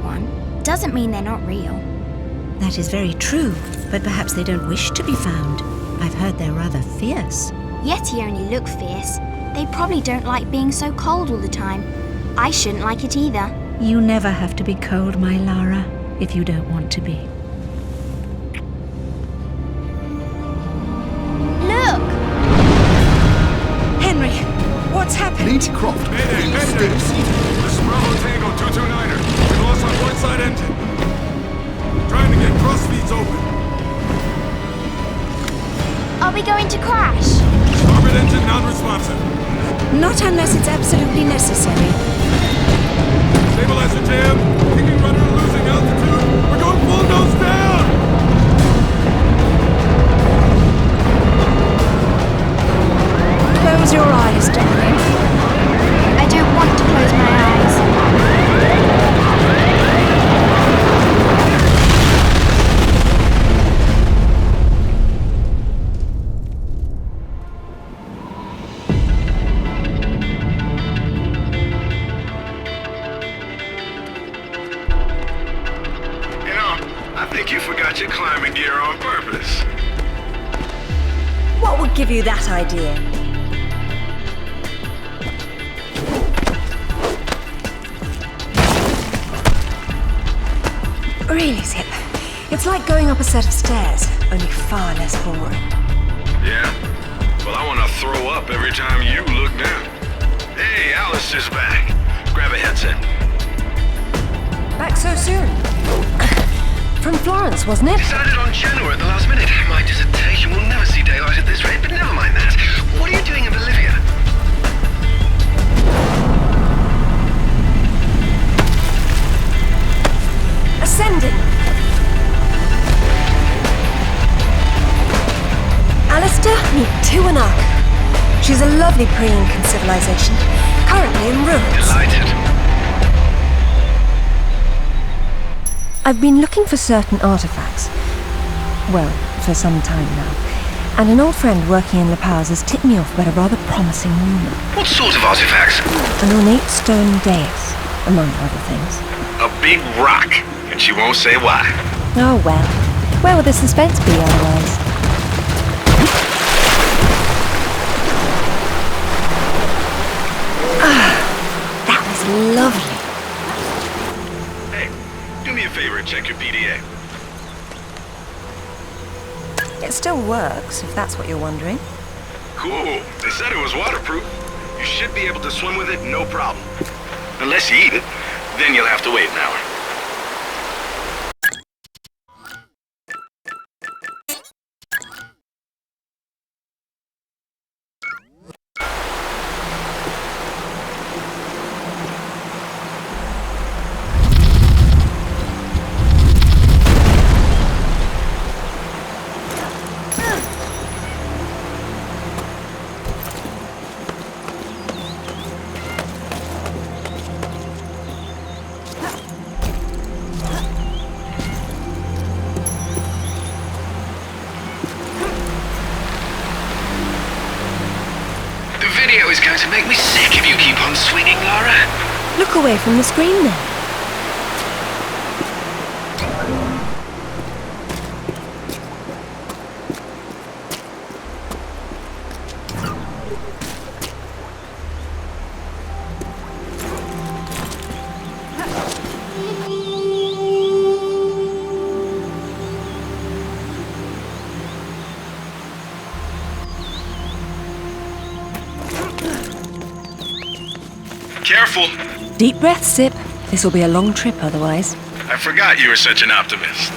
one doesn't mean they're not real. That is very true, but perhaps they don't wish to be found. I've heard they're rather fierce. Yeti only look fierce. They probably don't like being so cold all the time. I shouldn't like it either. You never have to be cold, my Lara, if you don't want to be. Look! Henry, what's happened? Beechcroft, please stay seated. This is Bravo Tango 229er. We lost our port side engine. Trying to get cross feeds open. Are we going to crash? Starboard engine non-responsive. Not unless it's absolutely necessary. Stabilizer jam. Kicking rudder losing altitude. We're going full nose down. Close your eyes, darling. I don't want to close my eyes. I think you forgot your climbing gear on purpose. What would give you that idea? Really, Zip. It's like going up a set of stairs, only far less boring. Yeah? Well, I want to throw up every time you look down. Hey, Alice is back. Grab a headset. Back so soon? From Florence, wasn't it? Decided on Genoa at the last minute. My dissertation will never see daylight at this rate, but never mind that. What are you doing in Bolivia? Ascending. Alistair, meet Tiwanaku. She's a lovely pre-Incan civilization, currently in ruins. Delighted. I've been looking for certain artifacts. Well, for some time now. And an old friend working in La Paz has tipped me off about a rather promising rumor. What sort of artifacts? An ornate stone dais, among other things. A big rock, and she won't say why. Oh well. Where would the suspense be otherwise? That was lovely. Do me a favor and check your PDA. It still works, if that's what you're wondering. Cool. They said it was waterproof. You should be able to swim with it, no problem. Unless you eat it, then you'll have to wait an hour. Video is going to make me sick if you keep on swinging, Lara. Look away from the screen then. Careful. Deep breath, Sip. This will be a long trip otherwise. I forgot you were such an optimist.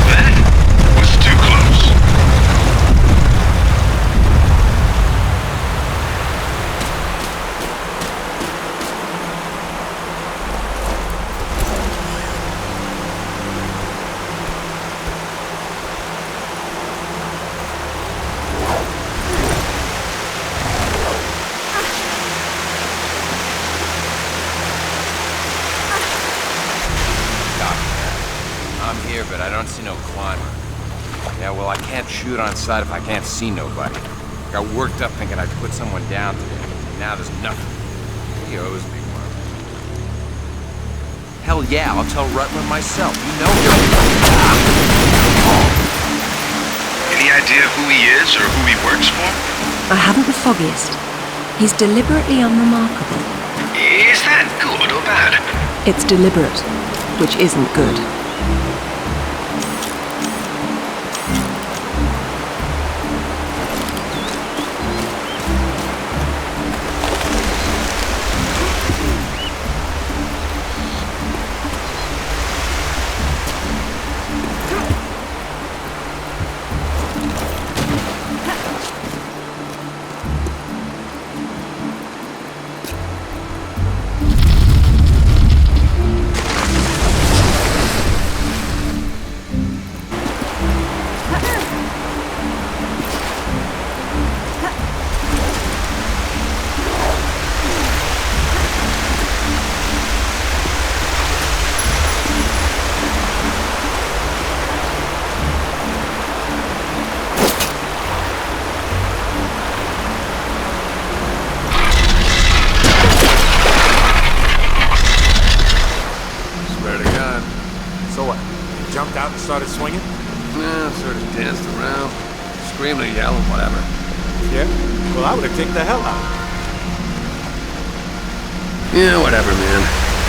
That was too close. here, but I don't see no climber. Yeah, well, I can't shoot on sight if I can't see nobody. Got worked up thinking I'd put someone down today. Now there's nothing. He owes me one. Hell yeah, I'll tell Ruthland myself. You know him. Any idea who he is or who he works for? I haven't the foggiest. He's deliberately unremarkable. Is that good or bad? It's deliberate, which isn't good. Started swinging? Yeah, sort of danced around, screaming and yelling, whatever. Yeah? Well, I would have kicked the hell out. Yeah, whatever, man.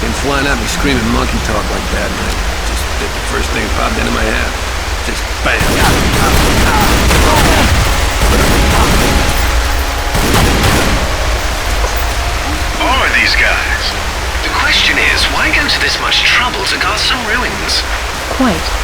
Came flying at me screaming monkey talk like that, and I just did the first thing that popped into my head. Just bam. Who are these guys? The question is, why go to this much trouble to guard some ruins? Quite.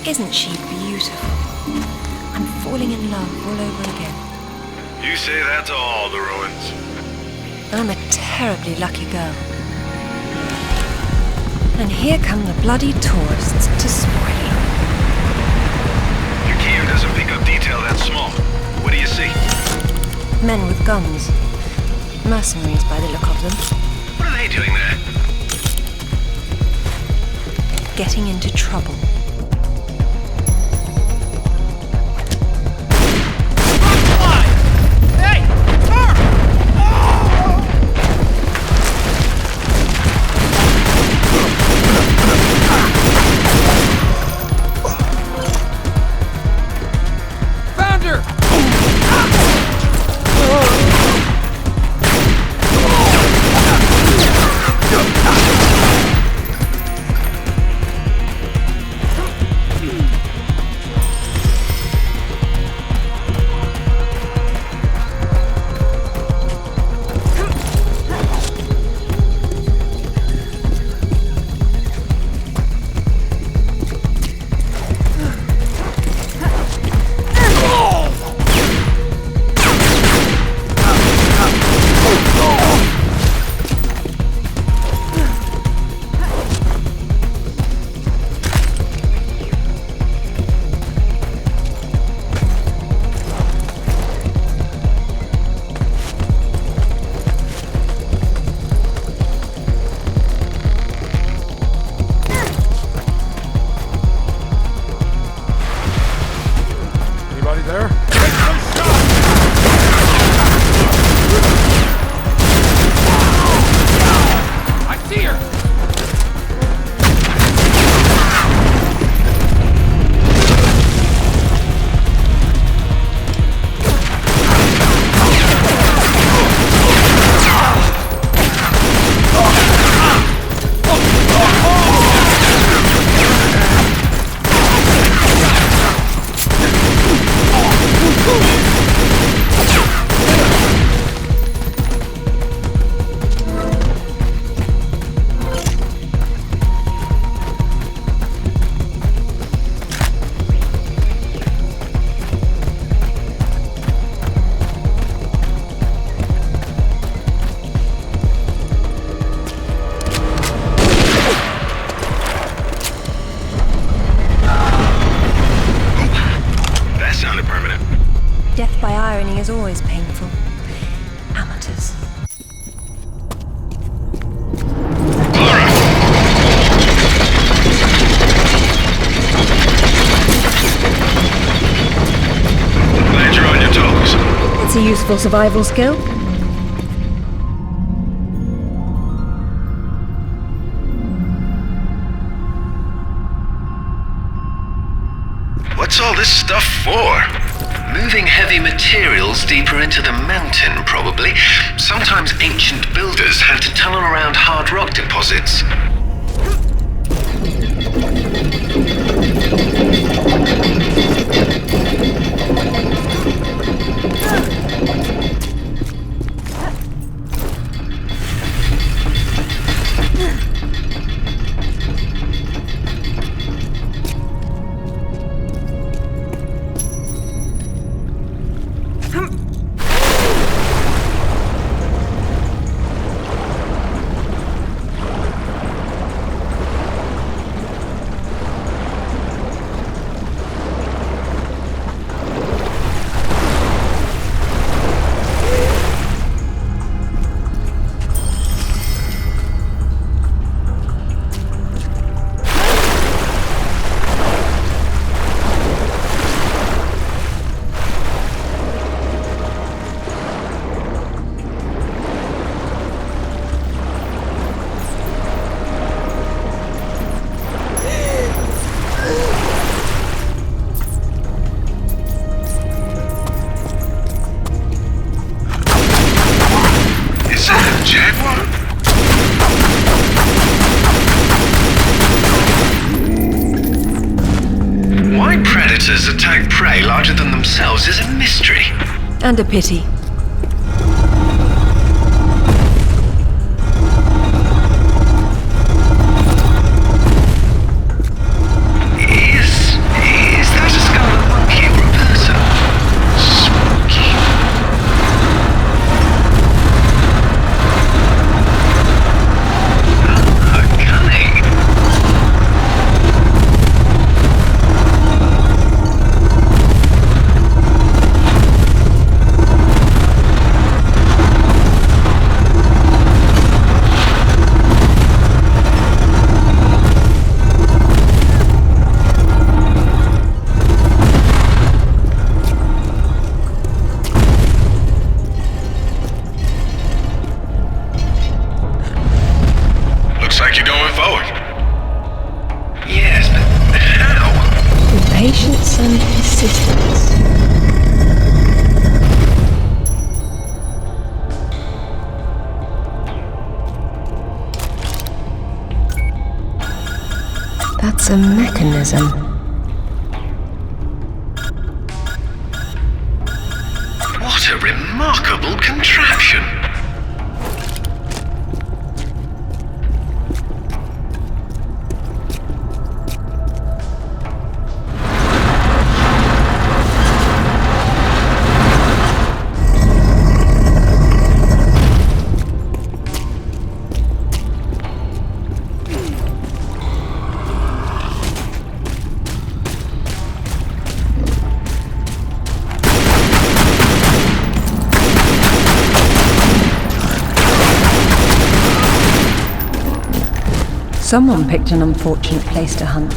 Isn't she beautiful? I'm falling in love all over again. You say that to all the ruins. I'm a terribly lucky girl. And here come the bloody tourists to spoil it. Your cam doesn't pick up detail that small. What do you see? Men with guns. Mercenaries by the look of them. What are they doing there? Getting into trouble. irony is always painful. Amateurs. Glad you're on your toes. It's a useful survival skill. What's all this stuff for? Moving heavy materials deeper into the mountain, probably. Sometimes ancient builders had to tunnel around hard rock deposits. Attack prey larger than themselves is a mystery. And a pity. Is that a scarlet monkey or a person? Spooky. Cunning. Looks like you're going forward. Yes, but how? With patience and persistence. That's a mechanism. What a remarkable contraption. Someone picked an unfortunate place to hunt.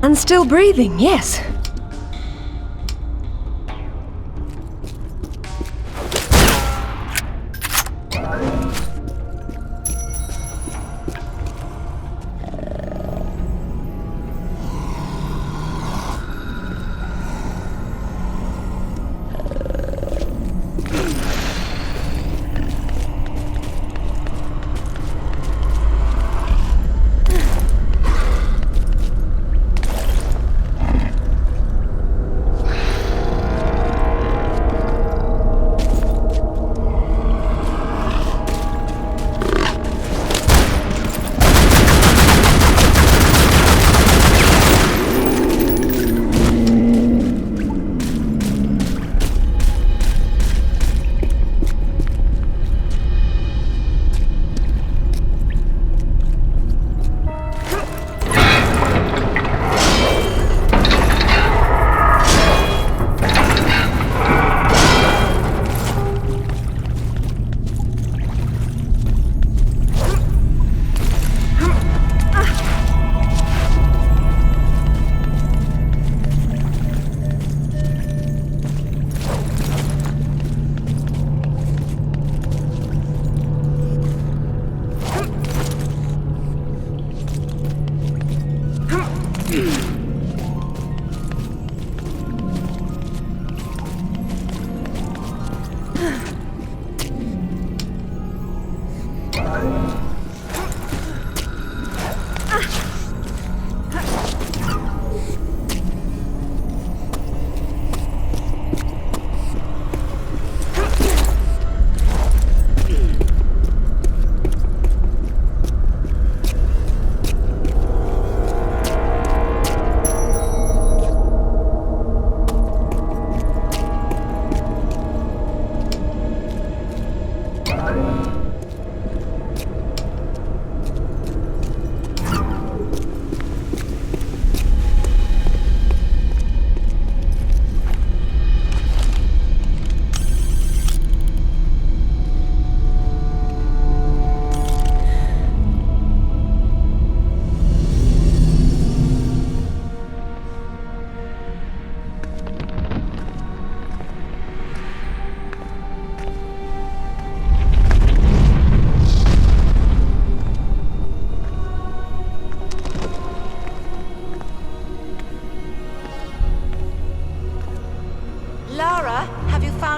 And still breathing, yes.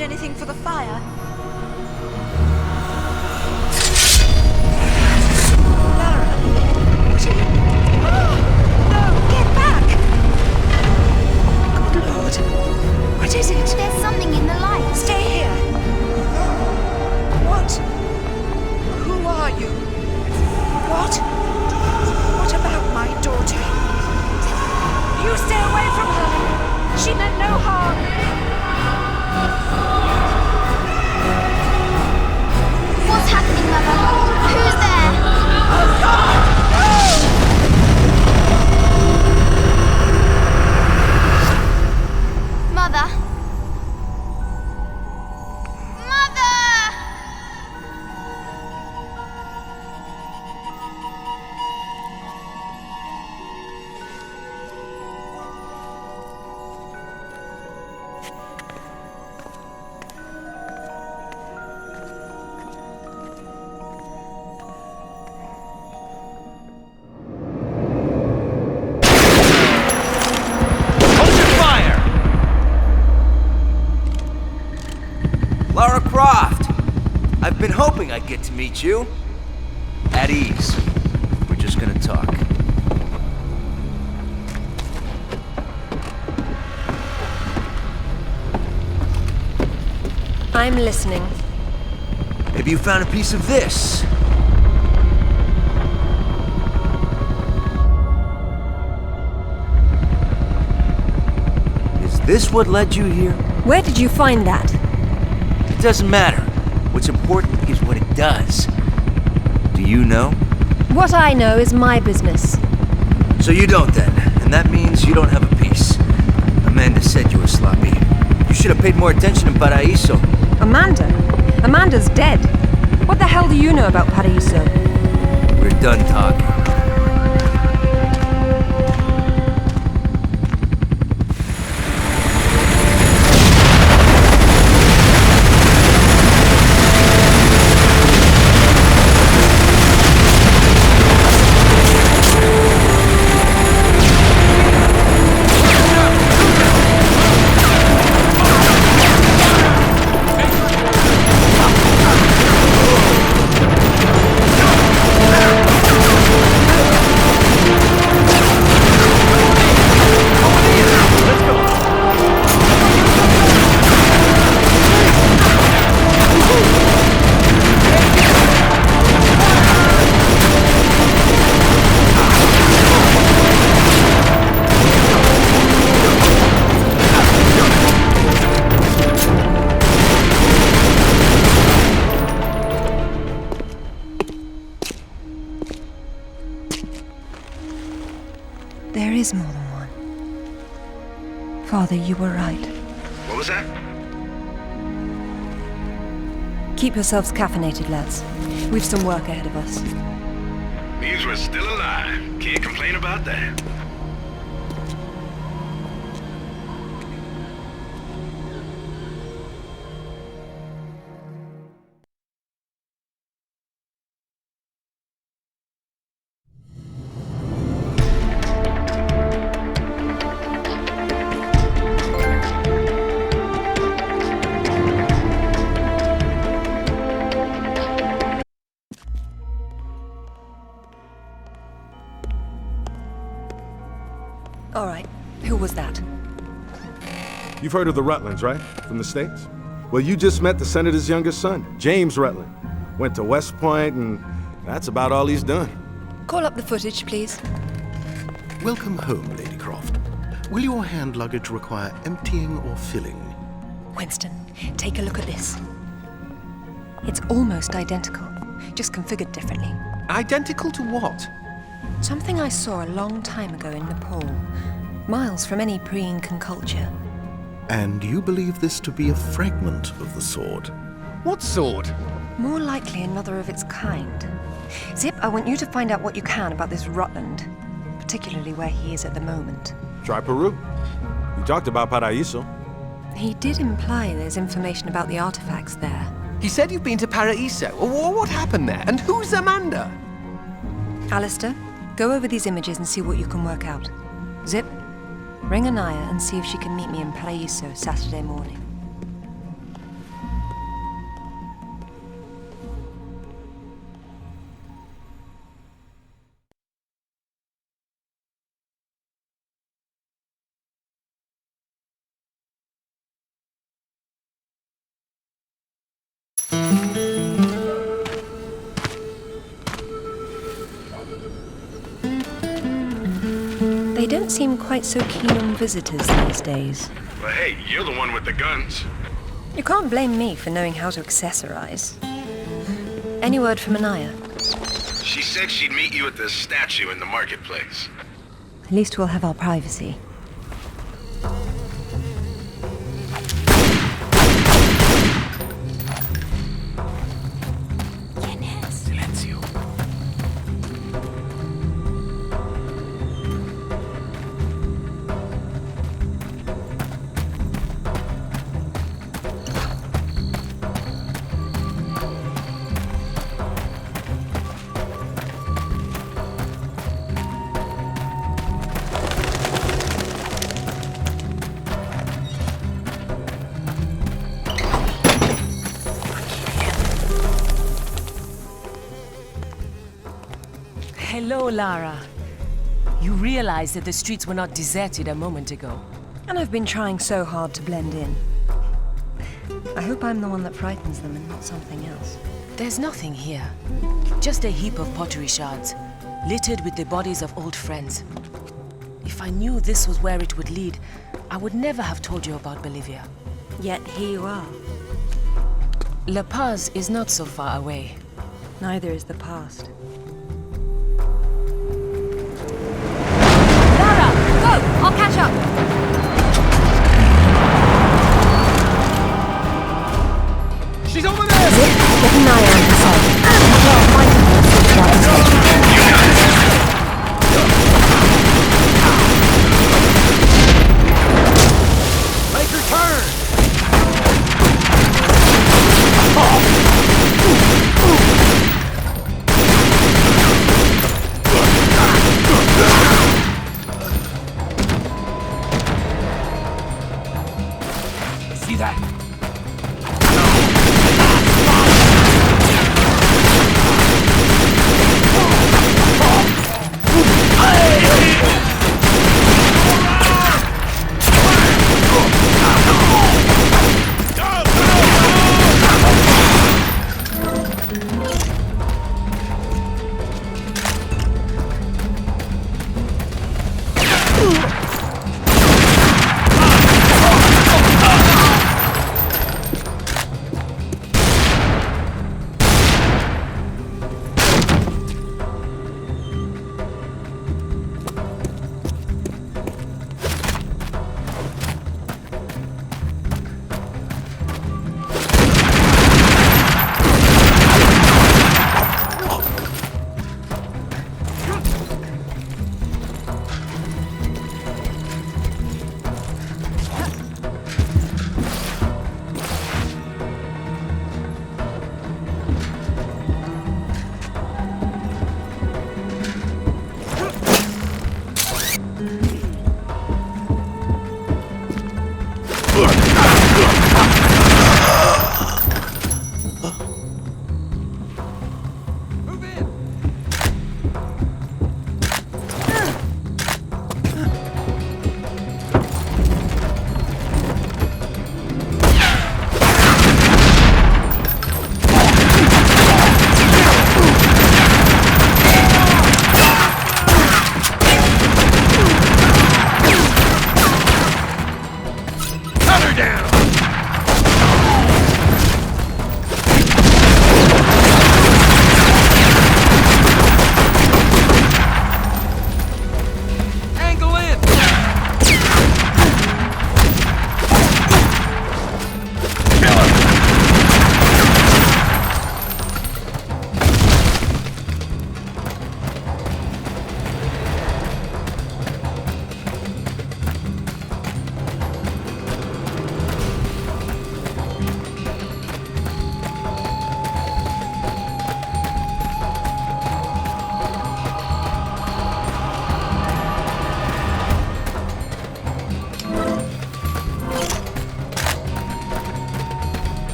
Anything for the fire? Lara, what are you... Oh, no, get back! Good Lord. What is it? There's something in the light. Stay here. What? Who are you? What? What about my daughter? You stay away from her. She meant no harm. What's happening, Mother? Who's there? Oh, God! Mother? Mother! I've been hoping I'd get to meet you. At ease. We're just gonna talk. I'm listening. Maybe you found a piece of this. Is this what led you here? Where did you find that? It doesn't matter. What's important is what it does. Do you know? What I know is my business. So you don't then, and that means you don't have a piece. Amanda said you were sloppy. You should have paid more attention in Paraiso. Amanda? Amanda's dead. What the hell do you know about Paraiso? We're done talking. is more than one. Father, you were right. What was that? Keep yourselves caffeinated, lads. We've some work ahead of us. Means we're still alive. Can't complain about that. All right, who was that? You've heard of the Rutlands, right? From the States? Well, you just met the senator's youngest son, James Rutland. Went to West Point, and that's about all he's done. Call up the footage, please. Welcome home, Lady Croft. Will your hand luggage require emptying or filling? Winston, take a look at this. It's almost identical, just configured differently. Identical to what? Something I saw a long time ago in Nepal, miles from any pre-Incan culture. And you believe this to be a fragment of the sword? What sword? More likely another of its kind. Zip, I want you to find out what you can about this Ruthland, particularly where he is at the moment. Try Peru. You talked about Paraiso. He did imply there's information about the artifacts there. He said you've been to Paraiso. What happened there? And who's Amanda? Alistair, go over these images and see what you can work out. Zip, ring Anaya and see if she can meet me in Paraiso Saturday morning. They don't seem quite so keen on visitors these days. Well, hey, you're the one with the guns. You can't blame me for knowing how to accessorize. Any word from Anaya? She said she'd meet you at the statue in the marketplace. At least we'll have our privacy. Silencio. Hello, Lara. You realize that the streets were not deserted a moment ago. And I've been trying so hard to blend in. I hope I'm the one that frightens them and not something else. There's nothing here. Just a heap of pottery shards, littered with the bodies of old friends. If I knew this was where it would lead, I would never have told you about Bolivia. Yet here you are. La Paz is not so far away. Neither is the past. I'll catch up! She's over there! Zip, get an eye on her side. Make her turn!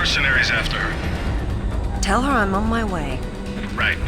mercenaries after her. Tell her I'm on my way. Right.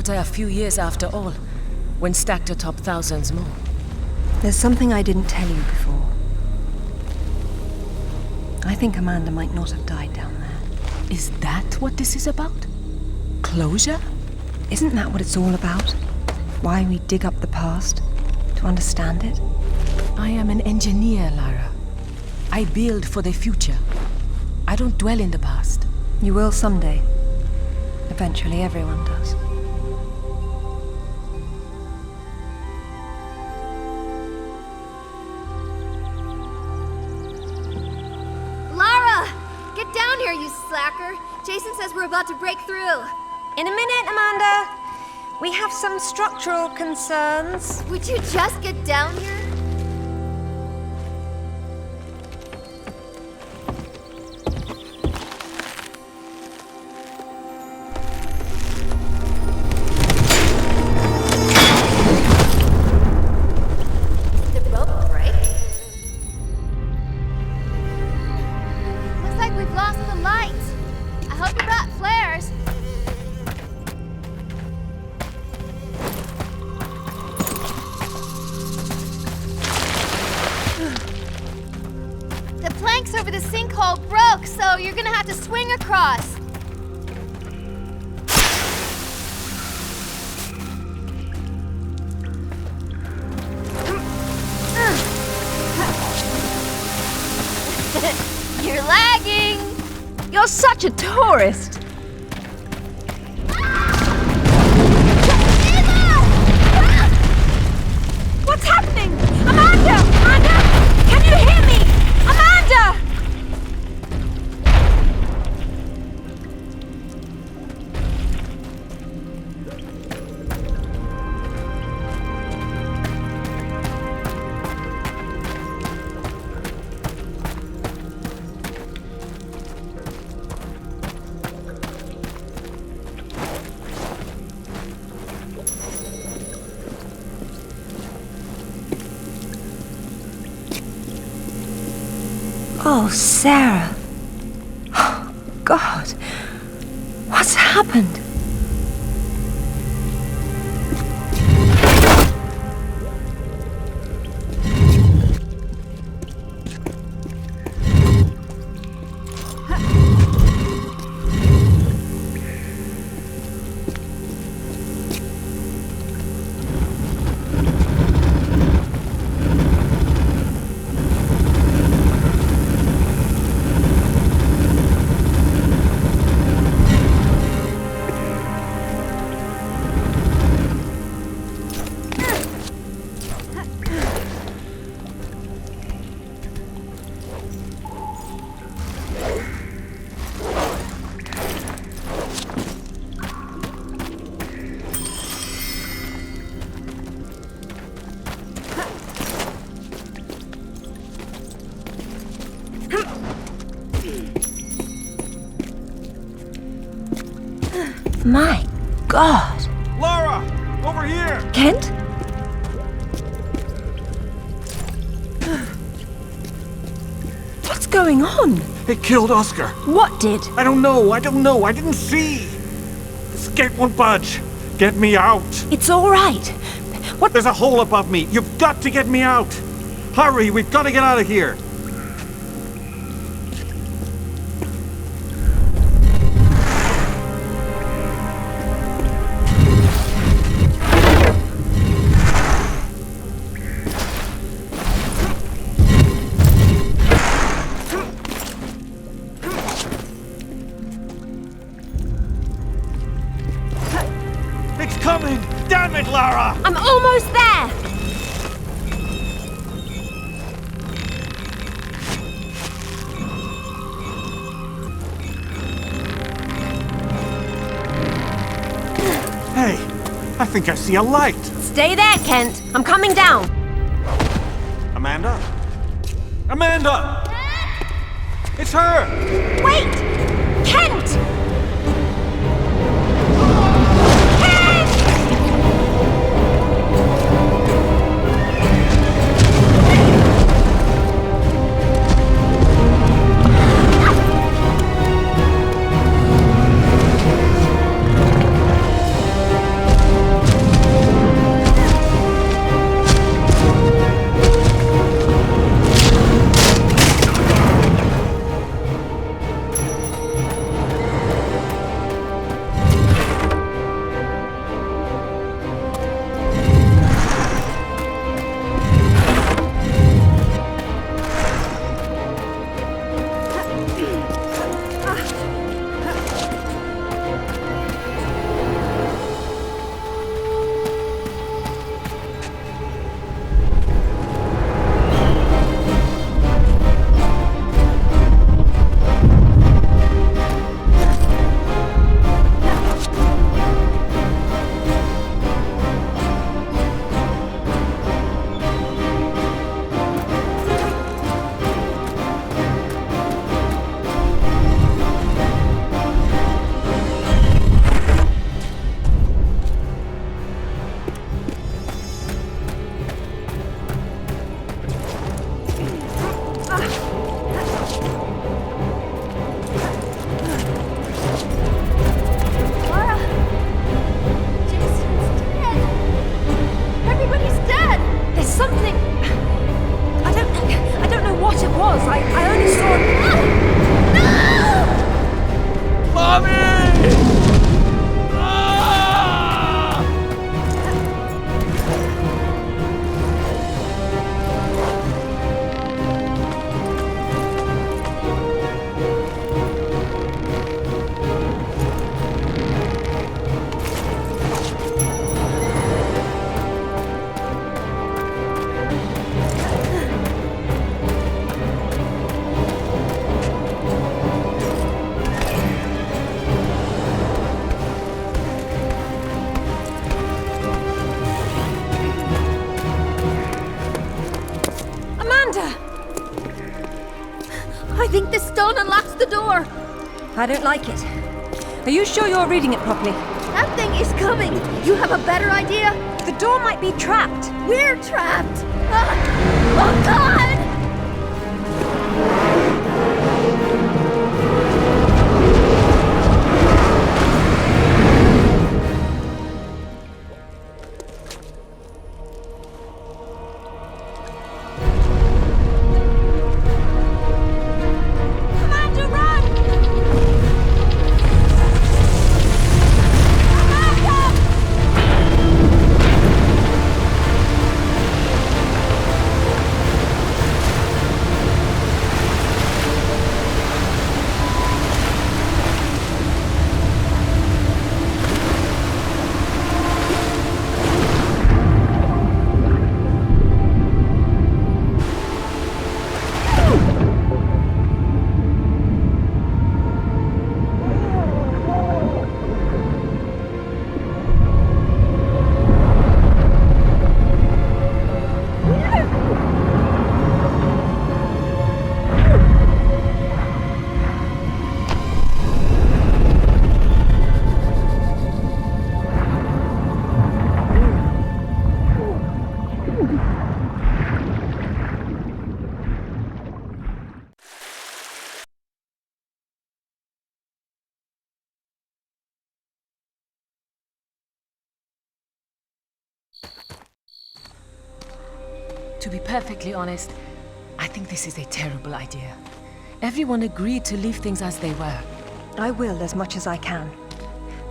What are a few years after all, when stacked atop thousands more? There's something I didn't tell you before. I think Amanda might not have died down there. Is that what this is about? Closure? Isn't that what it's all about? Why we dig up the past? To understand it? I am an engineer, Lara. I build for the future. I don't dwell in the past. You will someday. Eventually, everyone does. Lara! Get down here, you slacker! Jason says we're about to break through. In a minute, Amanda. We have some structural concerns. Would you just get down here? Did the rope break? Looks like we've lost the light. I hope you brought flares. The planks over the sinkhole broke, so you're gonna have to swing across. You're lagging! You're such a tourist! What's happening? Amanda! Amanda! Can you hear me? Amanda! Oh, Sarah. Oh, God. What's happened? My God! Lara! Over here! Kent? What's going on? It killed Oscar. What did? I don't know. I didn't see. This gate won't budge. Get me out. It's all right. What? There's a hole above me. You've got to get me out. Hurry, we've got to get out of here. Damn it, Lara! I'm almost there! Hey, I think I see a light. Stay there, Kent. I'm coming down. Amanda? Amanda! It's her! Wait! Kent! I think this stone unlocks the door. I don't like it. Are you sure you're reading it properly? That thing is coming. You have a better idea? The door might be trapped. We're trapped. Oh, God! To be perfectly honest, I think this is a terrible idea. Everyone agreed to leave things as they were. I will as much as I can.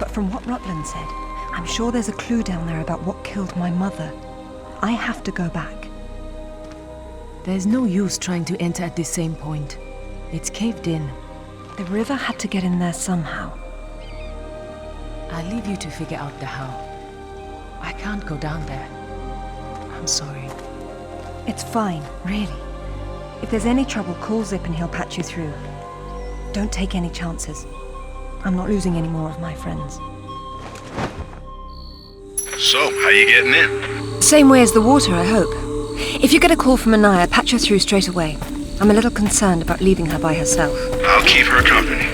But from what Ruthland said, I'm sure there's a clue down there about what killed my mother. I have to go back. There's no use trying to enter at this same point. It's caved in. The river had to get in there somehow. I'll leave you to figure out the how. I can't go down there. I'm sorry. It's fine, really. If there's any trouble, call Zip and he'll patch you through. Don't take any chances. I'm not losing any more of my friends. So, how you getting in? Same way as the water, I hope. If you get a call from Anaya, patch her through straight away. I'm a little concerned about leaving her by herself. I'll keep her company.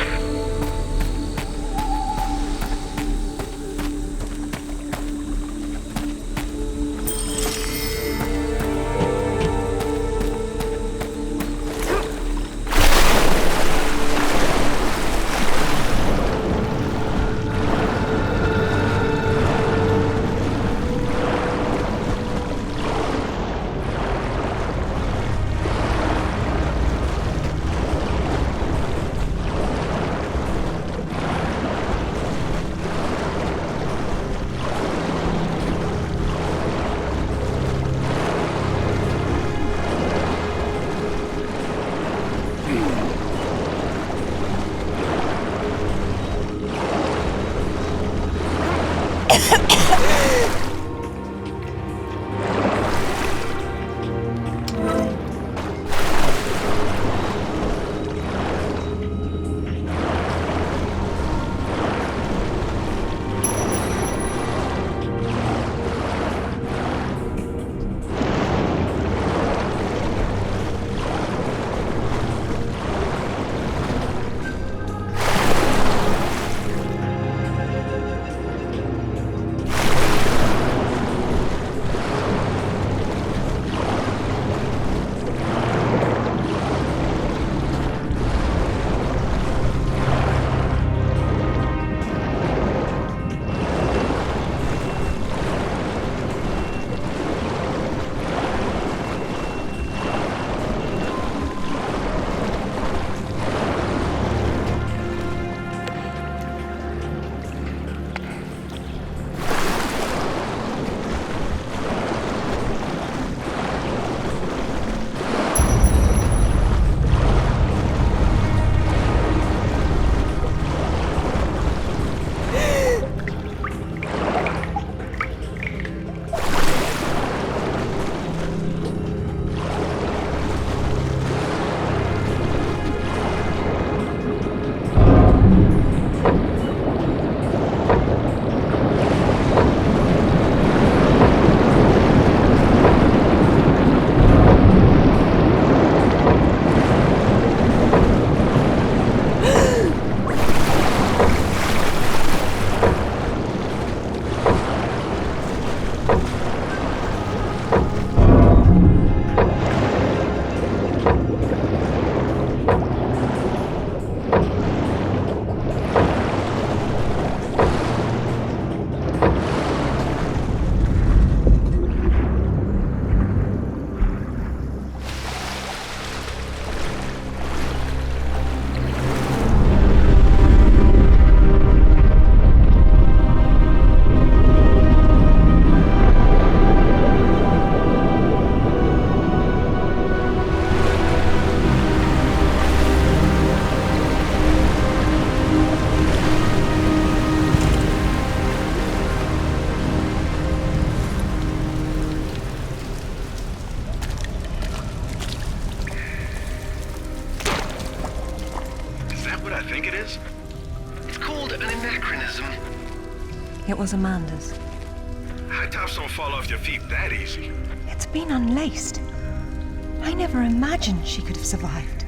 what I think it is? It's called an anachronism. It was Amanda's. High tops don't fall off your feet that easy. It's been unlaced. I never imagined she could have survived.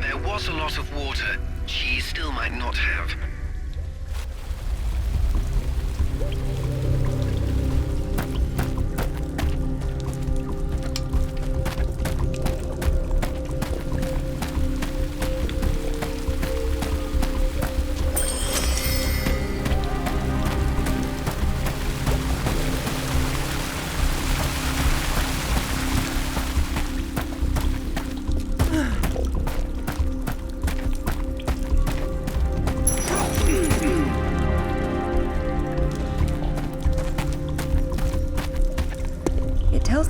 There was a lot of water. She still might not have.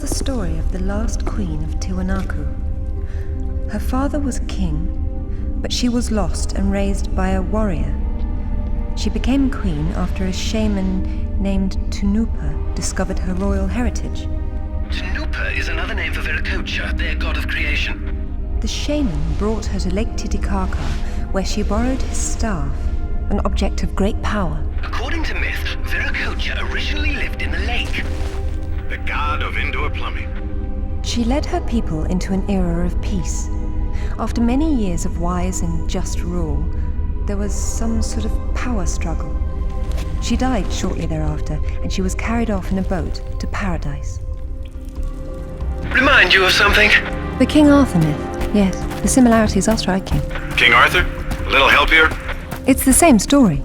The story of the last queen of Tiwanaku. Her father was king, but she was lost and raised by a warrior. She became queen after a shaman named Tunupa discovered her royal heritage. Tunupa is another name for Viracocha, their god of creation. The shaman brought her to Lake Titicaca, where she borrowed his staff, an object of great power. According to myth, Viracocha originally lived in the lake. The god of indoor plumbing. She led her people into an era of peace. After many years of wise and just rule, there was some sort of power struggle. She died shortly thereafter, and she was carried off in a boat to paradise. Remind you of something? The King Arthur myth, yes. The similarities are striking. King Arthur? A little help here? It's the same story.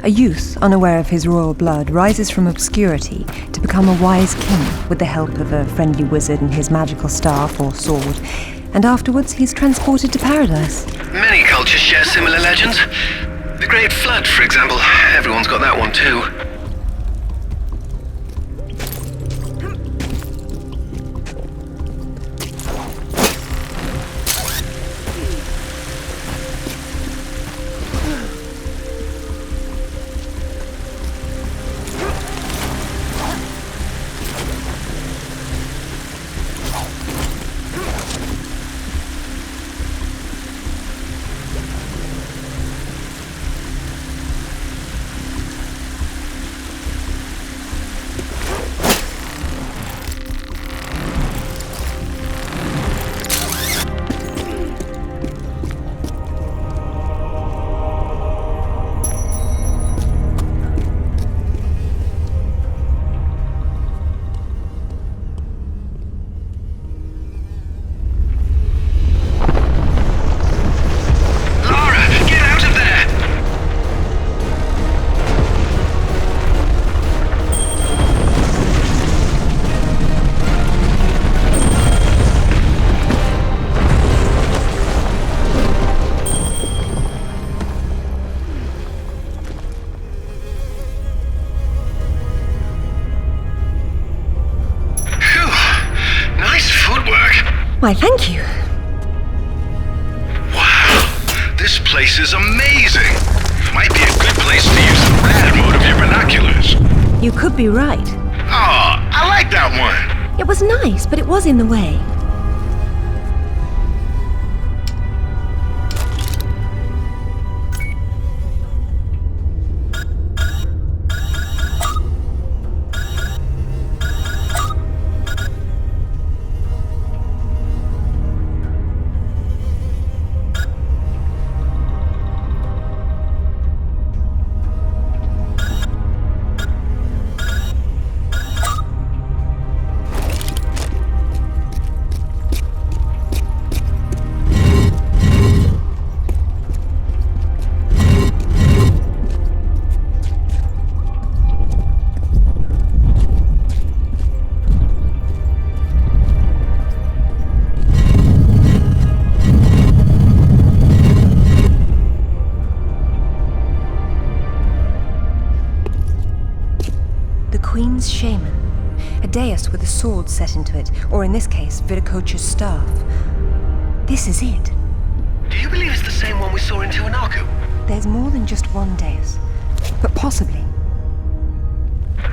A youth, unaware of his royal blood, rises from obscurity to become a wise king with the help of a friendly wizard and his magical staff or sword, and afterwards he's transported to paradise. Many cultures share similar legends. The Great Flood, for example. Everyone's got that one too. Why, thank you. Wow, this place is amazing. Might be a good place to use the rad mode of your binoculars. You could be right. Oh, I like that one. It was nice, but it was in the way. Queen's shaman. A dais with a sword set into it, or in this case, Viracocha's staff. This is it. Do you believe it's the same one we saw in Tiwanaku? There's more than just one dais, but possibly.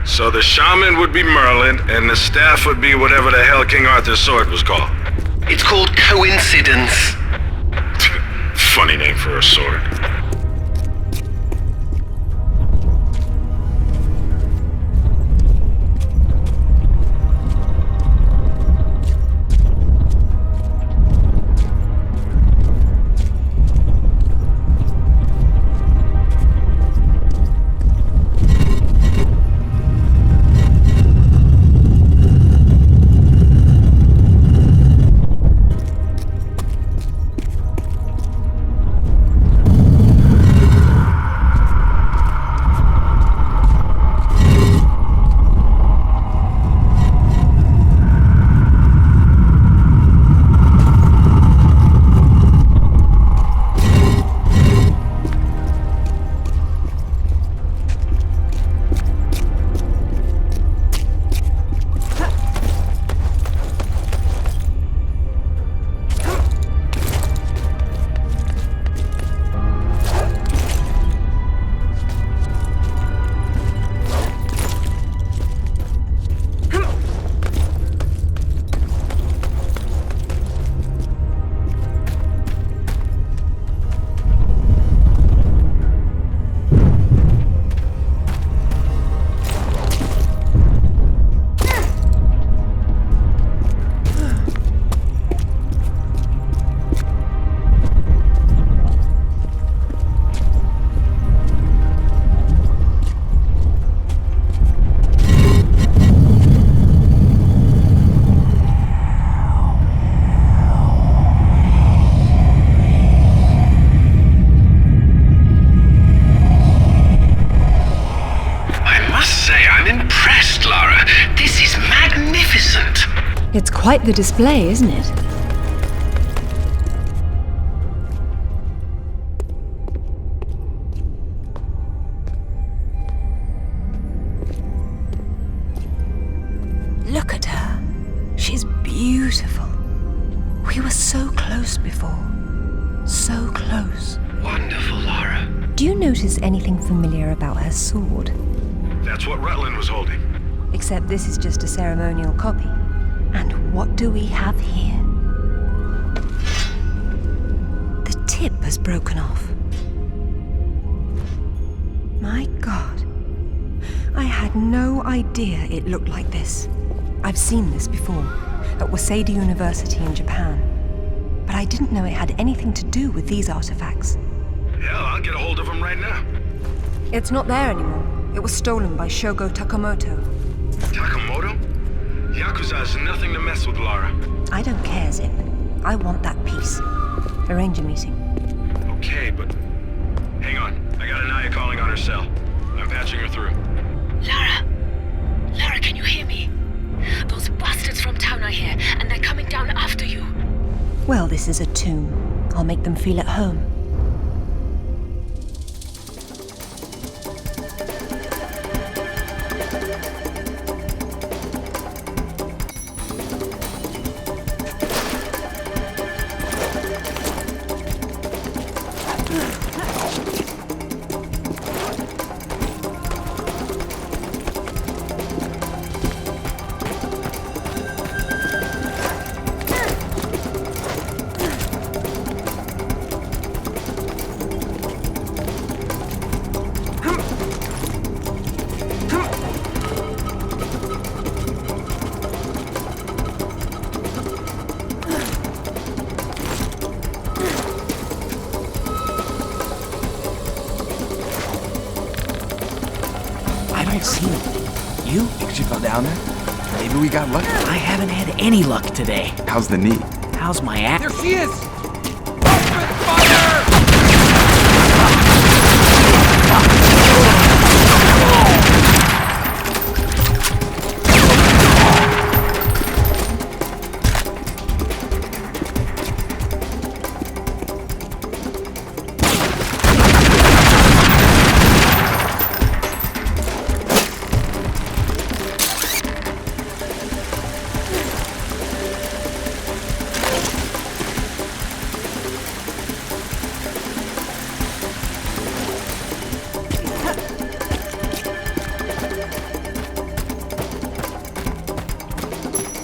So the shaman would be Merlin, and the staff would be whatever the hell King Arthur's sword was called. It's called coincidence. for a sword. It's quite the display, isn't it? Look at her. She's beautiful. We were so close before. So close. Wonderful, Lara. Do you notice anything familiar about her sword? That's what Ruthland was holding. Except this is just a ceremonial copy. And what do we have here? The tip has broken off. My God. I had no idea it looked like this. I've seen this before, at Waseda University in Japan. But I didn't know it had anything to do with these artifacts. Yeah, I'll get a hold of them right now. It's not there anymore. It was stolen by Shogo Takamoto. Takamoto? Yakuza is nothing to mess with, Lara. I don't care, Zip. I want that piece. Arrange a meeting. Okay, but... Hang on. I got Anaya calling on her cell. I'm patching her through. Lara! Lara, can you hear me? Those bastards from town are here, and they're coming down after you. Well, this is a tomb. I'll make them feel at home. You? Because you fell down there? Maybe we got lucky. I haven't had any luck today. How's the knee? How's my ass? There she is! Open fire!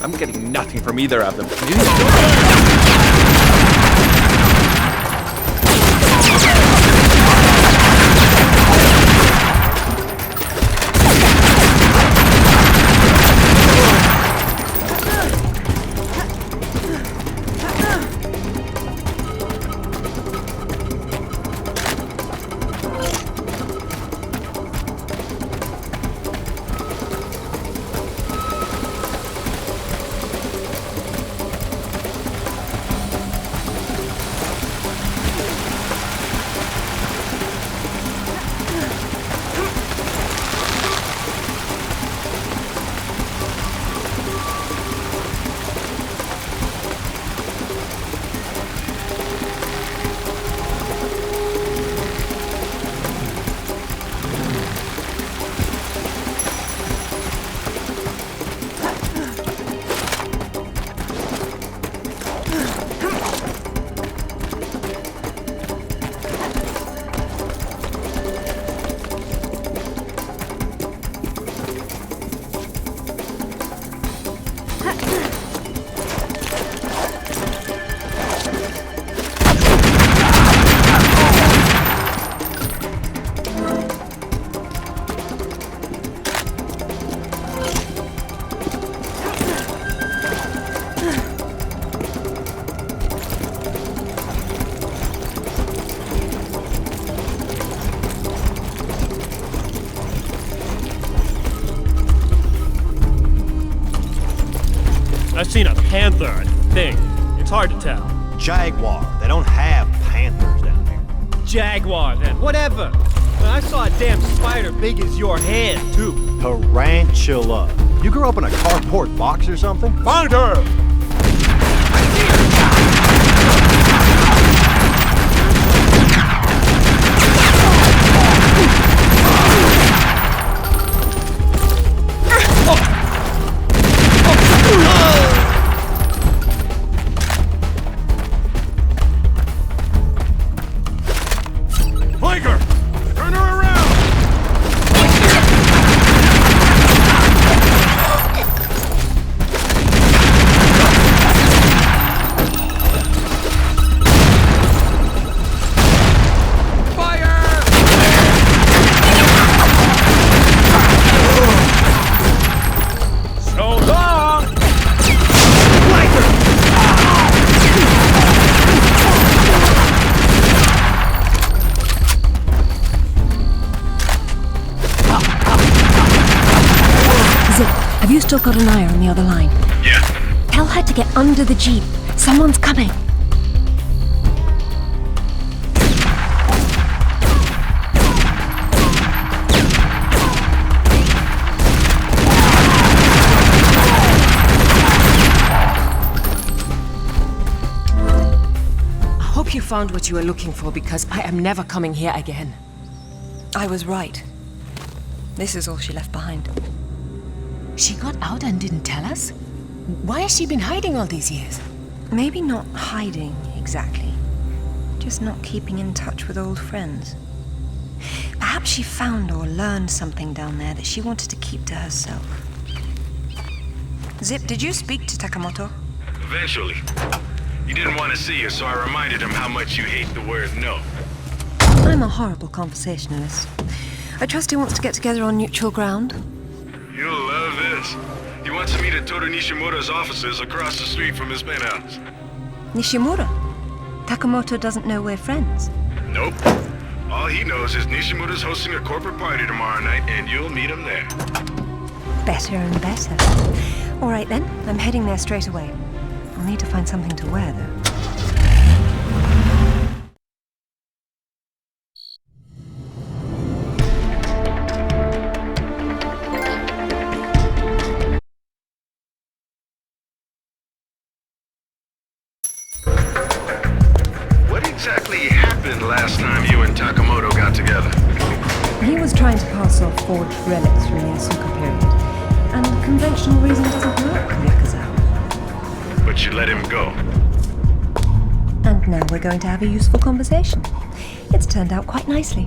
I'm getting nothing from either of them. I've seen a panther, I think. It's hard to tell. Jaguar. They don't have panthers down there. Jaguar, then. Whatever. I saw a damn spider big as your hand, too. Tarantula. You grew up in a cardboard box or something? Find her! Still got an eye on the other line. Yeah. Tell her to get under the jeep. Someone's coming. I hope you found what you were looking for, because I am never coming here again. I was right. This is all she left behind. She got out and didn't tell us? Why has she been hiding all these years? Maybe not hiding, exactly. Just not keeping in touch with old friends. Perhaps she found or learned something down there that she wanted to keep to herself. Zip, did you speak to Takamoto? Eventually. He didn't want to see you, so I reminded him how much you hate the word no. I'm a horrible conversationalist. I trust he wants to get together on neutral ground. You'll love this. He wants to meet at Toru Nishimura's offices across the street from his penthouse. Nishimura? Takamoto doesn't know we're friends. Nope. All he knows is Nishimura's hosting a corporate party tomorrow night, and you'll meet him there. Better and better. All right then, I'm heading there straight away. I'll need to find something to wear, though. What exactly happened last time you and Takamoto got together? He was trying to pass off forged relics from the Asuka period, and conventional reason doesn't work with Yakuza. But you let him go. And now we're going to have a useful conversation. It's turned out quite nicely.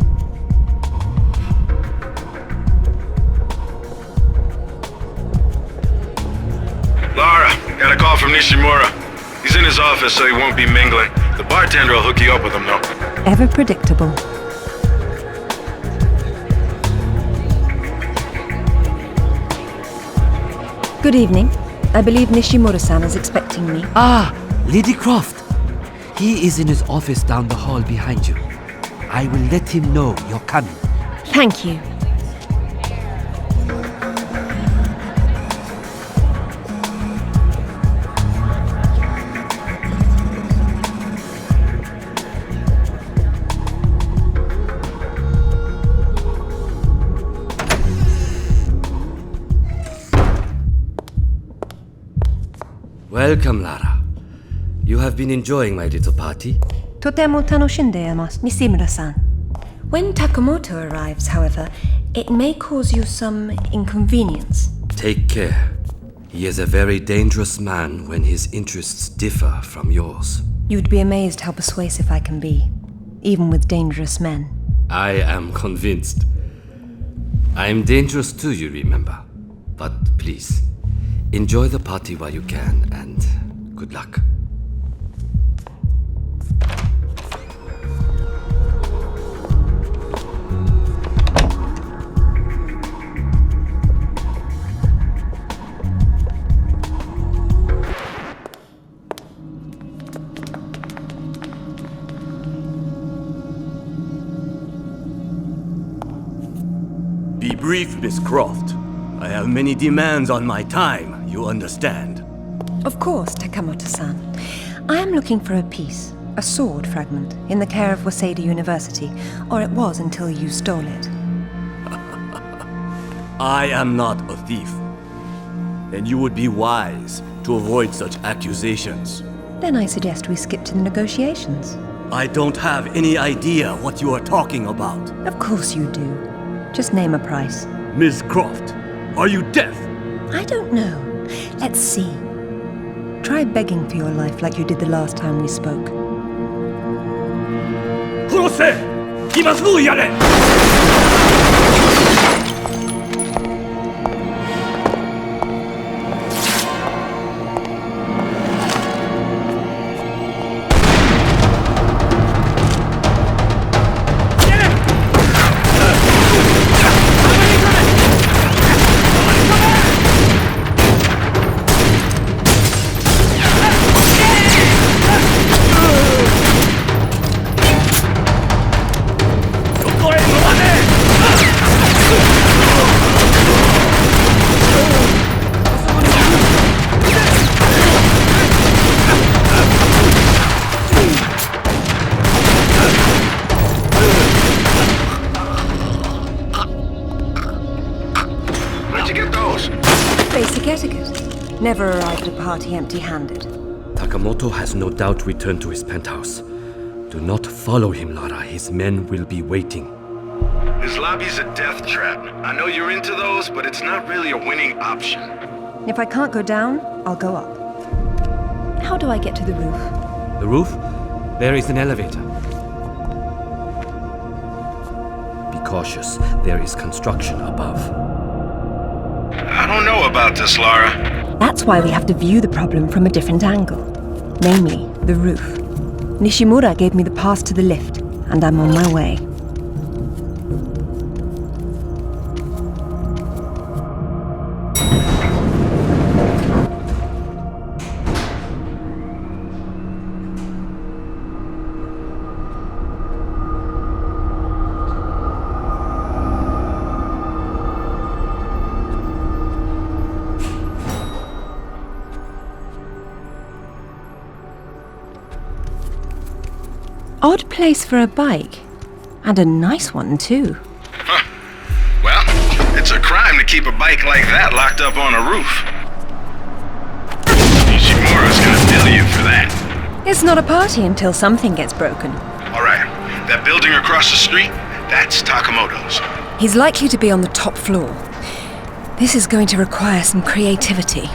Lara, got a call from Nishimura. He's in his office, so he won't be mingling. The bartender will hook you up with him, though. Ever predictable. Good evening. I believe Nishimura-san is expecting me. Ah, Lady Croft. He is in his office down the hall behind you. I will let him know you're coming. Thank you. Welcome, Lara. You have been enjoying my little party? Totemo tanoshindeamasu, Nishimura-san. When Takamoto arrives, however, it may cause you some inconvenience. Take care. He is a very dangerous man when his interests differ from yours. You'd be amazed how persuasive I can be, even with dangerous men. I am convinced. I am dangerous too, you remember. But please, enjoy the party while you can, and good luck. Be brief, Miss Croft. I have many demands on my time, you understand. Of course, Takamoto-san. I am looking for a piece, a sword fragment, in the care of Waseda University, or it was until you stole it. I am not a thief. And you would be wise to avoid such accusations. Then I suggest we skip to the negotiations. I don't have any idea what you are talking about. Of course you do. Just name a price. Ms. Croft, are you deaf? I don't know. Let's see. Try begging for your life like you did the last time we spoke. 殺せ! 今すぐやれ! Never arrived at a party empty-handed. Takamoto has no doubt returned to his penthouse. Do not follow him, Lara. His men will be waiting. His lobby's a death trap. I know you're into those, but it's not really a winning option. If I can't go down, I'll go up. How do I get to the roof? The roof? There is an elevator. Be cautious. There is construction above. I don't know about this, Lara. That's why we have to view the problem from a different angle. Namely, the roof. Nishimura gave me the pass to the lift, and I'm on my way. Odd place for a bike. And a nice one, too. Huh. Well, it's a crime to keep a bike like that locked up on a roof. Nishimura's gonna bill you for that. It's not a party until something gets broken. All right, that building across the street, that's Takamoto's. He's likely to be on the top floor. This is going to require some creativity.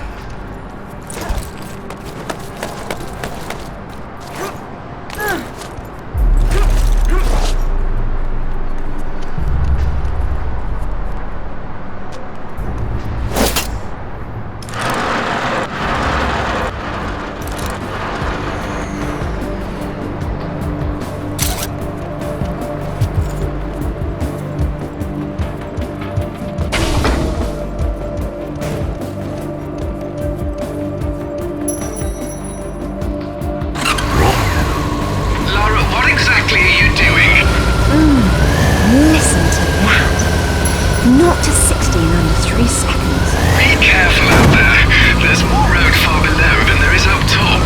Not to 60 in under 3 seconds. Be careful out there. There's more road far below than there is up top.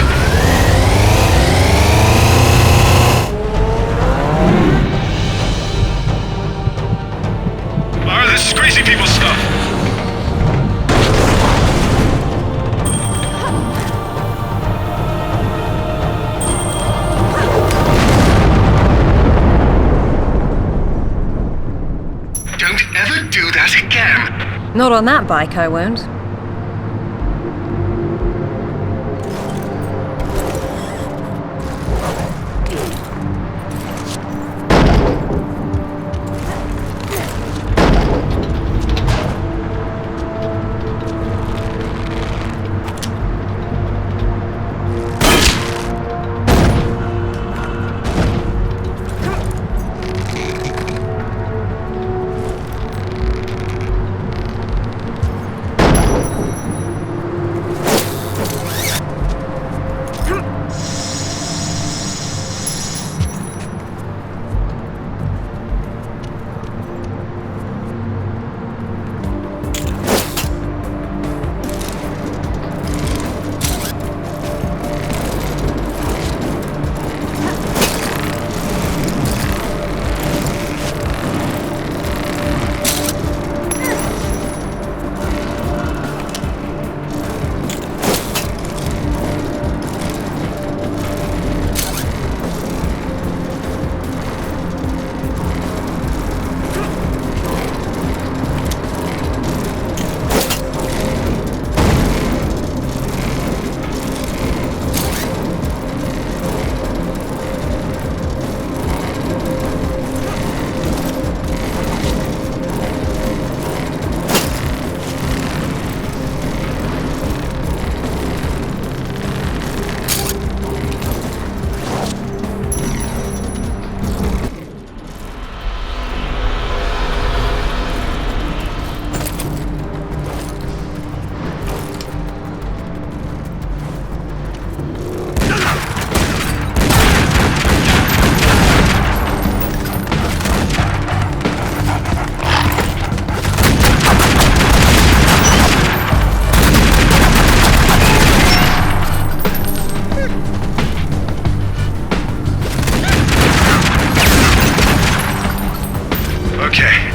Lara, this is crazy people stuff. Do that again. Not on that bike, I won't.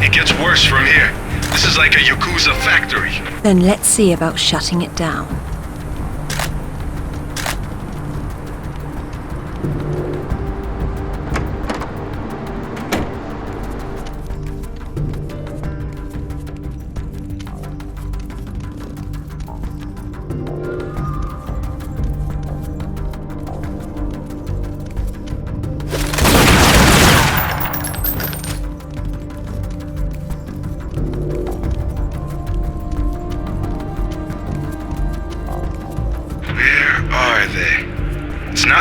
It gets worse from here. This is like a Yakuza factory. Then let's see about shutting it down.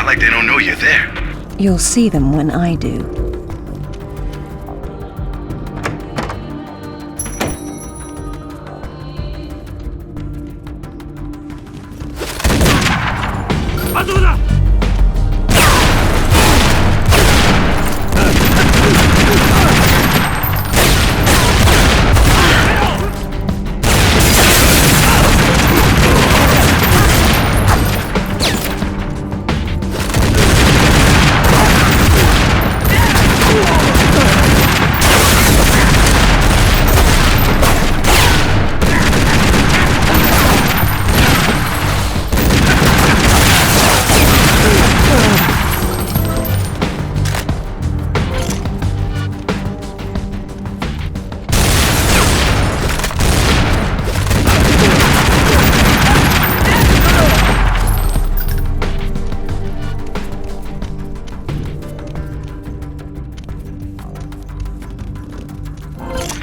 Like they don't know you're there. You'll see them when I do.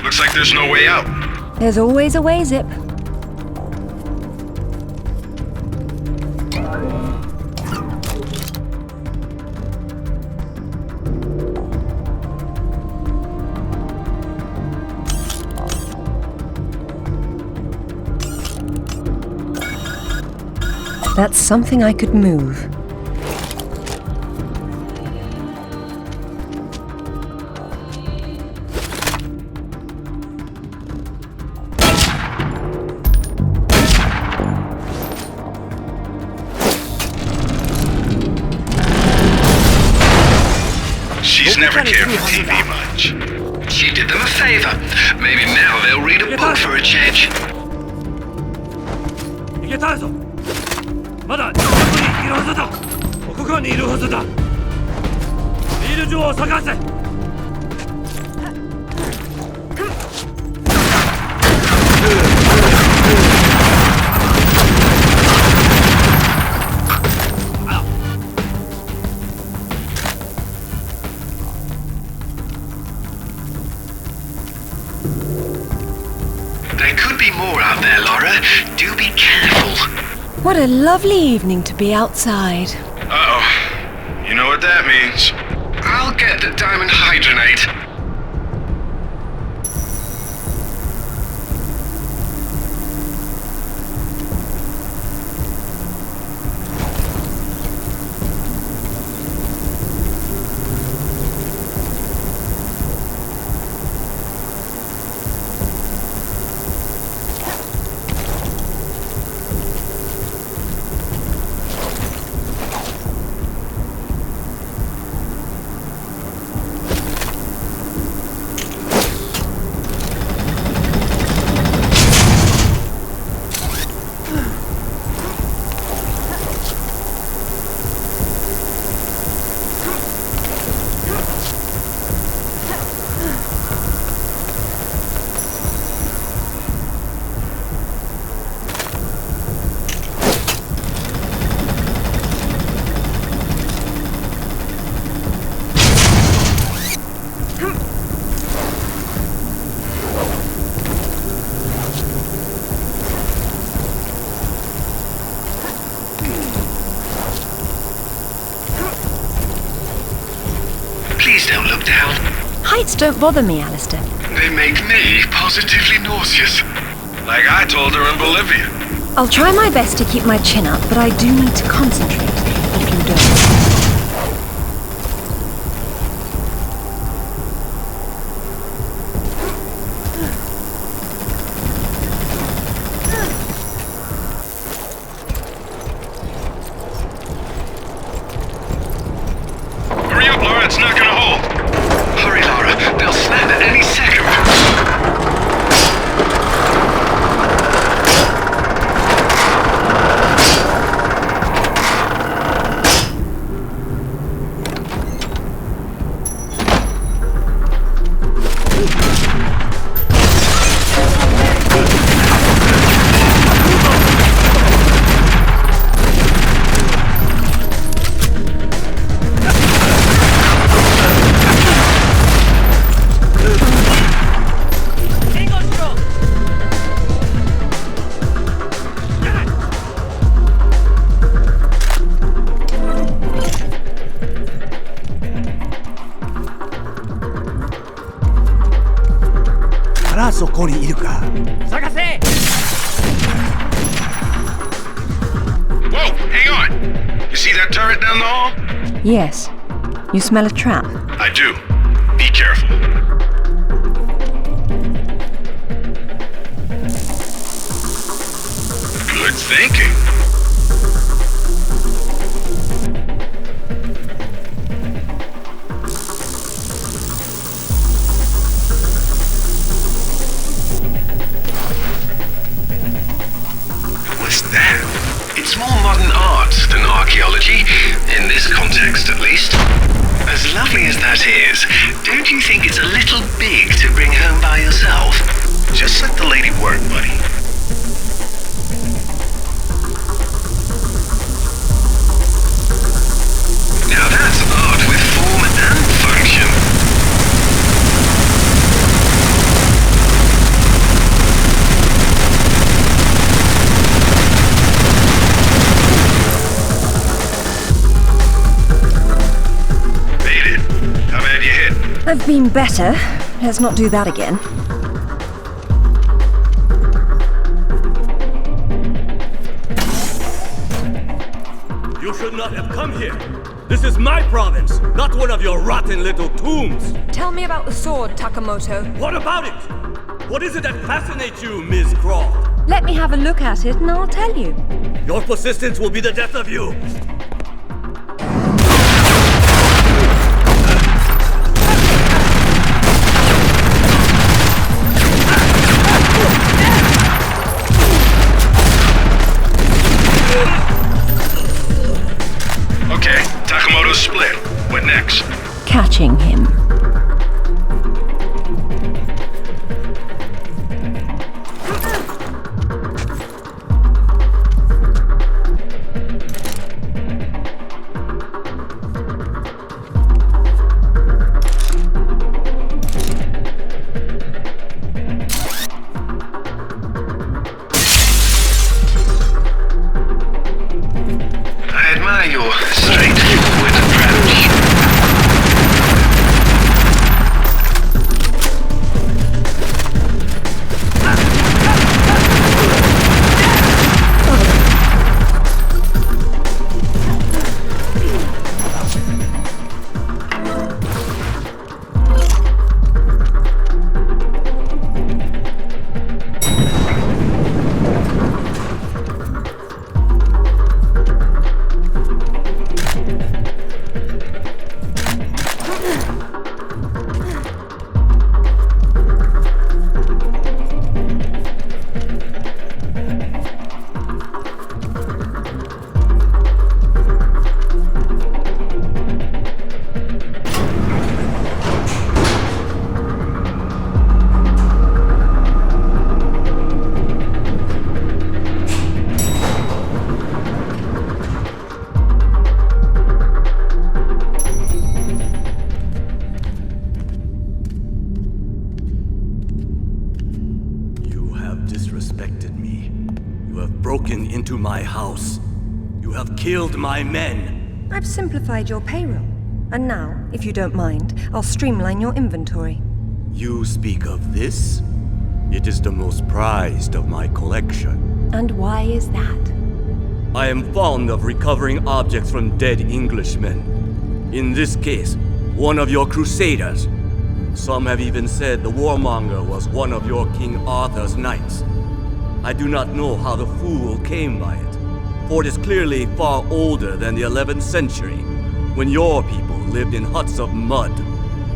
Looks like there's no way out. There's always a way, Zip. That's something I could move. She's never cared for TV much. She did them a favor. Maybe now they'll read a book for a change. 逃げたいぞ。まだ近くにいるはずだ。ここにいるはずだ。ビル上を探せ。There could be more out there, Laura. Do be careful. What a lovely evening to be outside. Uh-oh. You know what that means. I'll get the diamond hydronate. Please don't look down. Heights don't bother me, Alistair. They make me positively nauseous. Like I told her in Bolivia. I'll try my best to keep my chin up, but I do need to concentrate if you don't. Hurry up, Laura, it's not gonna hold. Hurry, Laura. They'll snap at any second. からそこにいるか。探せ。 Whoa, hang on! You see that turret down the hall? Yes. You smell a trap? I do. Be careful. Good thinking. What's that? It's more modern art than archaeology, in this context at least. As lovely as that is, don't you think it's a little big to bring home by yourself? Just let the lady work, buddy. Now that's art with form and function. Made it. How bad you hit? I've been better. Let's not do that again. You should not have come here. This is my province, not one of your rotten little tombs. Tell me about the sword, Takamoto. What about it? What is it that fascinates you, Ms. Croft? Let me have a look at it and I'll tell you. Your persistence will be the death of you. Okay, Takamoto's split. What next? Catching him. I admire your straightforward approach. Disrespected me. You have broken into my house. You have killed my men. I've simplified your payroll. And now, if you don't mind, I'll streamline your inventory. You speak of this? It is the most prized of my collection. And why is that? I am fond of recovering objects from dead Englishmen. In this case, one of your crusaders. Some have even said the warmonger was one of your King Arthur's knights. I do not know how the fool came by it, for it is clearly far older than the 11th century, when your people lived in huts of mud.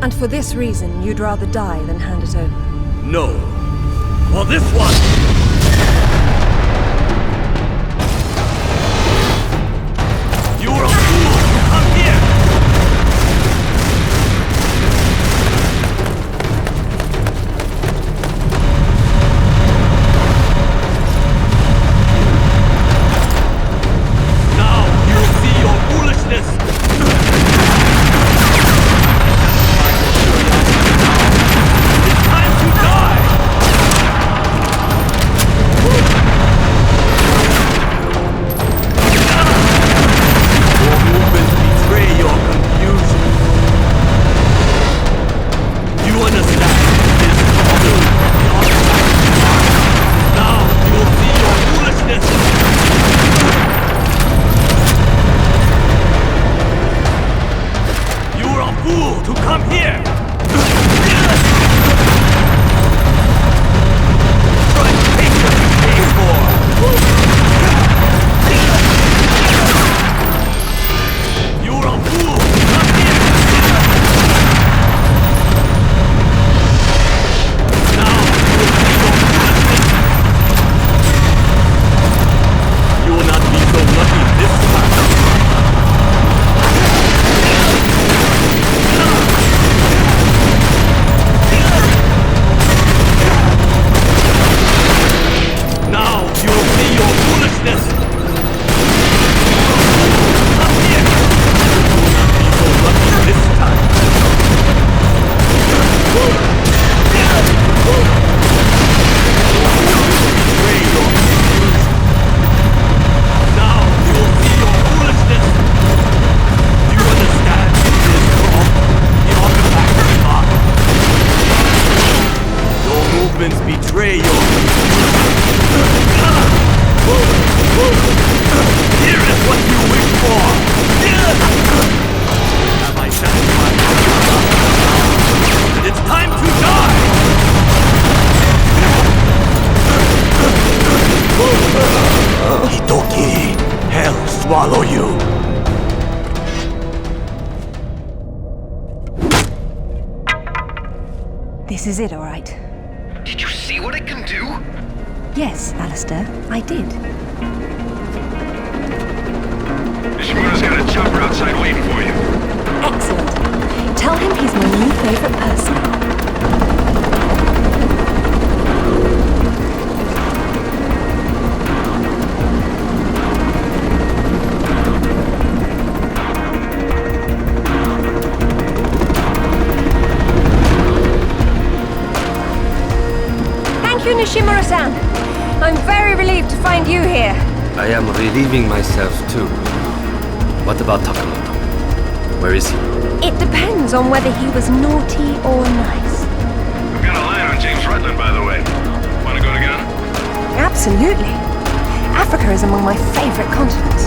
And for this reason, you'd rather die than hand it over? No. For this one! You're a fool! Come here! a fool to come here! Try to take what you came for! You're a fool! Come here! Now, you will not be so lucky this time. Now you'll see your foolishness! Come here! You will not be so lucky this time. Betray your enemies. Now you'll see your foolishness! Do you understand this, Croft? The artifact of God. Your movements betray your Here is what you wish for! Have I satisfied you? And it's time to die! Hitoki, hell swallow you! This is it, all right. Did you see what it can do? Yes, Alistair, I did. Nishimura's got a chopper outside waiting for you. Excellent. Tell him he's my new favorite person. Thank you, Nishimura-san. I'm very relieved to find you here. I am relieving myself too. What about Takamoto? Where is he? It depends on whether he was naughty or nice. I've got a line on James Ruthland, by the way. Wanna go together? Absolutely. Africa is among my favorite continents.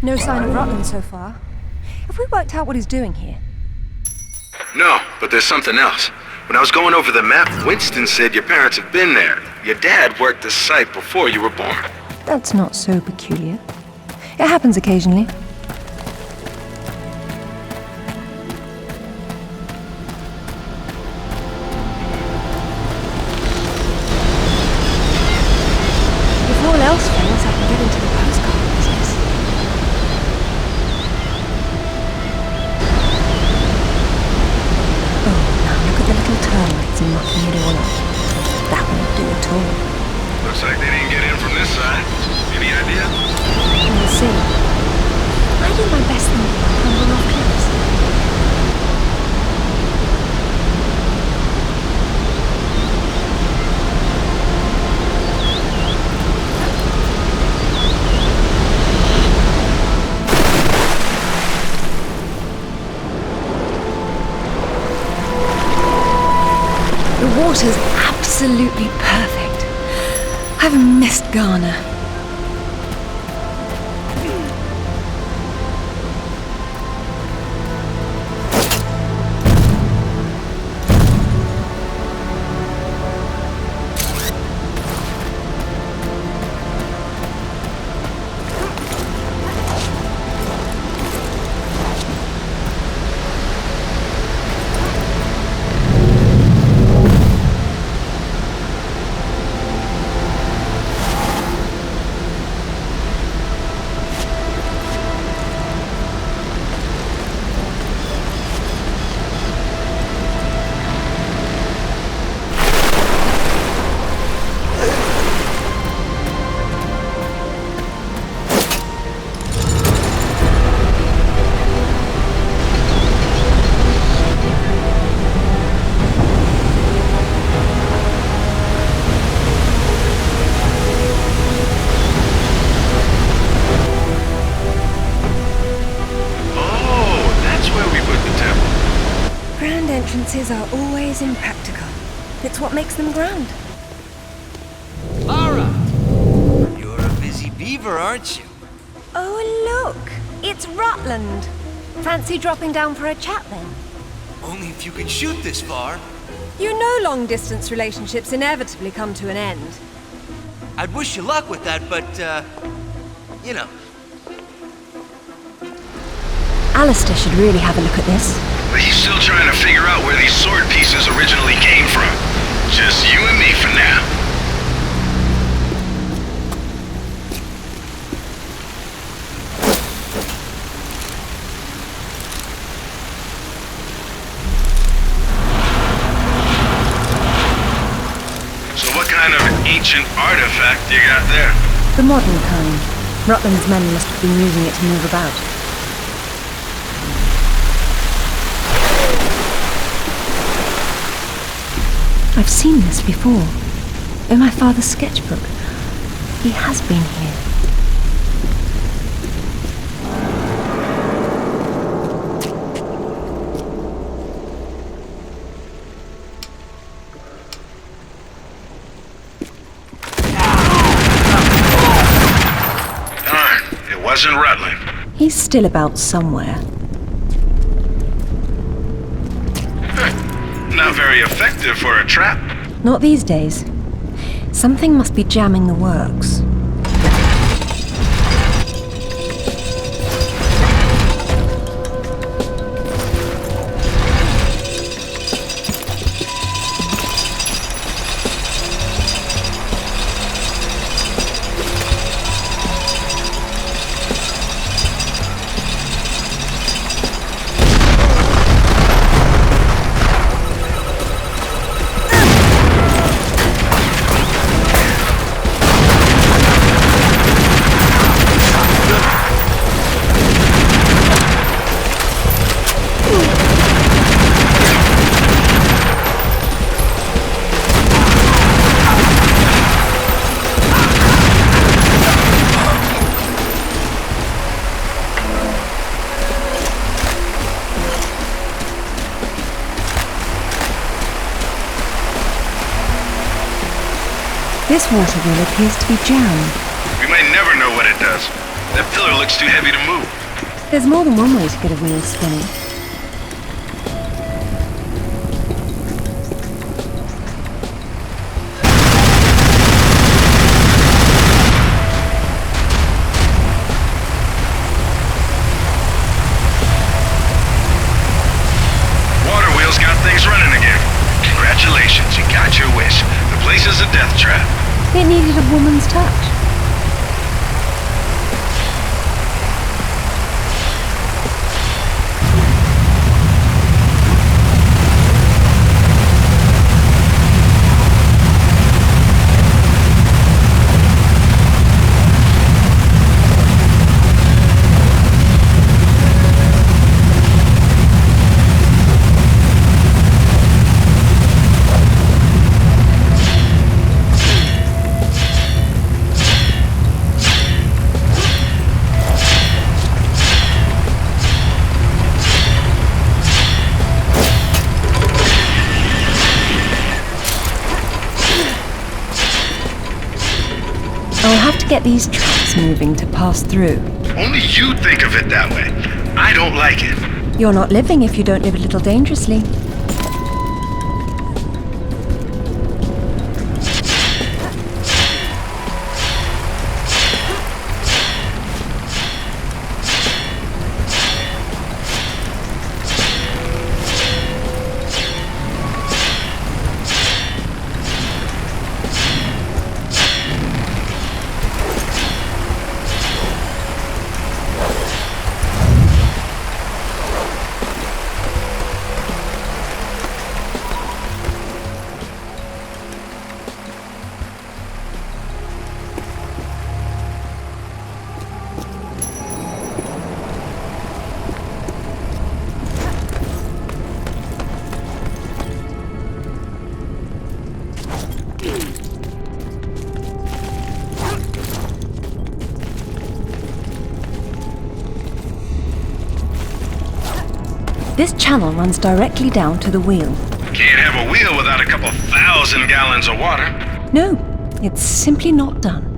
No sign of Ruthland so far. Have we worked out what he's doing here? No, but there's something else. When I was going over the map, Winston said your parents have been there. Your dad worked the site before you were born. That's not so peculiar. It happens occasionally. If all else fails, I can get into the postcard business. Oh, now look at the little termites in mucking it all up. That won't do at all. Looks like they didn't get in from this side. Any idea? We'll see. I do my best thinking I'm tumbling off cliffs. The water's absolutely perfect. I've missed Ghana. are always impractical. It's what makes them grand. Lara! You're a busy beaver, aren't you? Oh, look! It's Ruthland. Fancy dropping down for a chat then? Only if you can shoot this far. You know long-distance relationships inevitably come to an end. I'd wish you luck with that, but, you know. Alistair should really have a look at this. But he's still trying to figure out where these sword pieces originally came from. Just you and me for now. So what kind of ancient artifact you got there? The modern kind. Rutland's men must have been using it to move about. I've seen this before. In my father's sketchbook. He has been here. Darn, it wasn't Rutland. He's still about somewhere. Not very effective for a trap. Not these days. Something must be jamming the works. This water wheel appears to be jammed. We might never know what it does. That pillar looks too heavy to move. There's more than one way to get a wheel spinning. Water wheel's got things running again. Congratulations, you got your wish. The place is a death trap. It needed a woman's touch. I'll have to get these tracks moving to pass through. Only you think of it that way. I don't like it. You're not living if you don't live a little dangerously. This channel runs directly down to the wheel. Can't have a wheel without a couple 1,000 gallons of water. No, it's simply not done.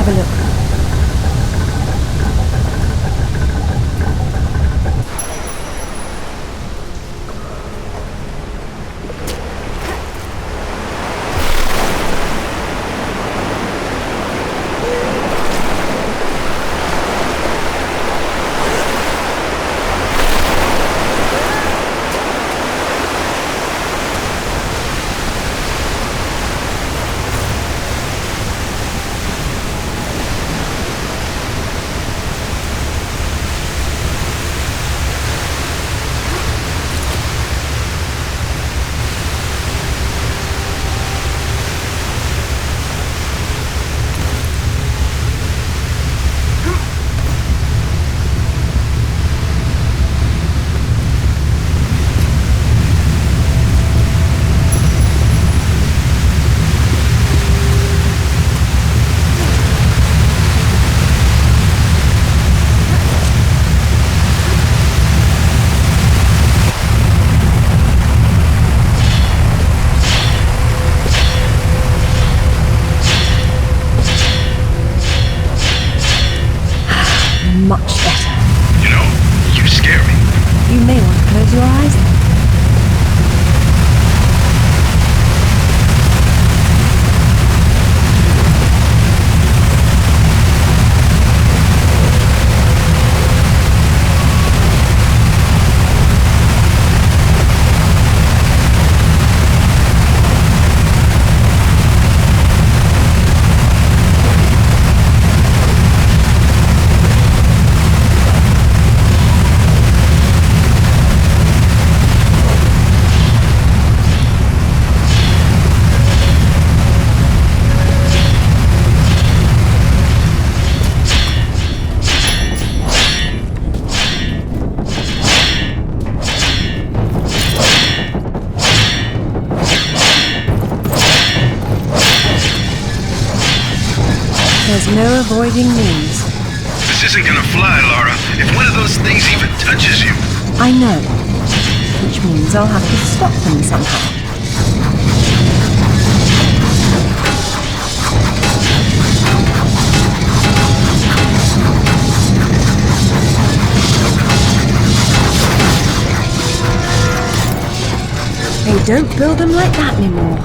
have a look. Much better. You know, you scare me. You may want to close your eyes then. There's no avoiding these. This isn't gonna fly, Laura. If one of those things even touches you. I know. Which means I'll have to stop them somehow. They don't build them like that anymore.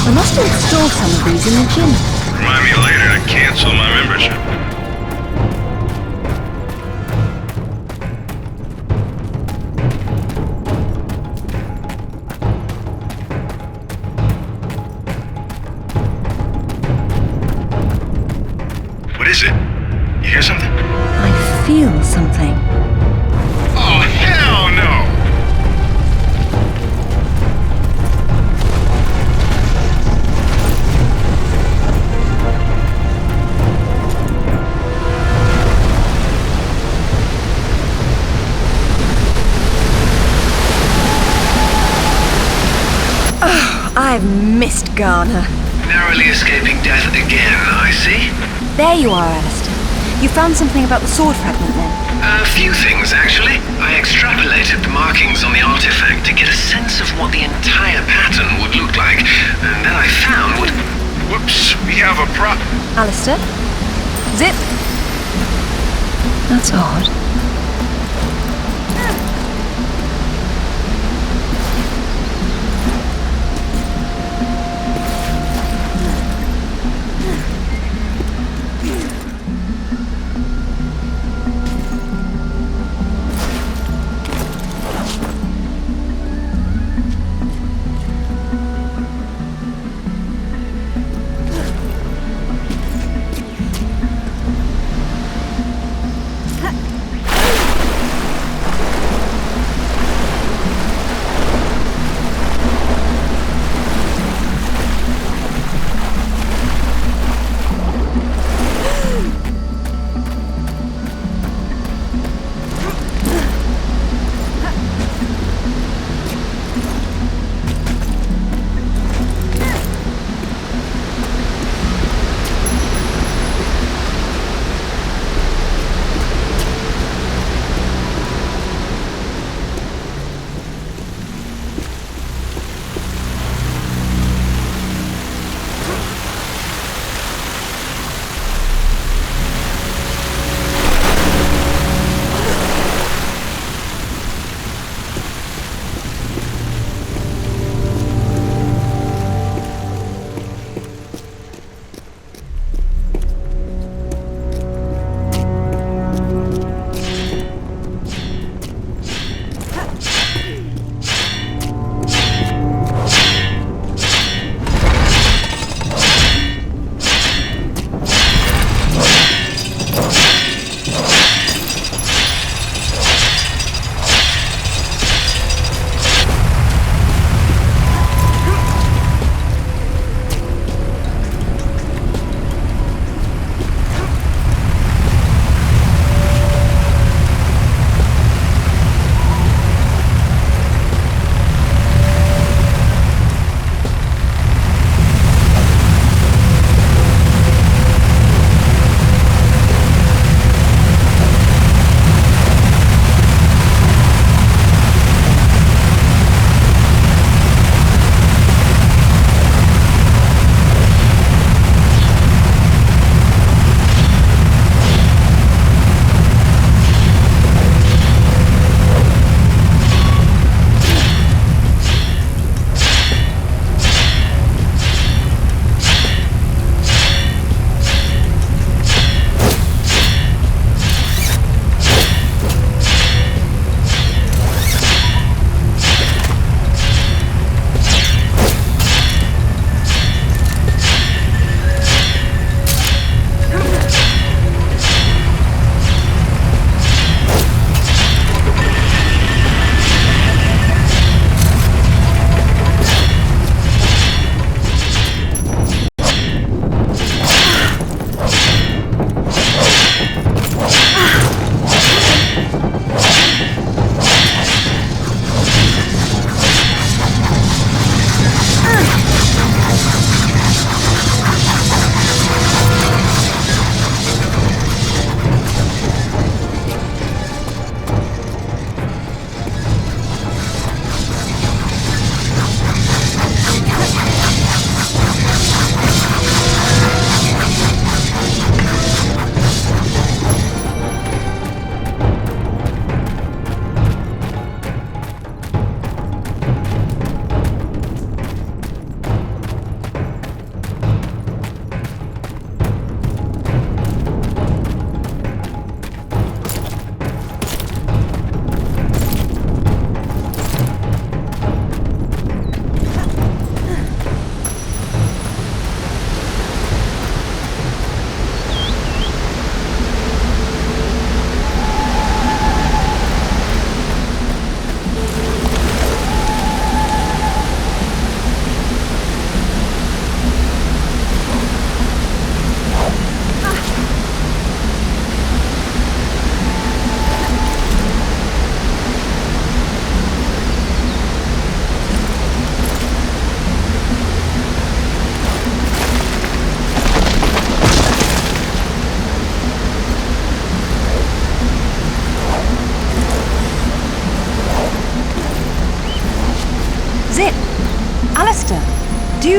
I must install some of these in the gym. Remind me later to cancel my membership. What is it? You hear something? I feel something. Oh, hell no! I've missed Ghana. Narrowly escaping death again, I see. There you are, Alistair. You found something about the sword fragment then? A few things, actually. I extrapolated the markings on the artifact to get a sense of what the entire pattern would look like. And then I found what... Whoops, we have a Alistair? Zip? That's odd.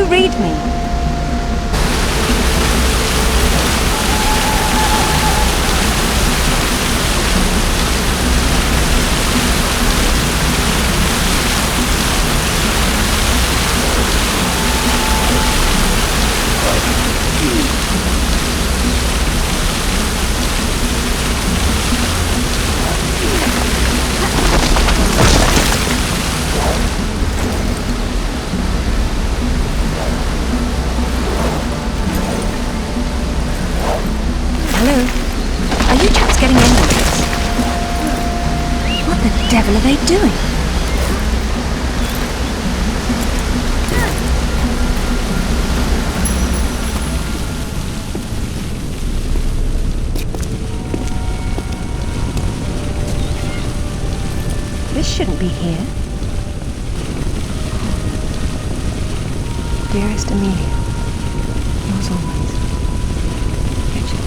read me? What the devil are they doing? This shouldn't be here. Dearest Amelia, yours always, Richard.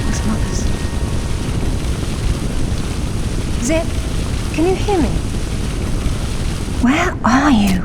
What's mother's? Zip, can you hear me? Where are you?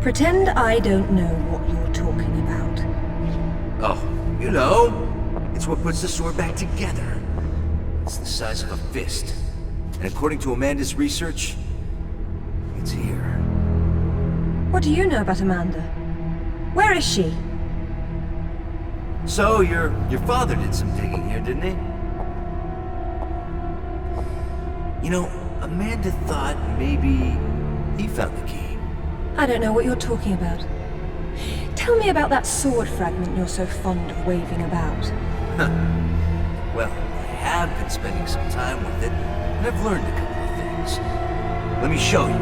Pretend I don't know what you're talking about. Oh, you know. It's what puts the sword back together. It's the size of a fist. And according to Amanda's research, it's here. What do you know about Amanda? Where is she? So, your father did some digging here, didn't he? You know, Amanda thought maybe he found the key. I don't know what you're talking about. Tell me about that sword fragment you're so fond of waving about. Well, I have been spending some time with it, and I've learned a couple of things. Let me show you.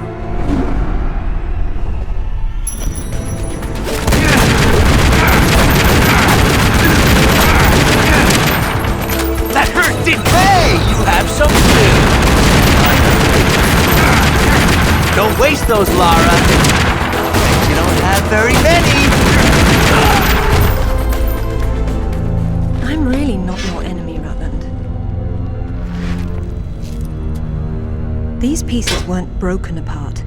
That hurt, didn't it? Hey, you have some food. Don't waste those, Lara. You don't have very many. I'm really not your enemy, Rutland. These pieces weren't broken apart.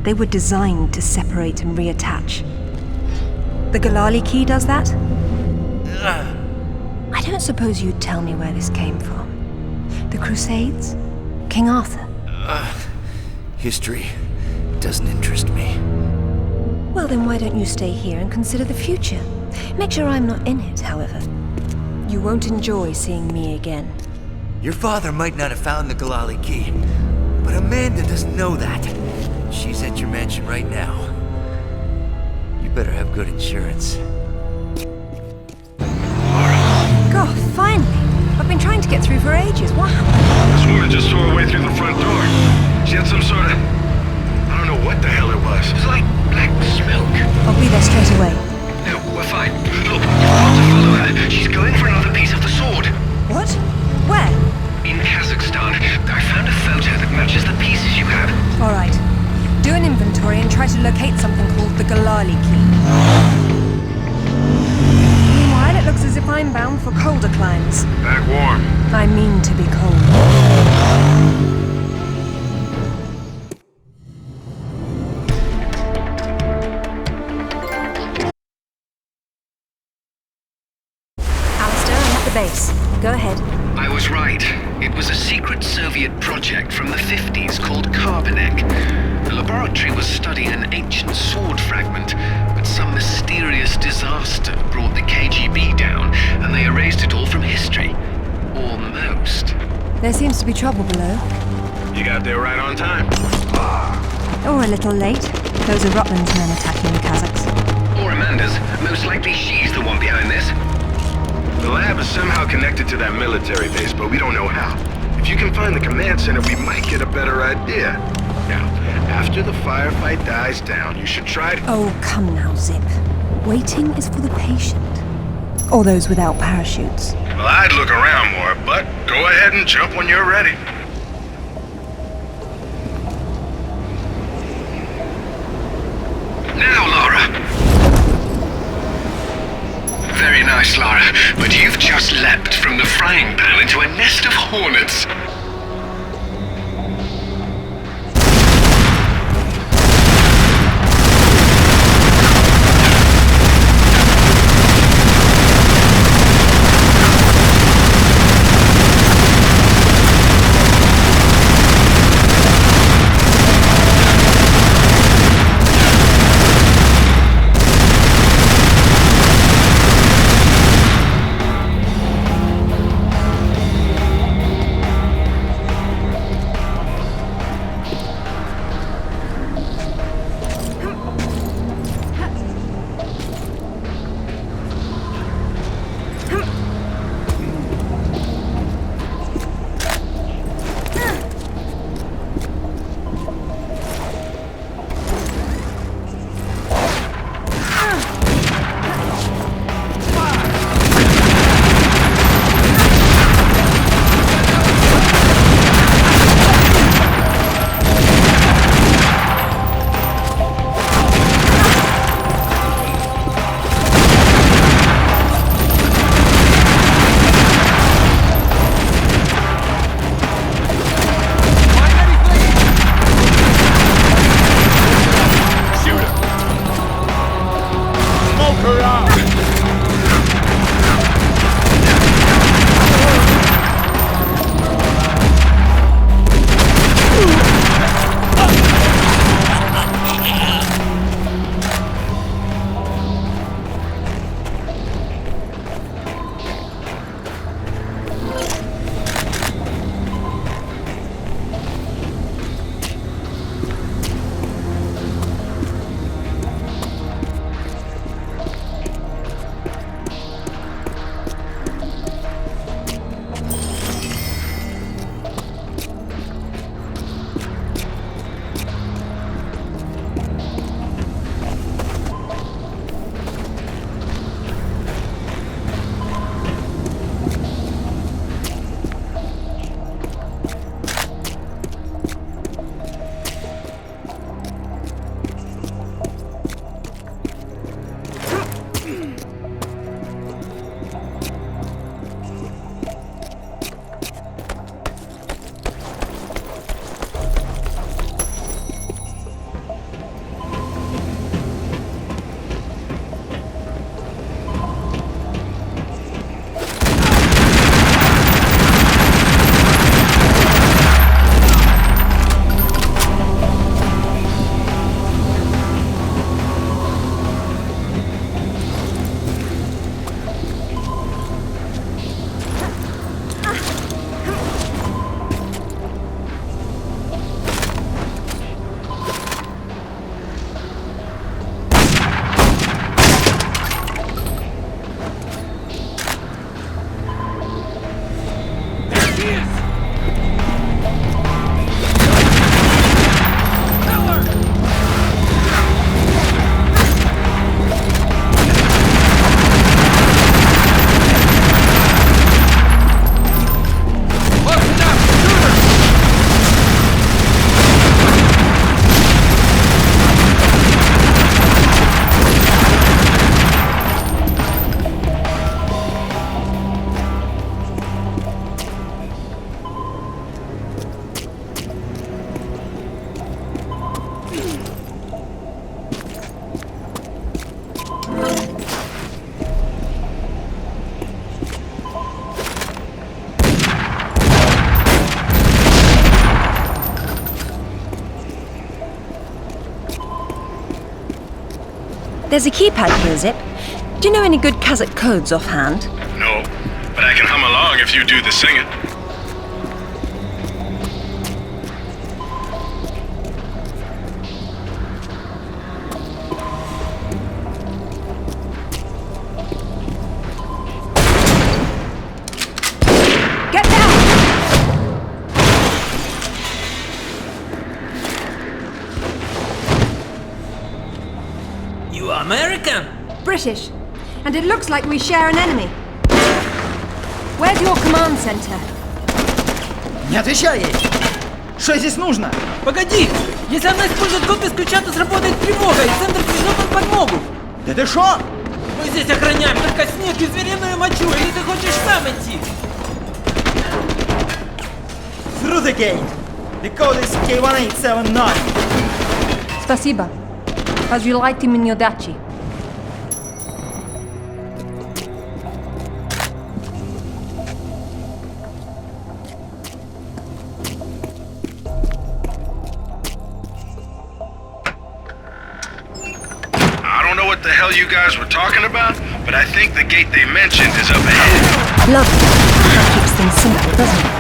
They were designed to separate and reattach. The Ghalali Key does that? I don't suppose you'd tell me where this came from. The Crusades? King Arthur? History doesn't interest me. Well, then why don't you stay here and consider the future? Make sure I'm not in it, however. You won't enjoy seeing me again. Your father might not have found the Ghalali Key, but Amanda doesn't know that. She's at your mansion right now. You better have good insurance. God, finally! I've been trying to get through for ages. What happened? This woman just tore her way through the front door. She had some sort of... I don't know what the hell it was. It was like black smoke. I'll be there straight away. No, we're fine. Look, you've got to follow her. She's going for another piece of the sword. What? Where? In Kazakhstan. I found a photo that matches the pieces you have. All right. Do an inventory and try to locate something called the Ghalali Key. Meanwhile, it looks as if I'm bound for colder climes. Back warm. I mean to be cold. Base. Go ahead. I was right. It was a secret Soviet project from the 50s called Carbonek. The laboratory was studying an ancient sword fragment, but some mysterious disaster brought the KGB down, and they erased it all from history. Almost. There seems to be trouble below. You got there right on time. Or a little late. Those are Rutland's men attacking the Kazakhs. Or Amanda's. Most likely she's the one behind this. The lab is somehow connected to that military base, but we don't know how. If you can find the command center, we might get a better idea. Now, after the firefight dies down, you should try to... Oh, come now, Zip. Waiting is for the patient. Or those without parachutes. Well, I'd look around more, but go ahead and jump when you're ready. Now, Lara! Very nice, Lara, but you've just leapt from the frying pan into a nest of hornets. There's a keypad here, Zip. Do you know any good Kazakh codes offhand? No, but I can hum along if you do the singing. Get down! You are American? British. And it looks like we share an enemy. Where's your command center? Не отвечай ей! Что здесь нужно? Погоди! Если она использует код без ключа, то сработает тревога, и центр пришлет нам подмогу! Да ты шо? Мы здесь охраняем только снег и звериную мочу, или ты хочешь сам идти? Through the gate! The code is K1879. Спасибо. Разжилайте мне удачи. I don't know what the hell you guys were talking about, but I think the gate they mentioned is up ahead. Lovely. That keeps things simple, doesn't it?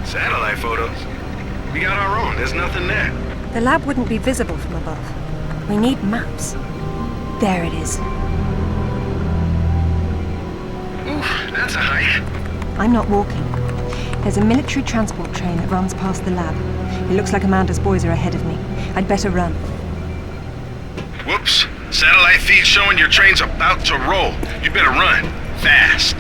Satellite photos? We got our own, there's nothing there. The lab wouldn't be visible from above. We need maps. There it is. Oof, that's a hike. I'm not walking. There's a military transport train that runs past the lab. It looks like Amanda's boys are ahead of me. I'd better run. Whoops. Satellite feed showing your train's about to roll. You better run. Fast.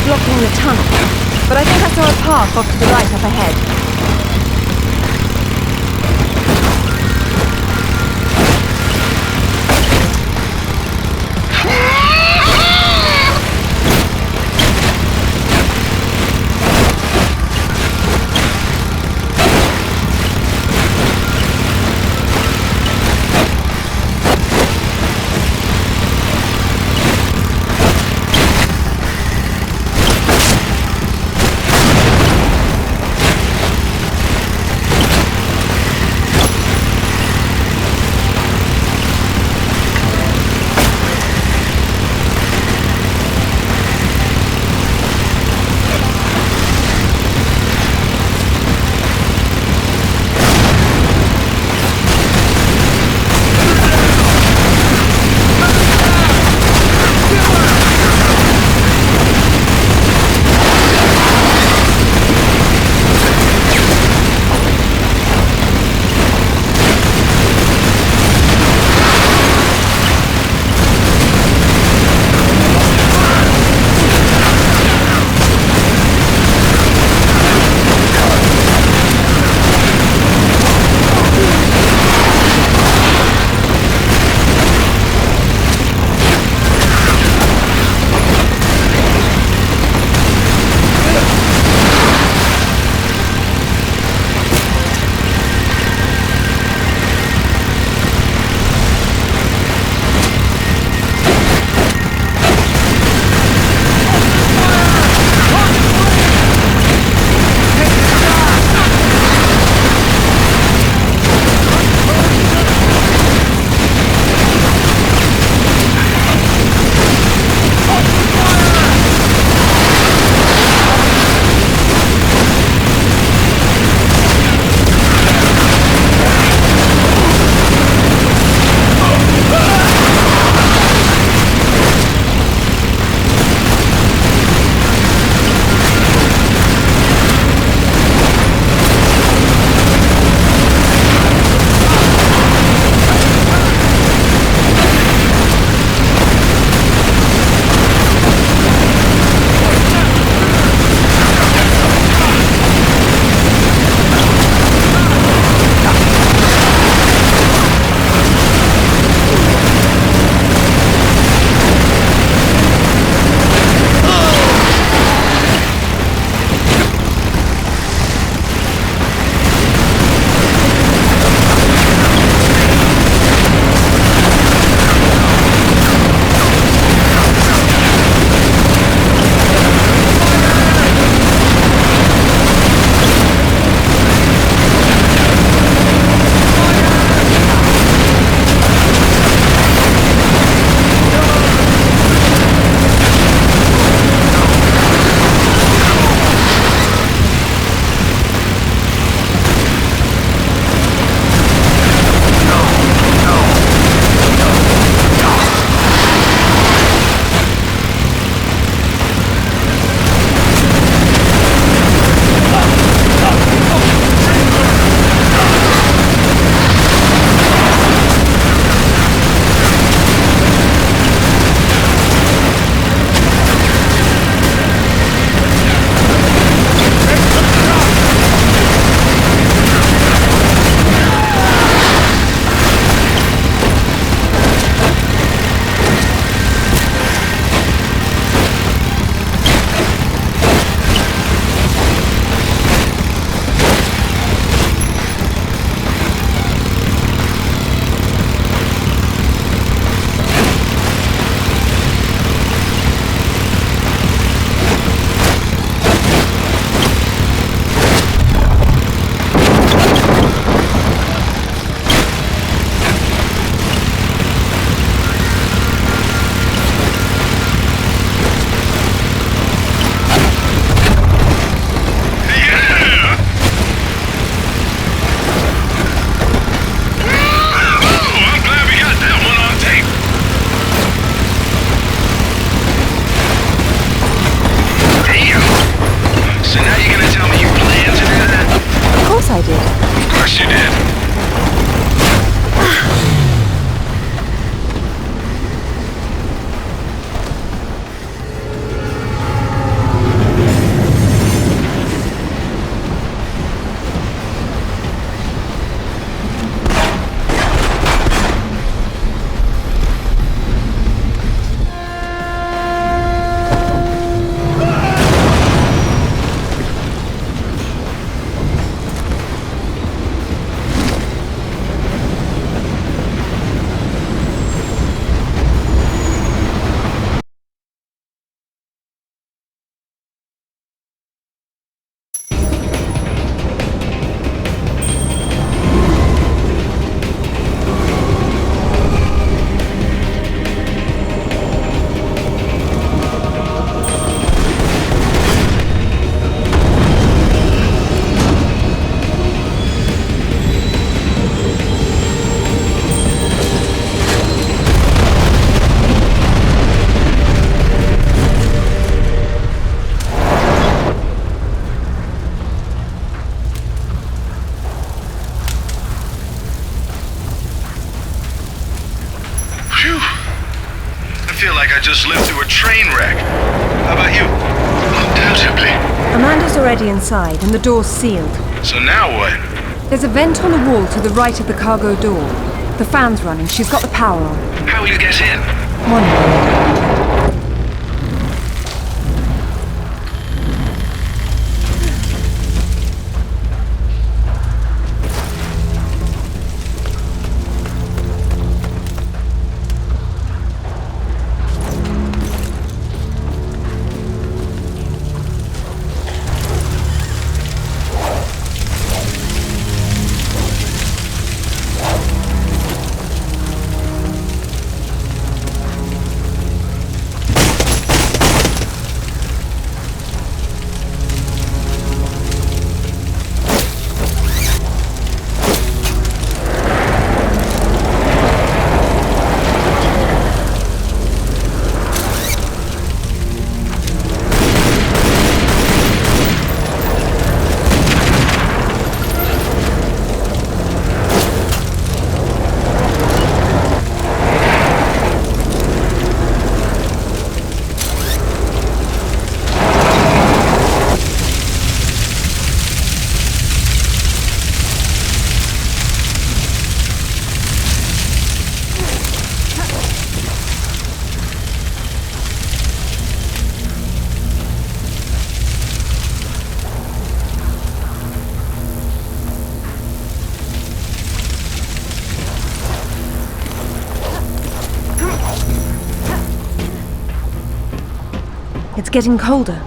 blocking the tunnel, but I think I saw a path off to the right up ahead. just lived through a train wreck. How about you? Undoubtedly. Amanda's already inside, and the door's sealed. So now what? There's a vent on the wall to the right of the cargo door. The fan's running. She's got the power on. How will you get in? One minute. It's getting colder.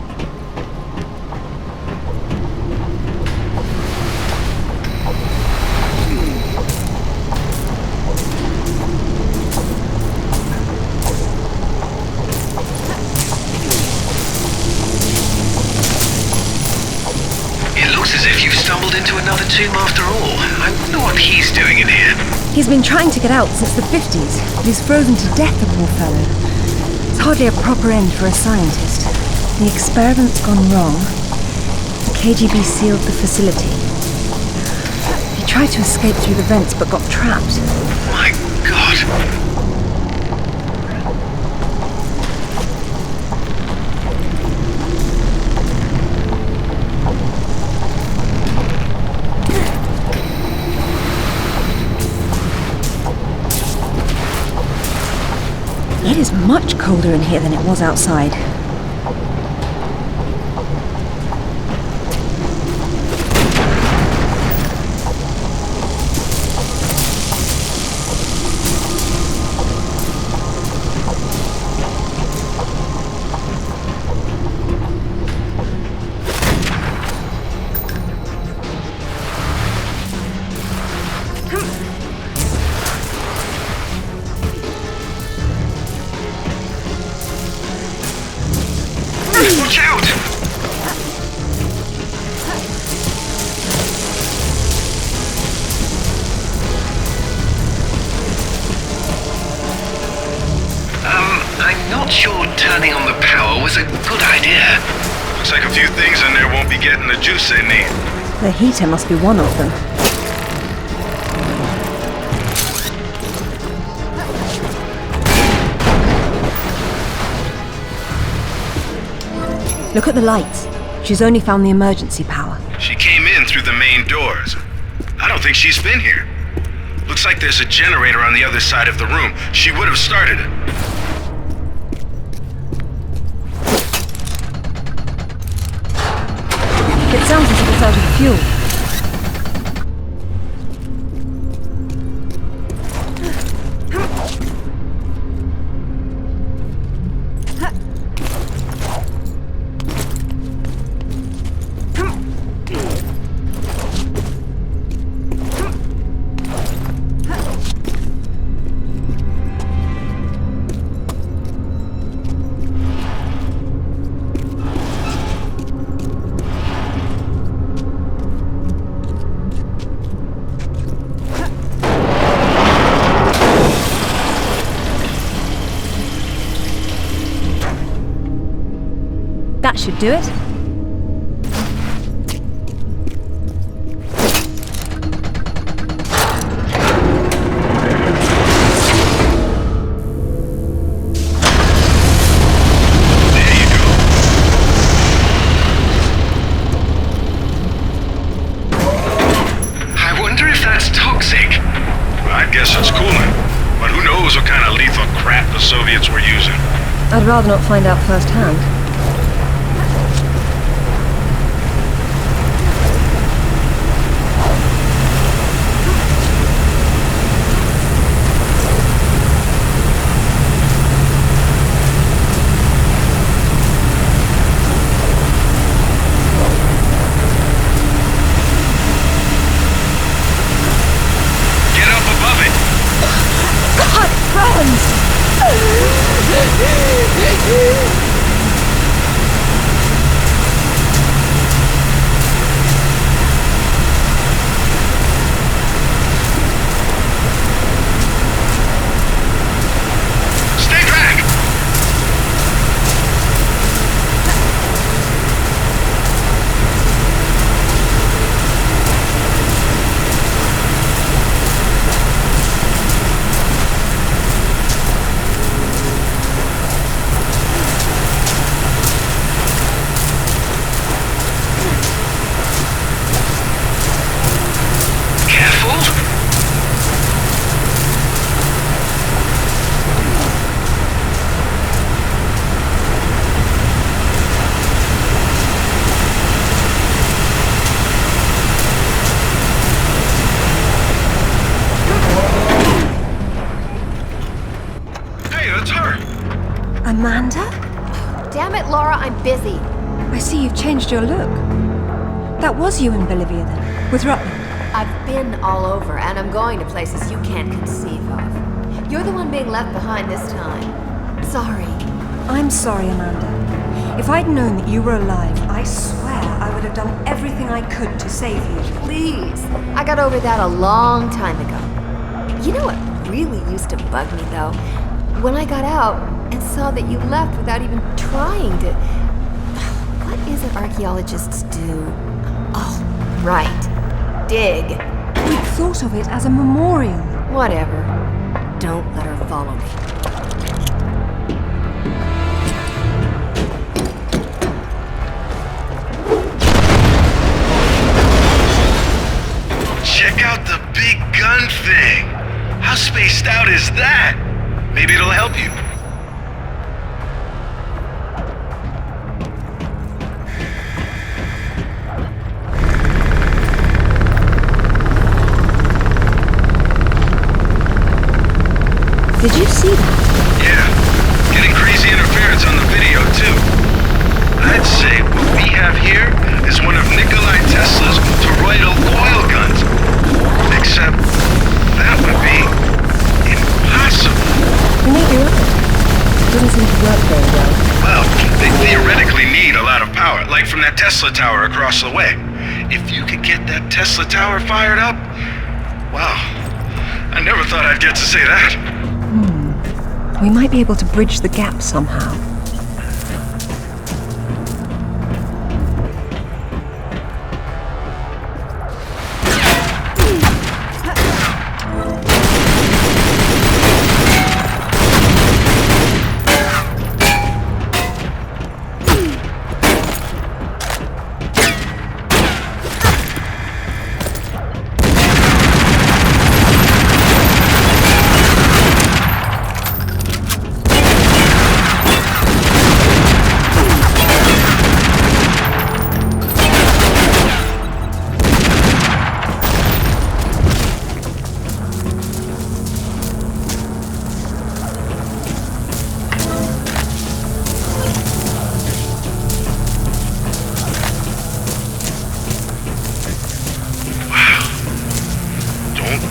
It looks as if you've stumbled into another tomb after all. I wonder what he's doing in here. He's been trying to get out since the 50s, but he's frozen to death, the poor fellow. It's hardly a proper end for a scientist. The experiment's gone wrong. The KGB sealed the facility. He tried to escape through the vents, but got trapped. My God! It is much colder in here than it was outside. Watch out! I'm not sure turning on the power was a good idea. Looks like a few things in there won't be getting the juice they need. The heater must be one of them. Look at the lights. She's only found the emergency power. She came in through the main doors. I don't think she's been here. Looks like there's a generator on the other side of the room. She would have started it. It sounds as if it's out of fuel. That should do it. I'd guess it's coolant. But who knows what kind of lethal crap the Soviets were using. I'd rather not find out firsthand. Amanda? Damn it, Laura, I'm busy. I see you've changed your look. That was you in Bolivia then, with Ruthland. I've been all over, and I'm going to places you can't conceive of. You're the one being left behind this time. Sorry. I'm sorry, Amanda. If I'd known that you were alive, I swear I would have done everything I could to save you. Please. I got over that a long time ago. You know what really used to bug me, though? When I got out and saw that you left without even trying to... What is it archaeologists do? Oh, right. Dig. We thought of it as a memorial. Whatever. Don't let her follow me. Check out the big gun thing. How spaced out is that? Maybe it'll help you. Did you see that? Yeah. Getting crazy interference on the video, too. I'd say what we have here is one of Nikolai Tesla's toroidal coil guns. Except that would be impossible. You may be right. It doesn't seem to work very well. Well, they theoretically need a lot of power, like from that Tesla tower across the way. If you could get that Tesla tower fired up, wow. I never thought I'd get to say that. We might be able to bridge the gap somehow.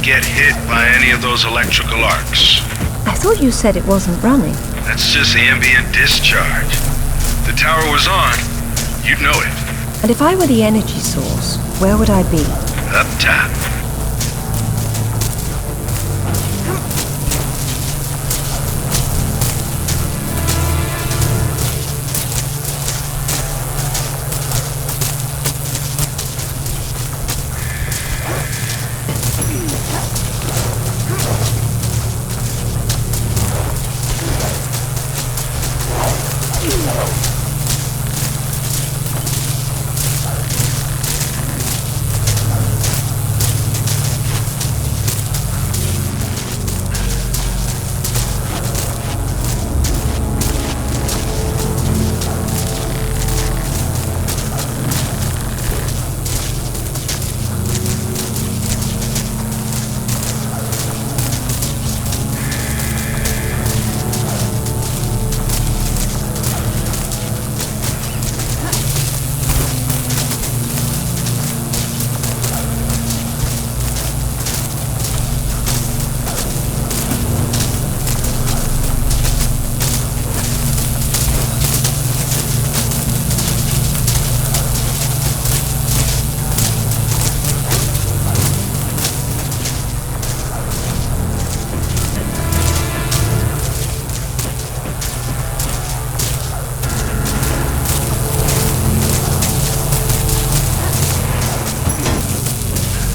Get hit by any of those electrical arcs. I thought you said it wasn't running. That's just ambient discharge. The tower was on, you'd know it. And if I were the energy source, where would I be? Up top.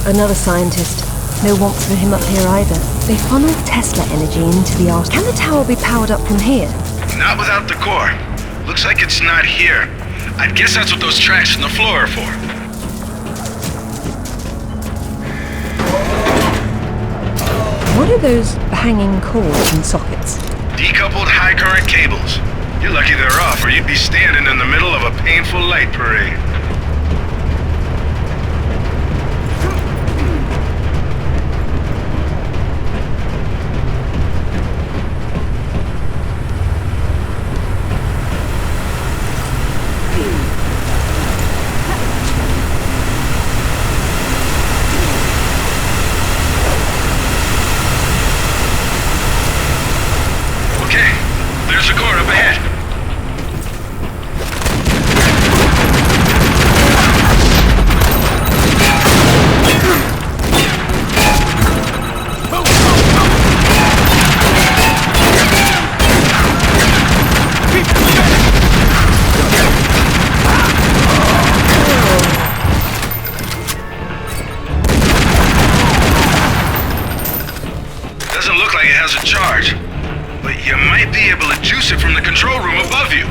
Another scientist. No warmth for him up here either. They funnel Tesla energy into the arc. Can the tower be powered up from here? Not without the core. Looks like it's not here. I guess that's what those tracks in the floor are for. What are those hanging cords and sockets? Decoupled high current cables. You're lucky they're off, or you'd be standing in the middle of a painful light parade. There's a core up ahead. Doesn't look like it has a charge. But you might be able to juice it from the control room above you.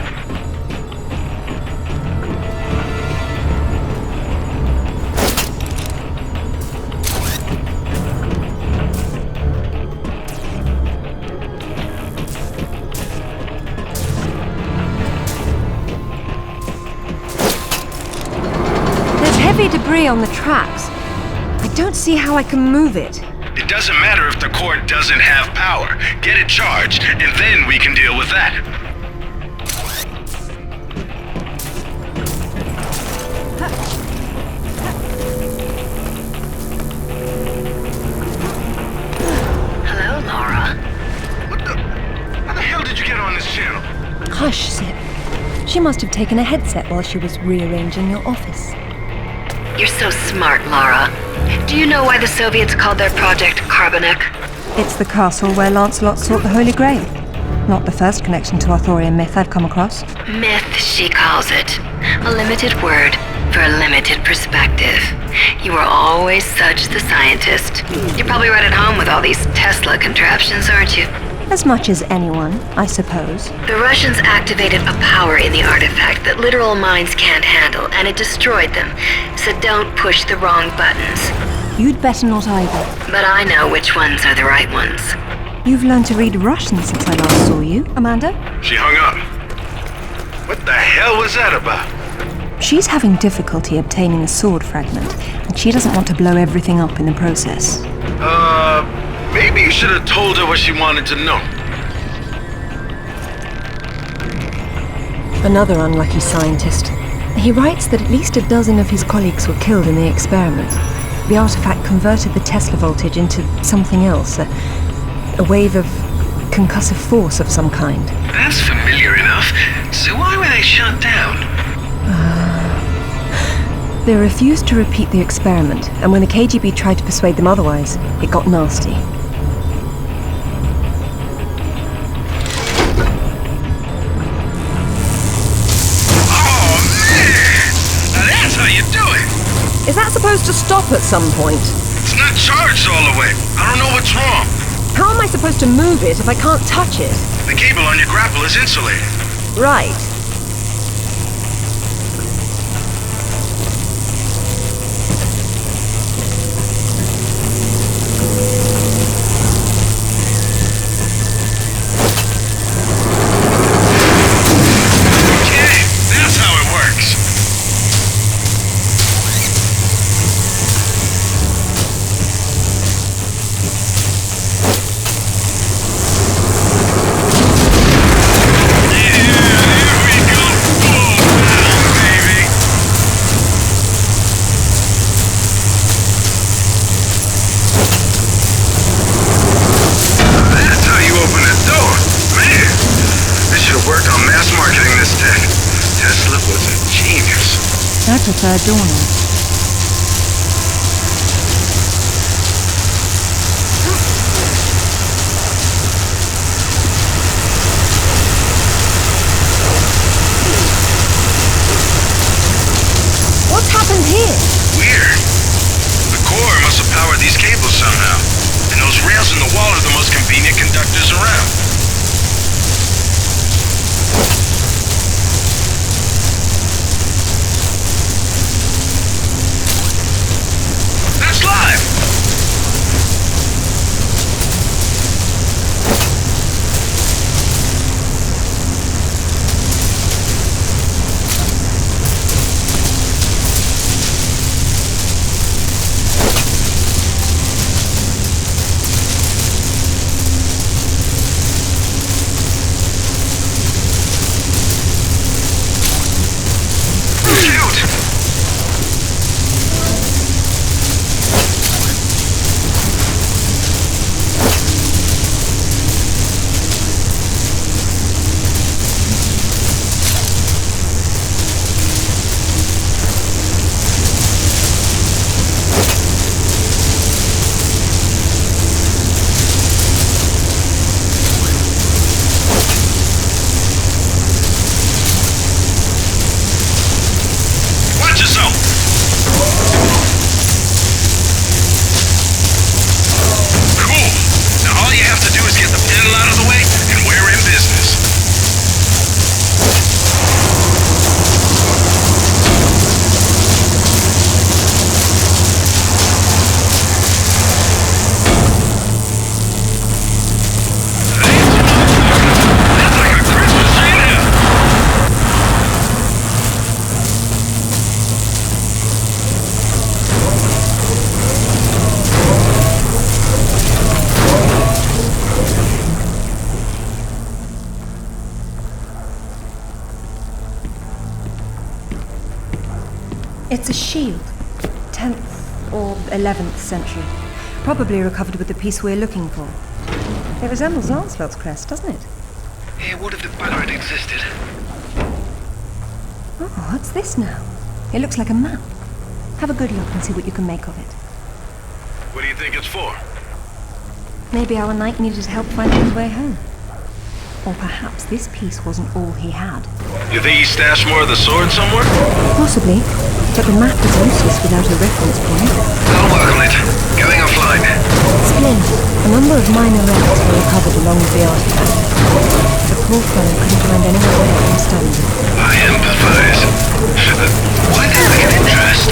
There's heavy debris on the tracks. I don't see how I can move it. It doesn't matter if the core doesn't have power. Get it charged, and then we can deal with that. Hello, Laura. How the hell did you get on this channel? Hush, Sip. She must have taken a headset while she was rearranging your office. You're so smart, Laura. Do you know why the Soviets called their project Carbonek? It's the castle where Lancelot sought the Holy Grail. Not the first connection to Arthurian myth I've come across. Myth, she calls it. A limited word for a limited perspective. You were always such the scientist. You're probably right at home with all these Tesla contraptions, aren't you? As much as anyone, I suppose. The Russians activated a power in the artifact that literal minds can't handle, and it destroyed them. So don't push the wrong buttons. You'd better not either. But I know which ones are the right ones. You've learned to read Russian since I last saw you, Amanda. She hung up. What the hell was that about? She's having difficulty obtaining a sword fragment, and she doesn't want to blow everything up in the process. Maybe you should have told her what she wanted to know. Another unlucky scientist. He writes that at least a dozen of his colleagues were killed in the experiment. The artifact converted the Tesla voltage into something else, a wave of concussive force of some kind. That's familiar enough. So why were they shut down? They refused to repeat the experiment, and when the KGB tried to persuade them otherwise, it got nasty. Is that supposed to stop at some point? It's not charged all the way. I don't know what's wrong. How am I supposed to move it if I can't touch it? The cable on your grapple is insulated. Right. Okay, that's how it works. I prefer doorknobs. What's happened here? Weird. The core must It's a shield. 10th or 11th century. Probably recovered with the piece we're looking for. It resembles Lancelot's crest, doesn't it? Yeah, what if the banner had existed? Oh, what's this now? It looks like a map. Have a good look and see what you can make of it. What do you think it's for? Maybe our knight needed help finding his way home. Or perhaps this piece wasn't all he had. You think he stashed more of the sword somewhere? Possibly, but the map is useless without a reference point. I'll work on it. Going offline. Splendid. A number of minor relics were recovered along with the artifact. The poor fellow couldn't find anywhere where he can stand it. I empathize. Why the lack of interest?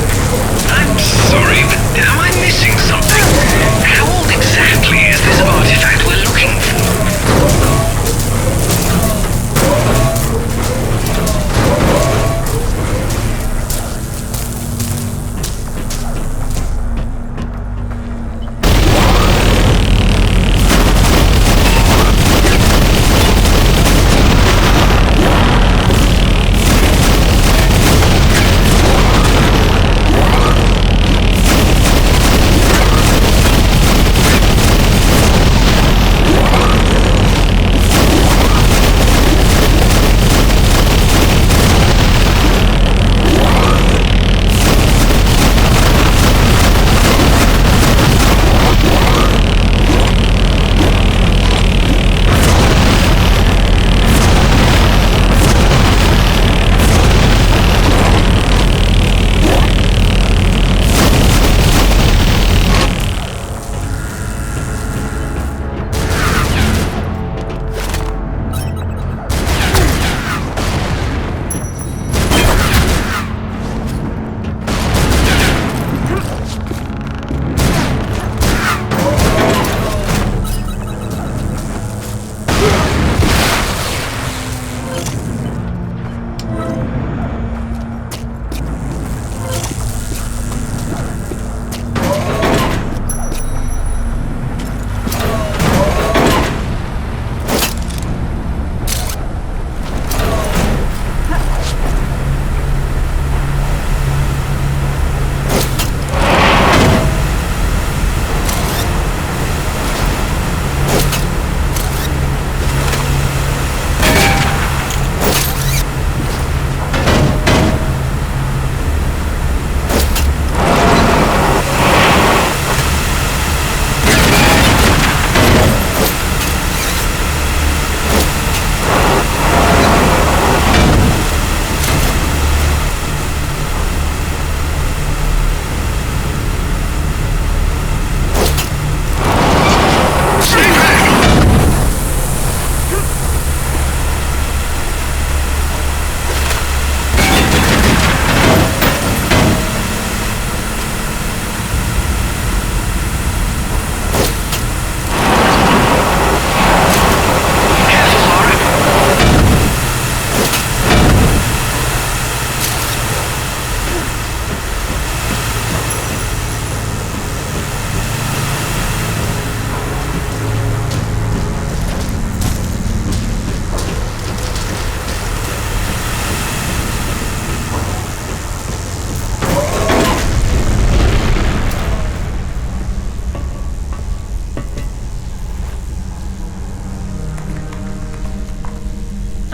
I'm sorry, but am I missing something? How old exactly is this artifact we're looking for?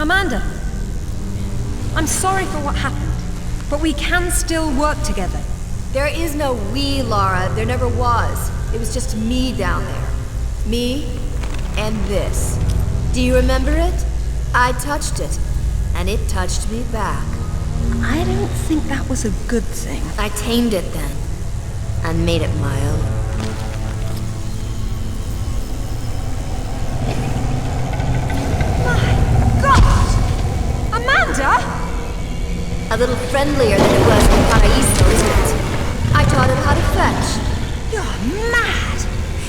Amanda, I'm sorry for what happened, but we can still work together. There is no we, Lara. There never was. It was just me down there. Me and this. Do you remember it? I touched it, and it touched me back. I don't think that was a good thing. I tamed it then, and made it my own. My God! Amanda! A little friendlier than it was in Paraiso, isn't it? I taught it how to fetch. You're mad!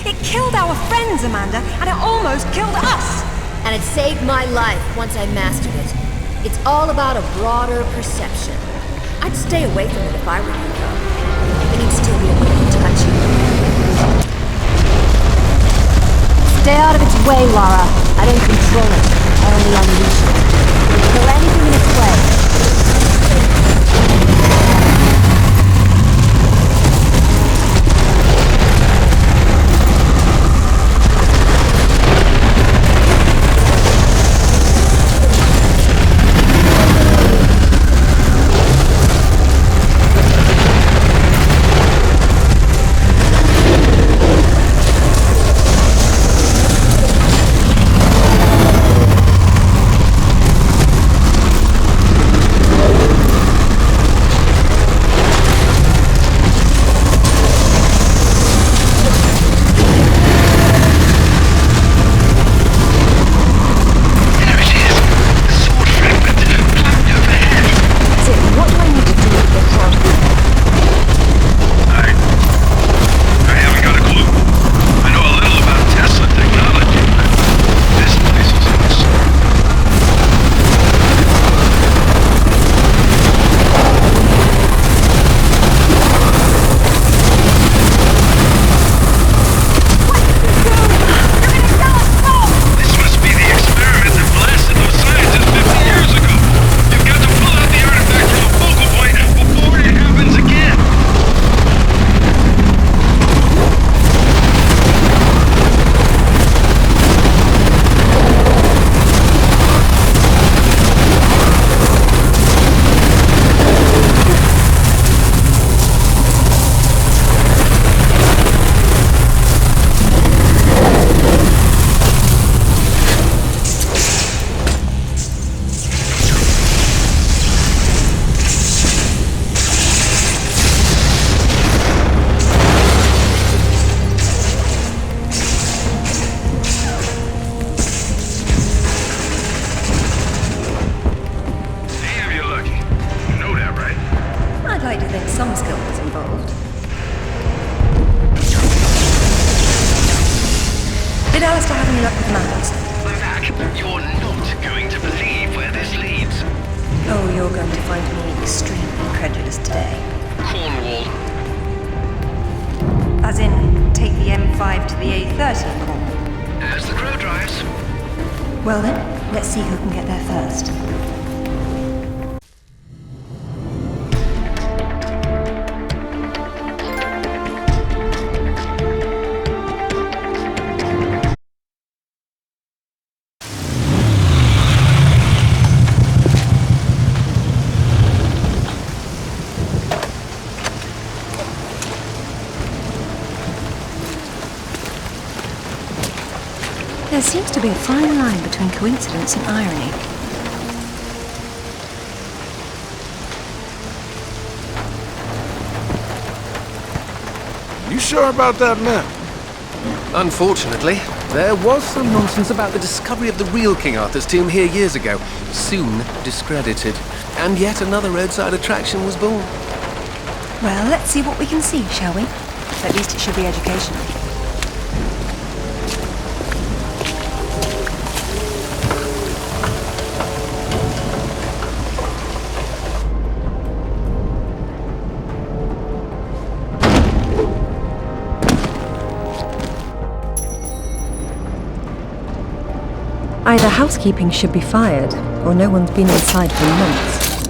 It killed our friends, Amanda, and it almost killed us! And it saved my life once I mastered it. It's all about a broader perception. I'd stay away from it if I were you, though. But you'd still be able to touch you. Stay out of its way, Lara. I don't control it. I only unleash it. Kill anything in its way. guys still have any luck with mappers? Zach, you're not going to believe where this leads. Oh, you're going to find me extremely credulous today. Cornwall. As in, take the M5 to the A30, Cornwall? As the crow drives. Well then, let's see who can get there first. There seems to be a fine line between coincidence and irony. You sure about that map? Unfortunately, there was some nonsense about the discovery of the real King Arthur's tomb here years ago, soon discredited. And yet another roadside attraction was born. Well, let's see what we can see, shall we? At least it should be educational. Either housekeeping should be fired, or no one's been inside for months.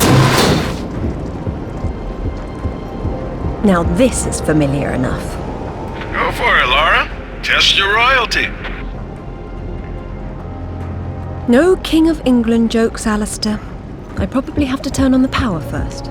Now this is familiar enough. Go for it, Laura. Test your royalty. No King of England jokes, Alistair. I probably have to turn on the power first.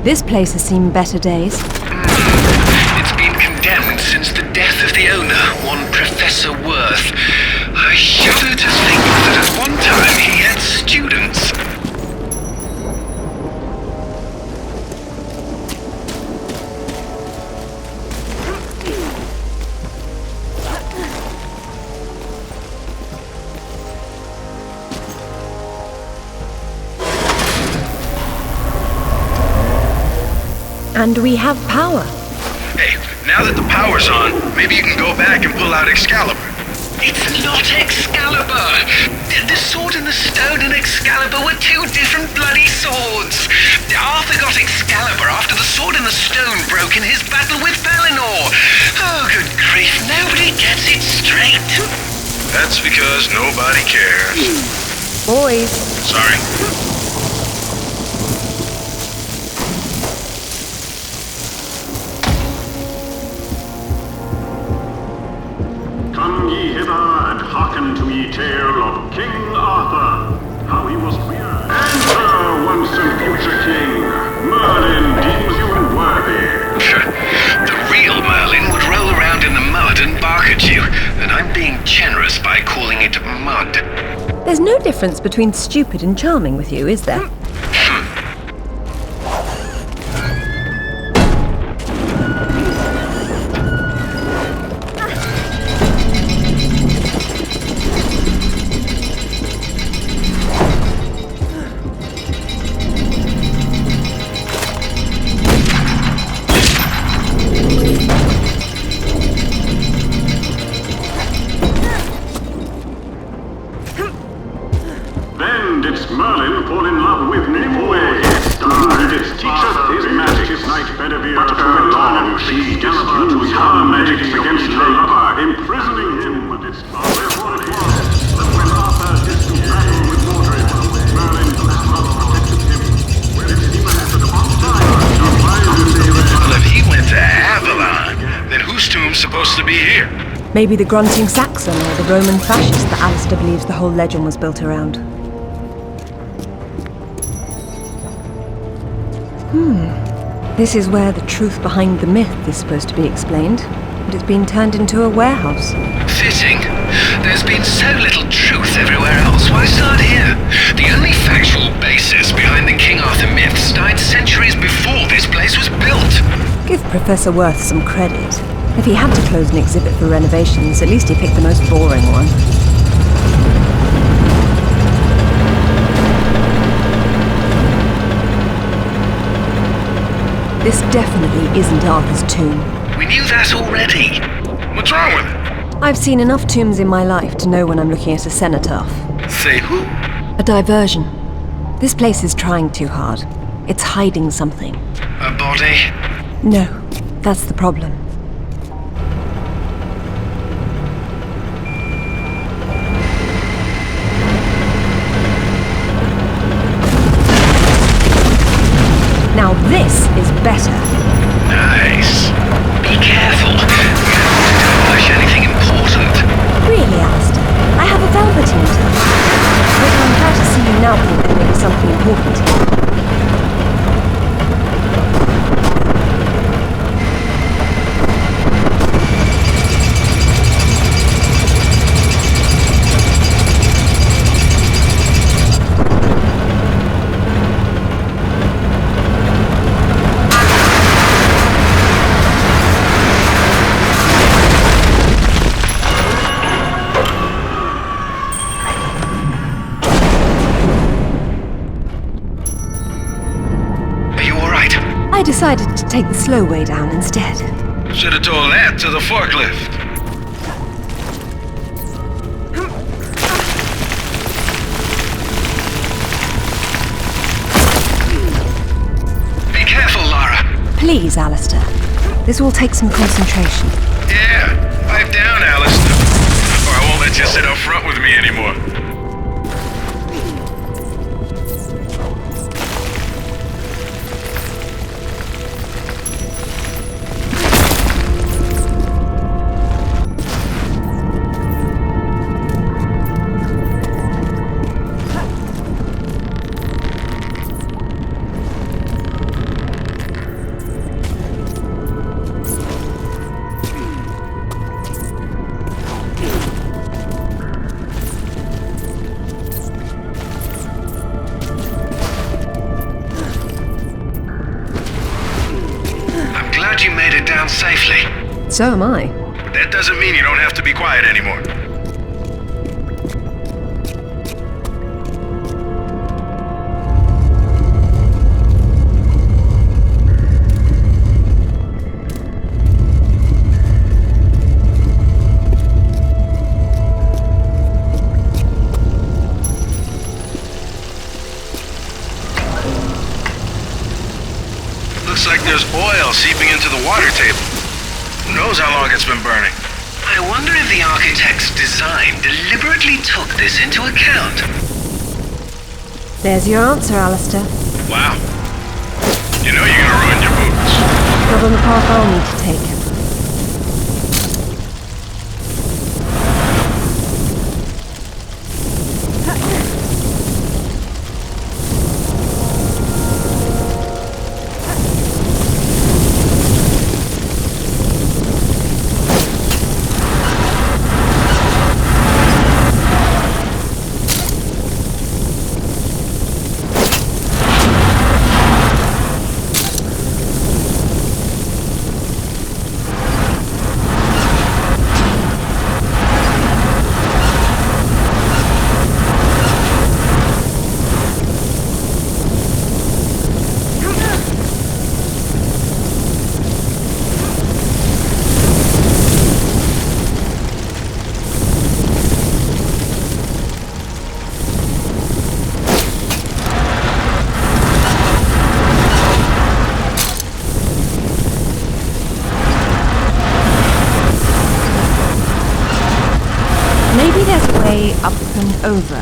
This place has seen better days. It's been condemned since the death of the owner, one Professor Worth. I shudder to think that at one time he had students. And we have power. Hey, now that the power's on, maybe you can go back and pull out Excalibur. It's not Excalibur! The sword and the stone and Excalibur were two different bloody swords! Arthur got Excalibur after the sword and the stone broke in his battle with Valinor! Oh, good grief, nobody gets it straight! That's because nobody cares. Boys. Sorry. Come ye hither and hearken to ye tale of King Arthur, how he was reared. Enter, once and future king, Merlin deems you worthy. The real Merlin would roll around in the mud and bark at you, and I'm being generous by calling it mud. There's no difference between stupid and charming with you, is there? Then didst Merlin fall in love with Nimue, his star, and didst teach us his magic. Knight Bedivere to return, she didst use her magic against her lover, imprisoning him with its power. Therefore it was that when Arthur did to battle with Mordred, Merlin protected him, whereas he went to the Well, if he went to Avalon, then whose tomb's supposed to be here? Maybe the grunting Saxon or the Roman fascist that Alistair believes the whole legend was built around. This is where the truth behind the myth is supposed to be explained, but it's been turned into a warehouse. Fitting. There's been so little truth everywhere else. Why start here? The only factual basis behind the King Arthur myths died centuries before this place was built. Give Professor Worth some credit. If he had to close an exhibit for renovations, at least he picked the most boring one. This definitely isn't Arthur's tomb. We knew that already. What's wrong with it? I've seen enough tombs in my life to know when I'm looking at a cenotaph. Say who? A diversion. This place is trying too hard. It's hiding something. A body? No, that's the problem. Now this is better. Nice. Be careful. You don't demolish anything important. Really, Alistair? I have a Velveteen touch. But I'm glad to see you now think there may be something important here. I decided to take the slow way down instead. Should have told that to the forklift. Be careful, Lara. Please, Alistair. This will take some concentration. Yeah, pipe down, Alistair. Or I won't let you sit up front with me anymore. You made it down safely. So am I. But that doesn't mean you don't have to be quiet anymore. Looks like there's oil seeping into the water table. Who knows how long it's been burning? I wonder if the architect's design deliberately took this into account. There's your answer, Alistair. Wow. You know you're gonna ruin your boots. Not on the path I'll need to take. Maybe there's a way up and over.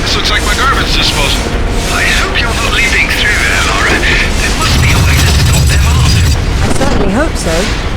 This looks like my garbage disposal. I hope you're not leaving through there, Laura. There must be a way to stop them off. I certainly hope so.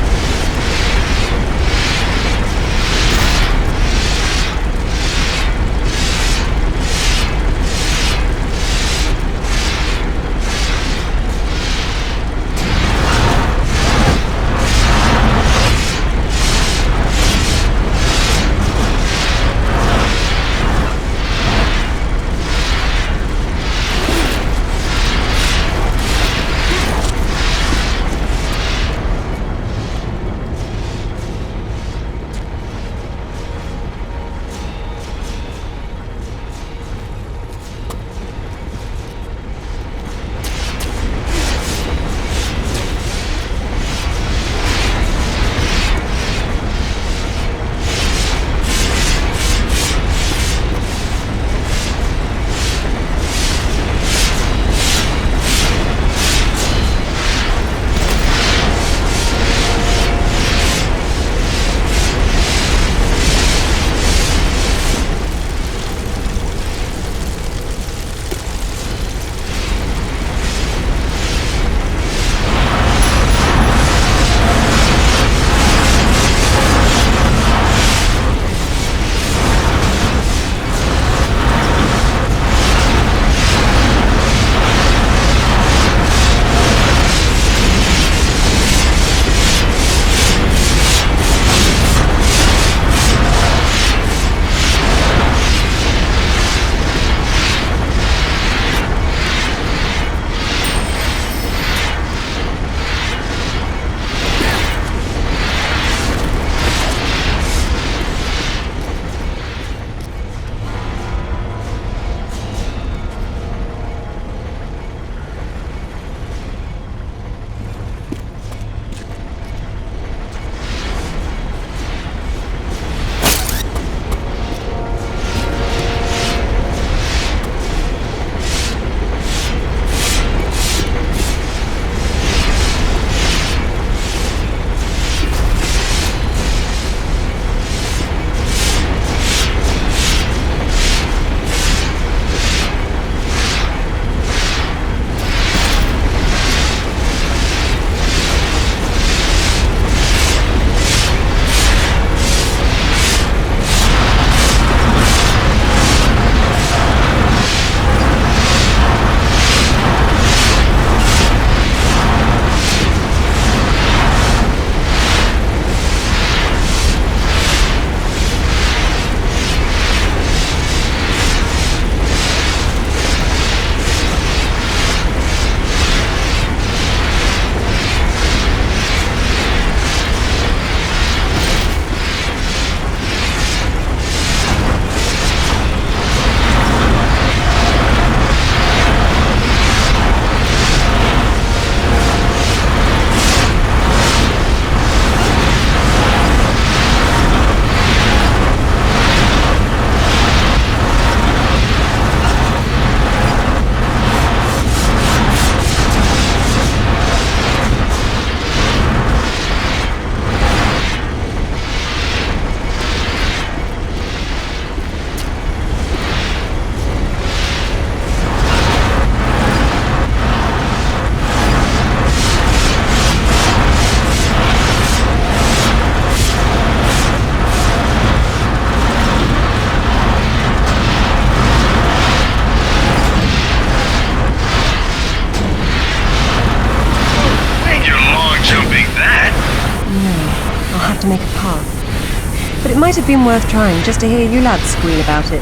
might have been worth trying just to hear you lads squeal about it.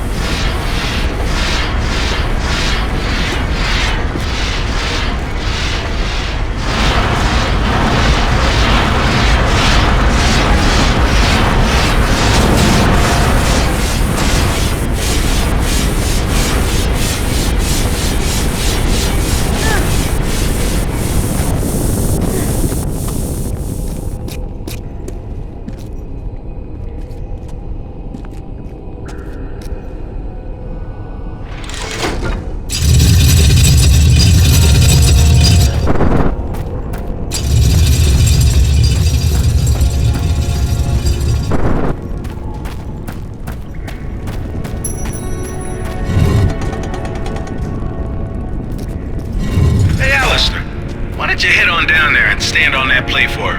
You head on down there and stand on that plate for her.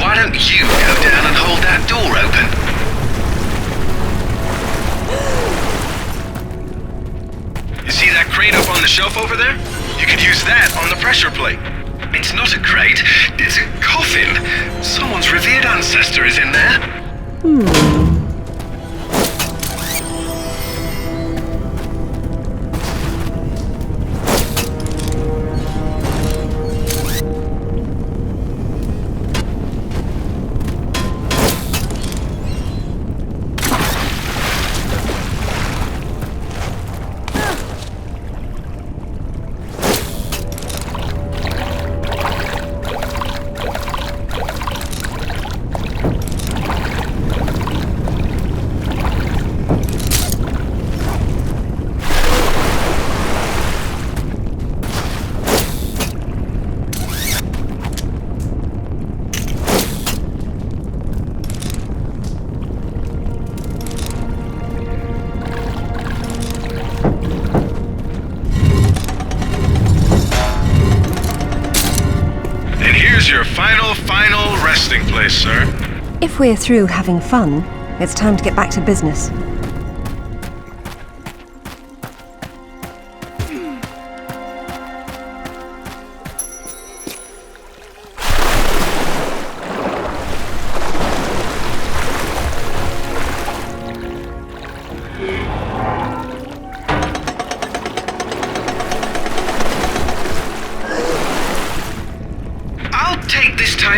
Why don't you go down and hold that door open? You see that crate up on the shelf over there? You could use that on the pressure plate. It's not a crate, it's a coffin. Someone's revered ancestor is in there. Your final resting place, sir. If we're through having fun, it's time to get back to business.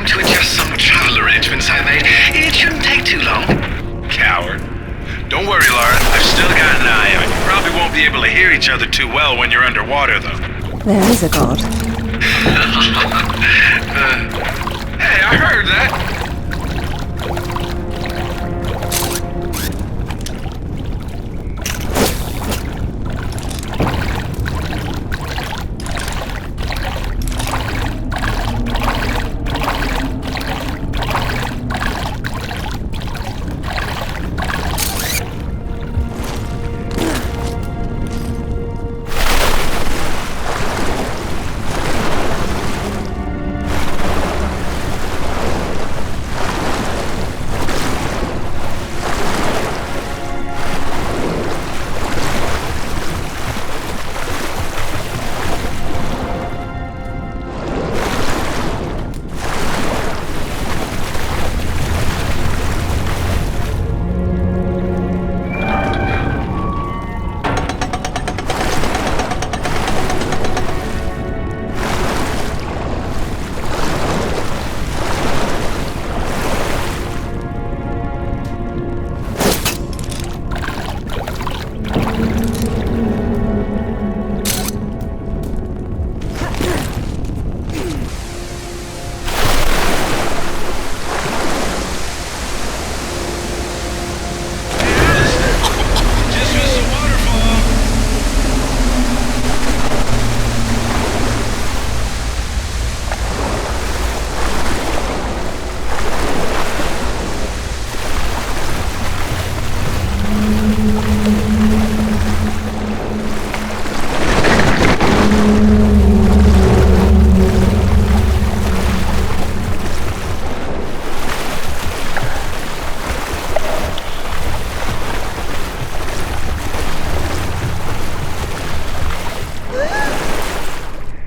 To adjust some travel arrangements I made. It shouldn't take too long. Coward. Don't worry, Lara. I've still got an eye on you. Probably won't be able to hear each other too well when you're underwater, though. There is a god. Hey, I heard that.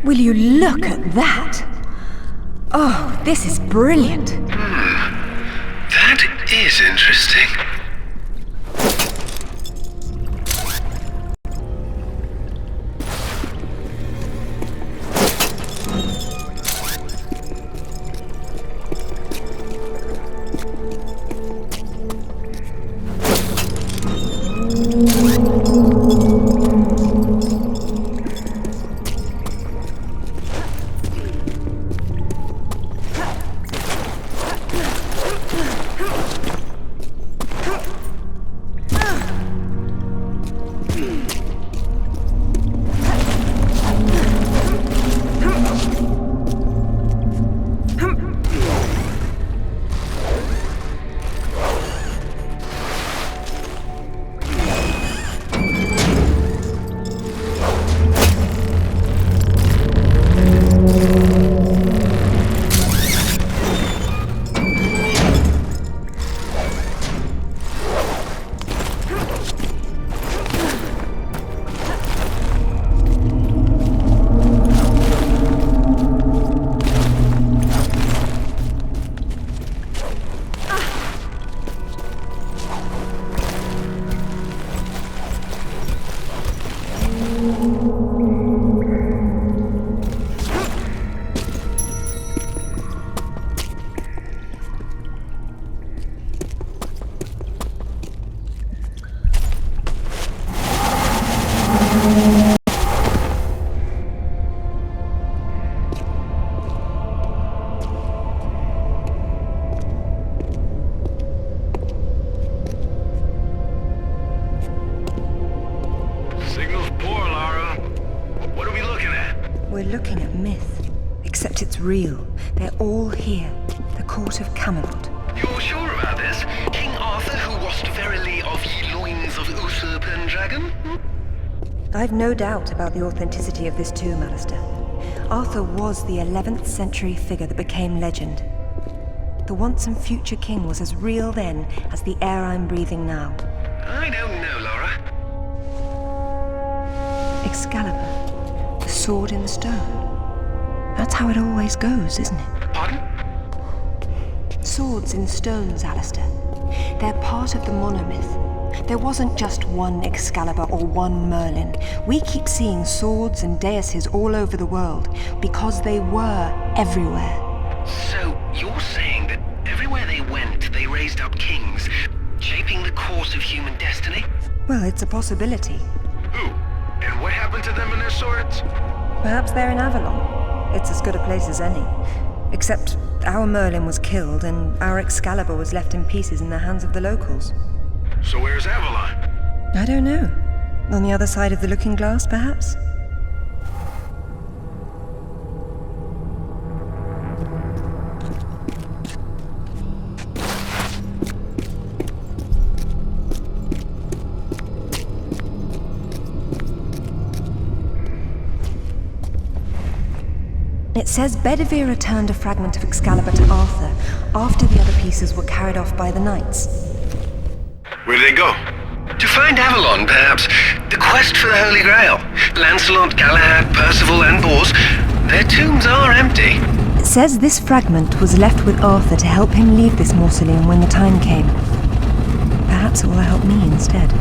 Will you look at that? Oh, this is brilliant. That is interesting. Signal's poor, Lara. What are we looking at? We're looking at myth. Except it's real. They're all here. The court of Camelot. You're sure about this? King Arthur, who wast verily of ye loins of Uther Pendragon? I've no doubt about the authenticity of this tomb, Alistair. Arthur was the 11th century figure that became legend. The once and future king was as real then as the air I'm breathing now. I don't know, Laura. Excalibur, the sword in the stone. That's how it always goes, isn't it? Pardon? Swords in stones, Alistair. They're part of the monomyth. There wasn't just one Excalibur or one Merlin. We keep seeing swords and daises all over the world because they were everywhere. So, you're saying that everywhere they went, they raised up kings, shaping the course of human destiny? Well, it's a possibility. Who? And what happened to them and their swords? Perhaps they're in Avalon. It's as good a place as any. Except our Merlin was killed and our Excalibur was left in pieces in the hands of the locals. So where's Avalon? I don't know. On the other side of the looking glass, perhaps? It says Bedivere returned a fragment of Excalibur to Arthur after the other pieces were carried off by the knights. Where'd they go? To find Avalon, perhaps. The quest for the Holy Grail. Lancelot, Galahad, Percival, and Bors. Their tombs are empty. It says this fragment was left with Arthur to help him leave this mausoleum when the time came. Perhaps it will help me instead.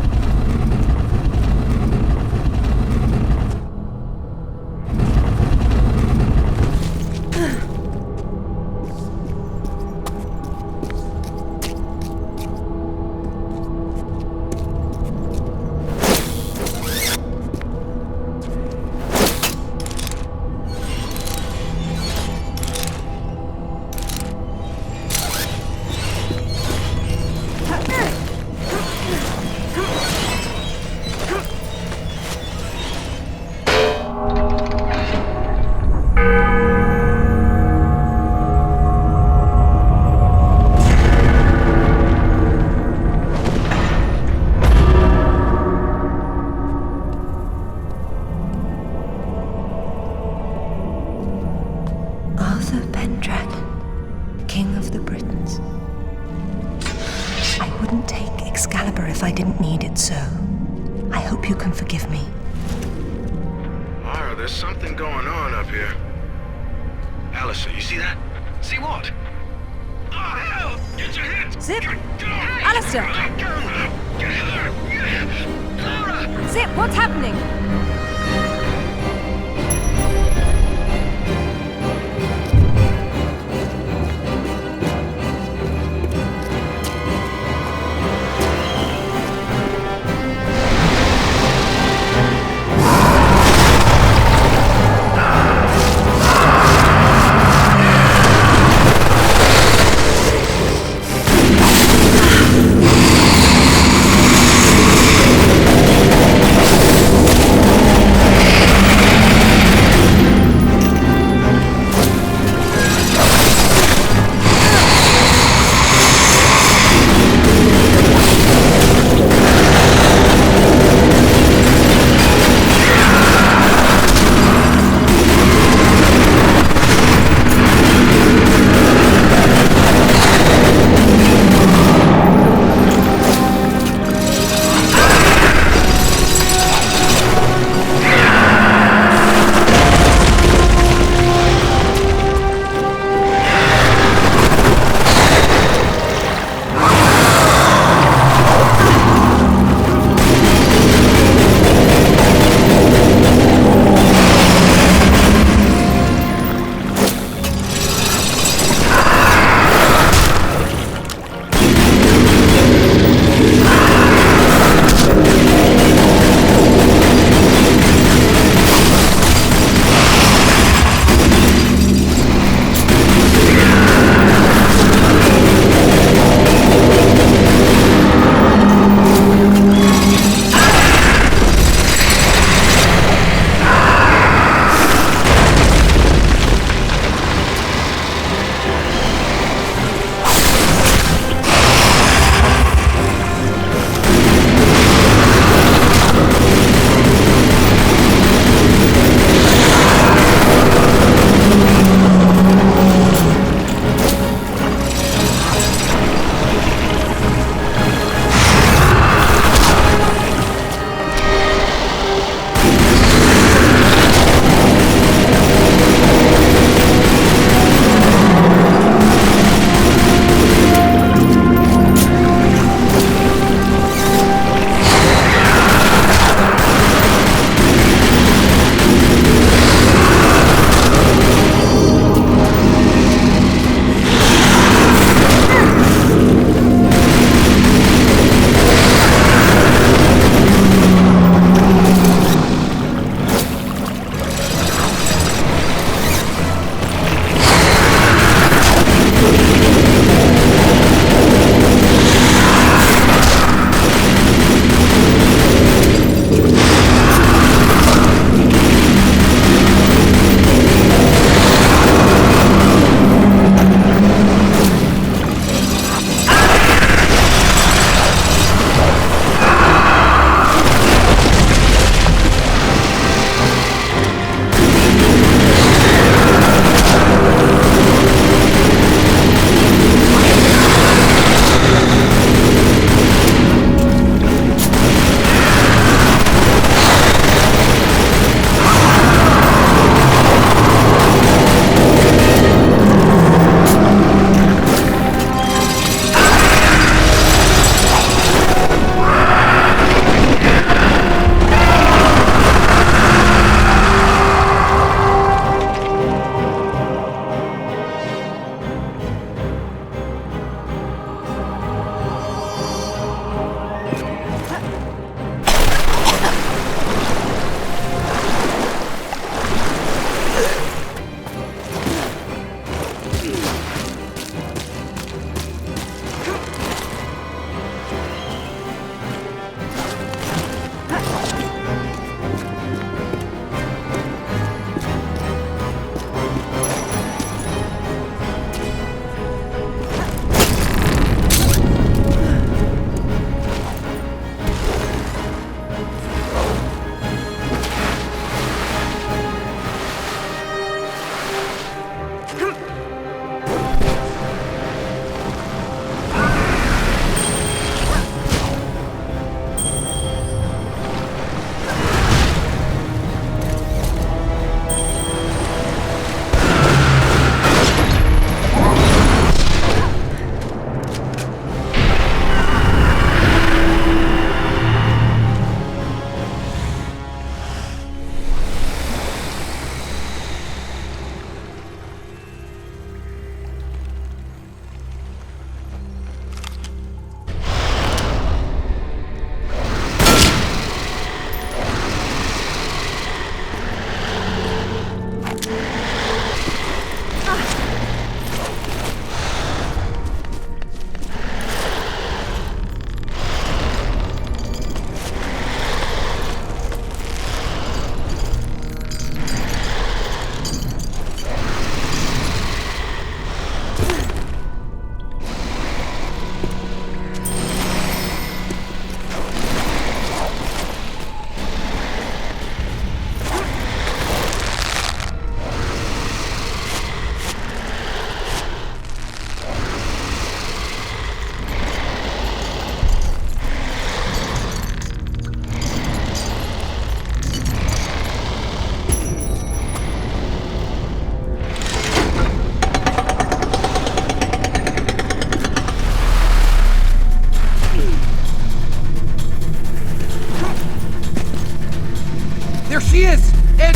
Take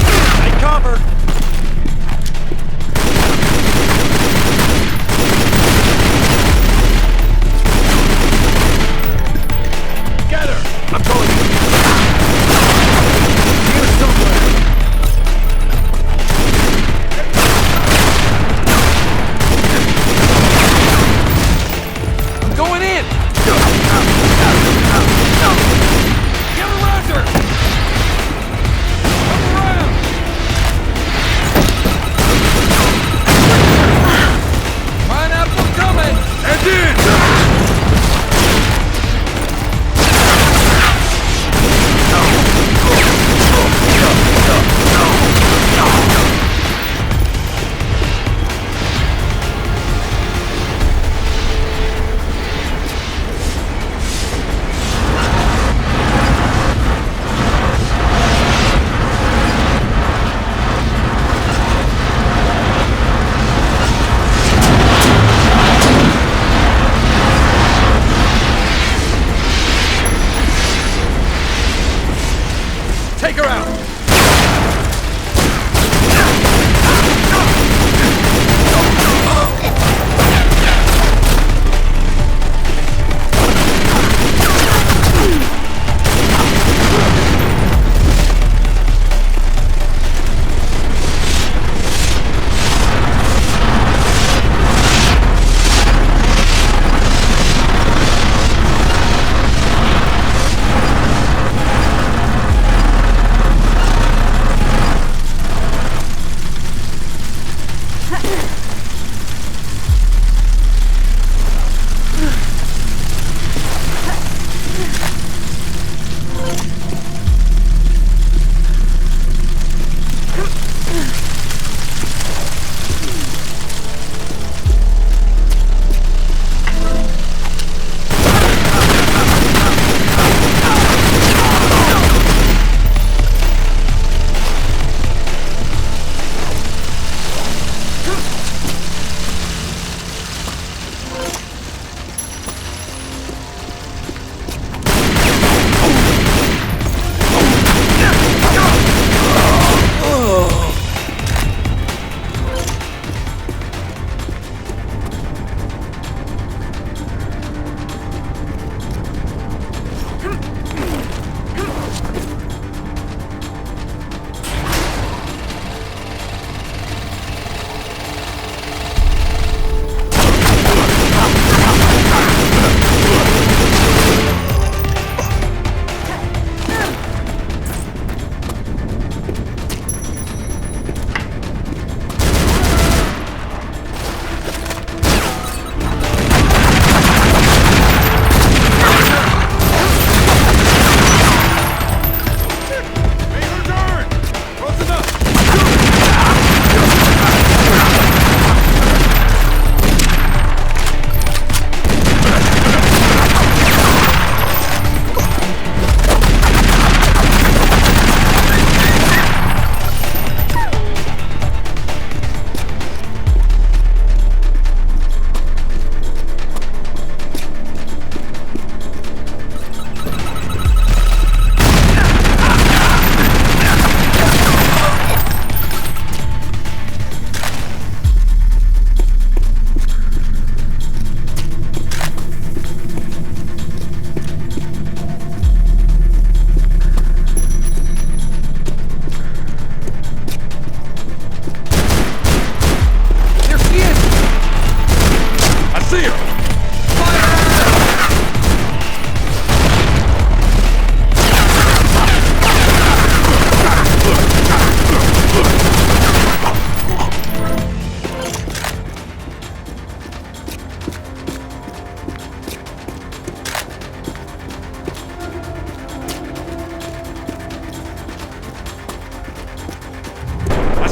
cover! Get her! I'm going. Here somewhere. I'm going in! Get around her! Come around! Pineapple coming! And in! Take her out!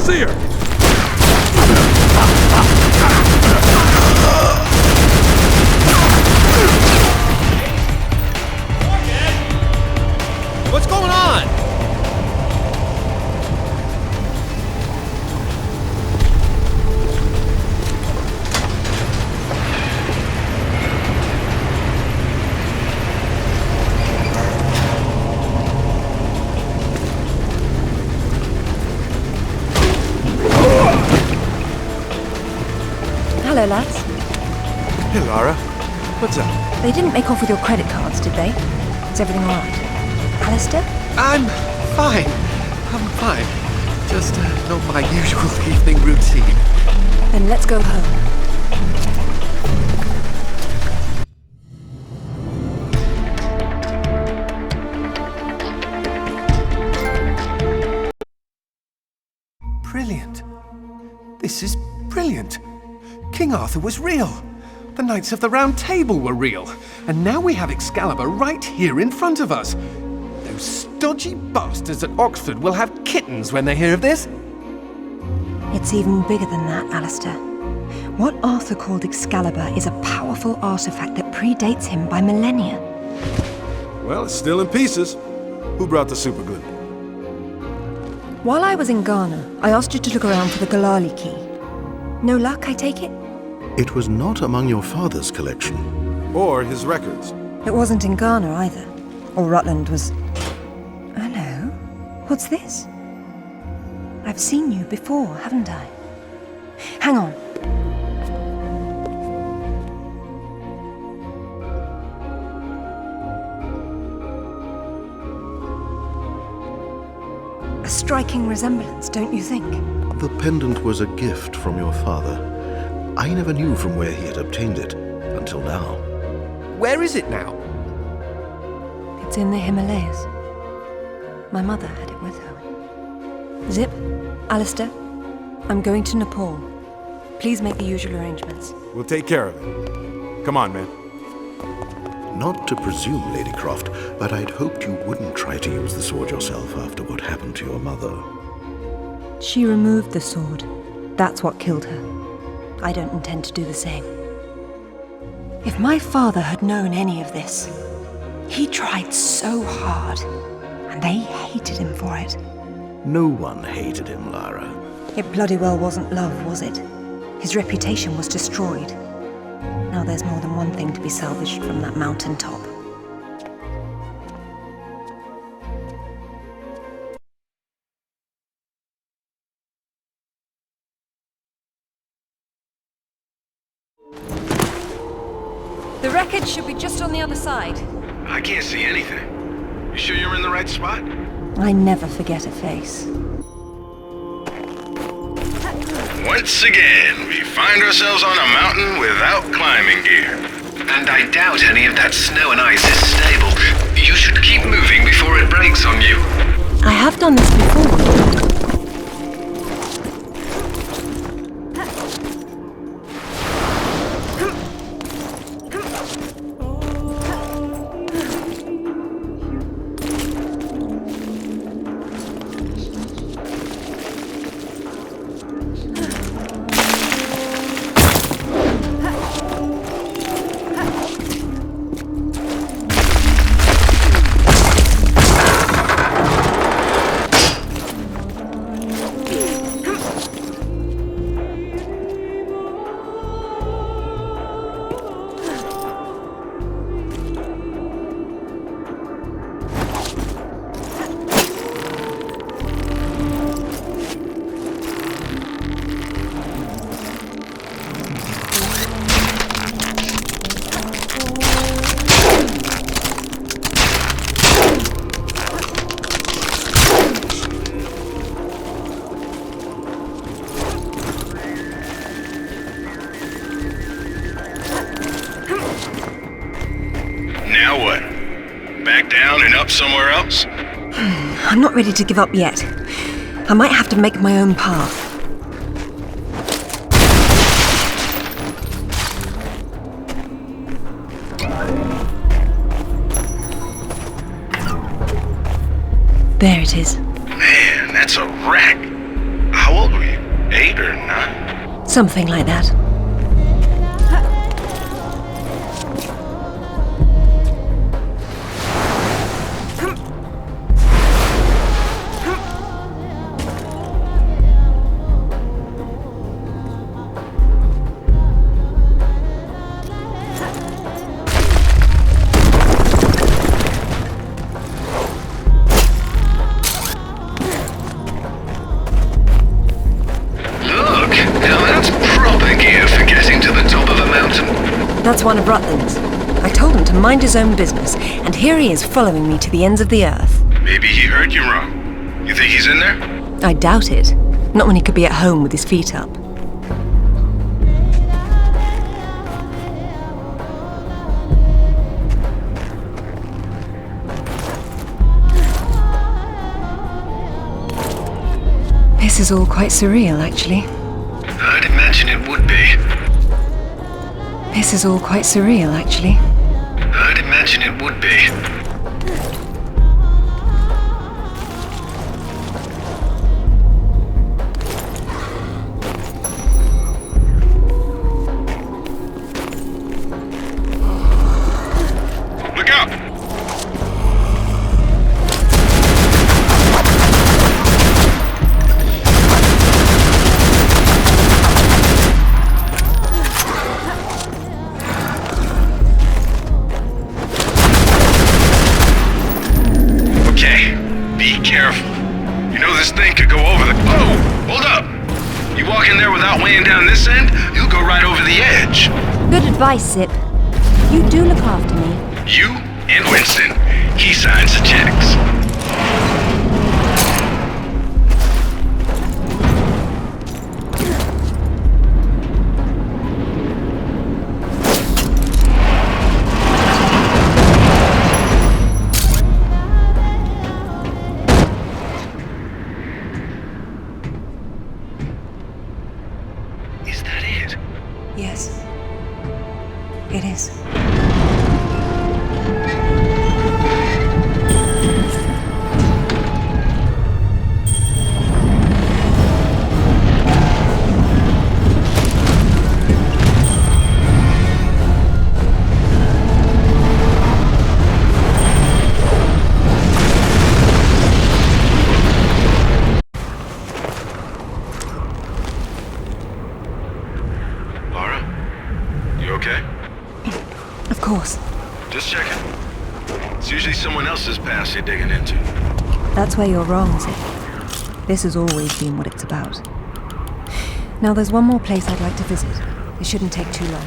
see her! What's going on? Hello, lads. Hey, Lara. What's up? They didn't make off with your credit cards, did they? Is everything all right? Alistair? I'm fine. I'm fine. Just not my usual evening routine. Then let's go home. Brilliant. This is brilliant. King Arthur was real. The Knights of the Round Table were real. And now we have Excalibur right here in front of us. Those stodgy bastards at Oxford will have kittens when they hear of this. It's even bigger than that, Alistair. What Arthur called Excalibur is a powerful artifact that predates him by millennia. Well, it's still in pieces. Who brought the superglue? While I was in Ghana, I asked you to look around for the Ghalali Key. No luck, I take it? It was not among your father's collection. Or his records. It wasn't in Ghana either. Or Ruthland was... Hello? What's this? I've seen you before, haven't I? Hang on. A striking resemblance, don't you think? The pendant was a gift from your father. I never knew from where he had obtained it, until now. Where is it now? It's in the Himalayas. My mother had it with her. Zip, Alistair, I'm going to Nepal. Please make the usual arrangements. We'll take care of it. Come on, man. Not to presume, Lady Croft, but I'd hoped you wouldn't try to use the sword yourself after what happened to your mother. She removed the sword. That's what killed her. I don't intend to do the same. If my father had known any of this, he tried so hard, and they hated him for it. No one hated him, Lara. It bloody well wasn't love, was it? His reputation was destroyed. Now there's more than one thing to be salvaged from that mountaintop. The wreckage should be just on the other side. I can't see anything. You sure you're in the right spot? I never forget a face. Once again, we find ourselves on a mountain without climbing gear. And I doubt any of that snow and ice is stable. You should keep moving before it breaks on you. I have done this before. Now what? Back down and up somewhere else? I'm not ready to give up yet. I might have to make my own path. There it is. Man, that's a wreck. How old were you? 8 or 9? Something like that. Look, now that's proper gear That's one of Rutland's. I told him to mind his own business, and here he is following me to the ends of the earth. Maybe he heard you wrong. You think he's in there? I doubt it. Not when he could be at home with his feet up. This is all quite surreal, actually. I'd imagine it would be. This is all quite surreal, actually. I'd imagine it would be. Look out! Careful. You know this thing could go over the... Oh! Hold up! You walk in there without weighing down this end, you'll go right over the edge. Good advice, Zip. You do look after me. You and Winston. He signs the checks. Yes. It is. Of course. Just checking. It's usually someone else's past you're digging into. That's where you're wrong, Zip. This has always been what it's about. Now there's one more place I'd like to visit. It shouldn't take too long.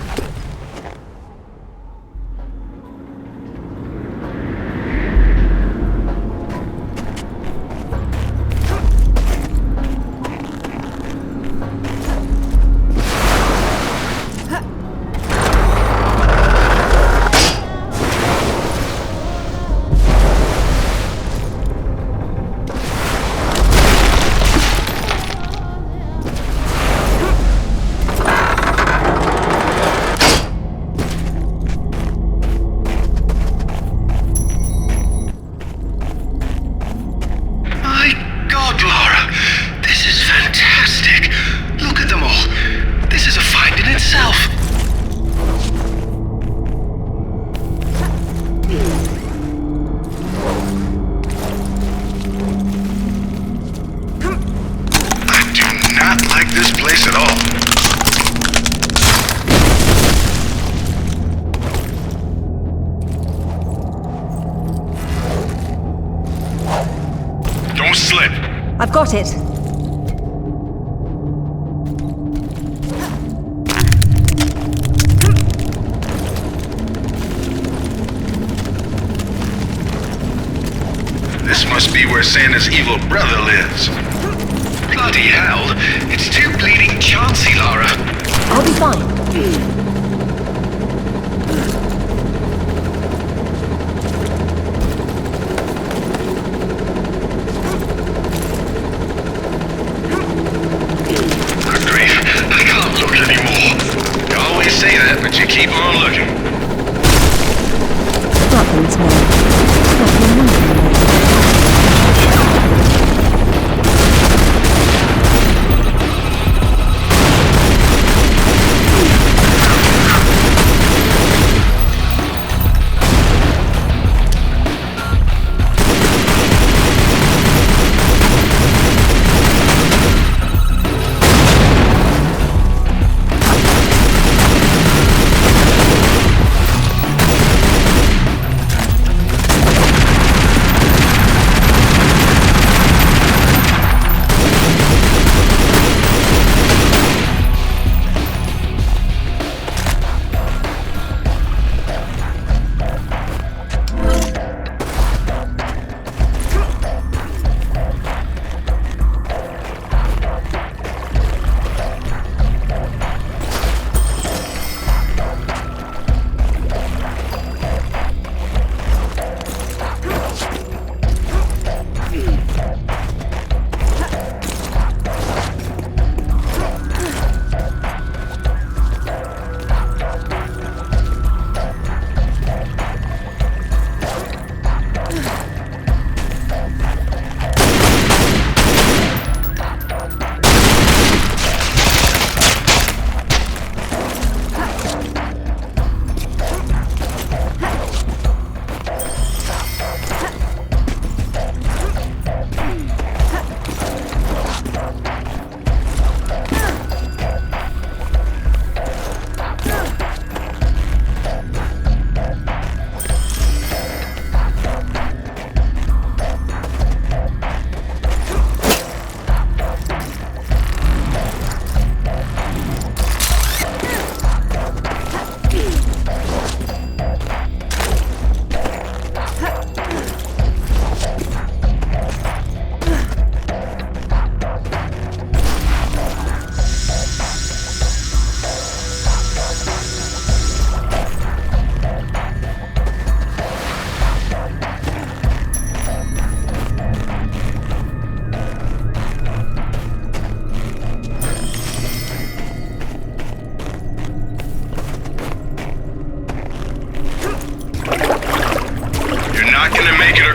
I've got it. This must be where Santa's evil brother lives. Bloody hell. It's too bleeding chancy, Lara. I'll be fine. Say that, but you keep on looking. Rutland's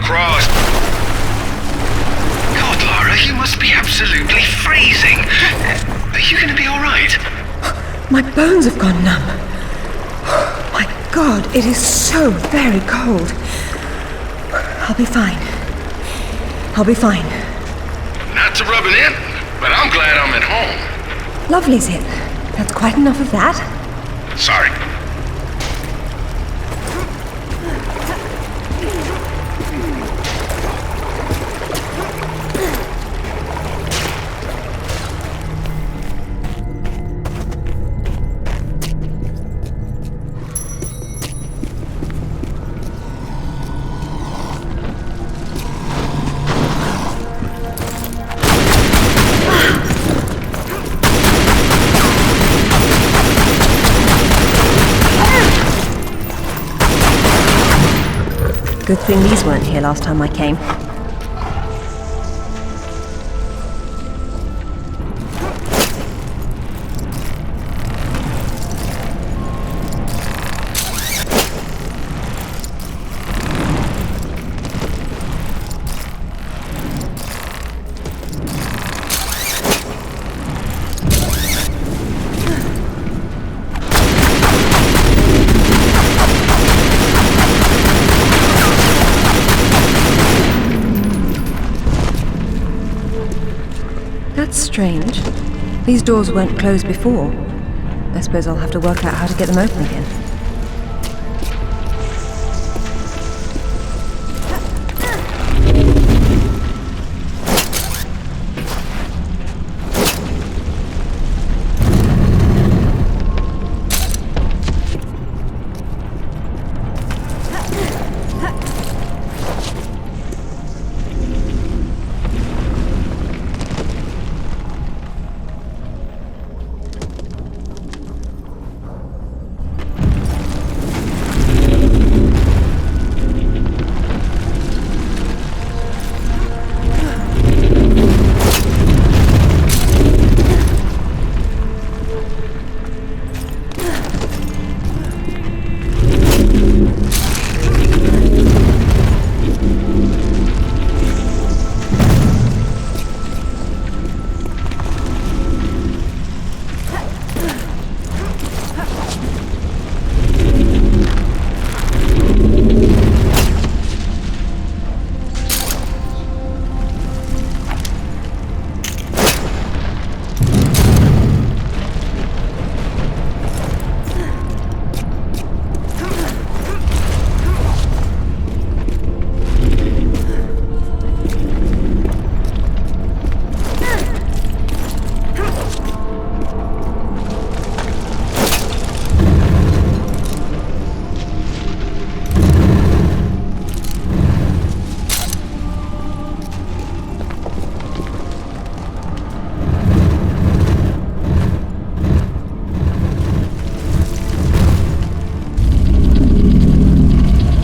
crossed. God, Lara, you must be absolutely freezing. Are you going to be all right? My bones have gone numb. My God, it is so very cold. I'll be fine. I'll be fine. Not to rub it in, but I'm glad I'm at home. Lovely, Zip. That's quite enough of that. Sorry. Good thing these weren't here last time I came. That's strange. These doors weren't closed before. I suppose I'll have to work out how to get them open again.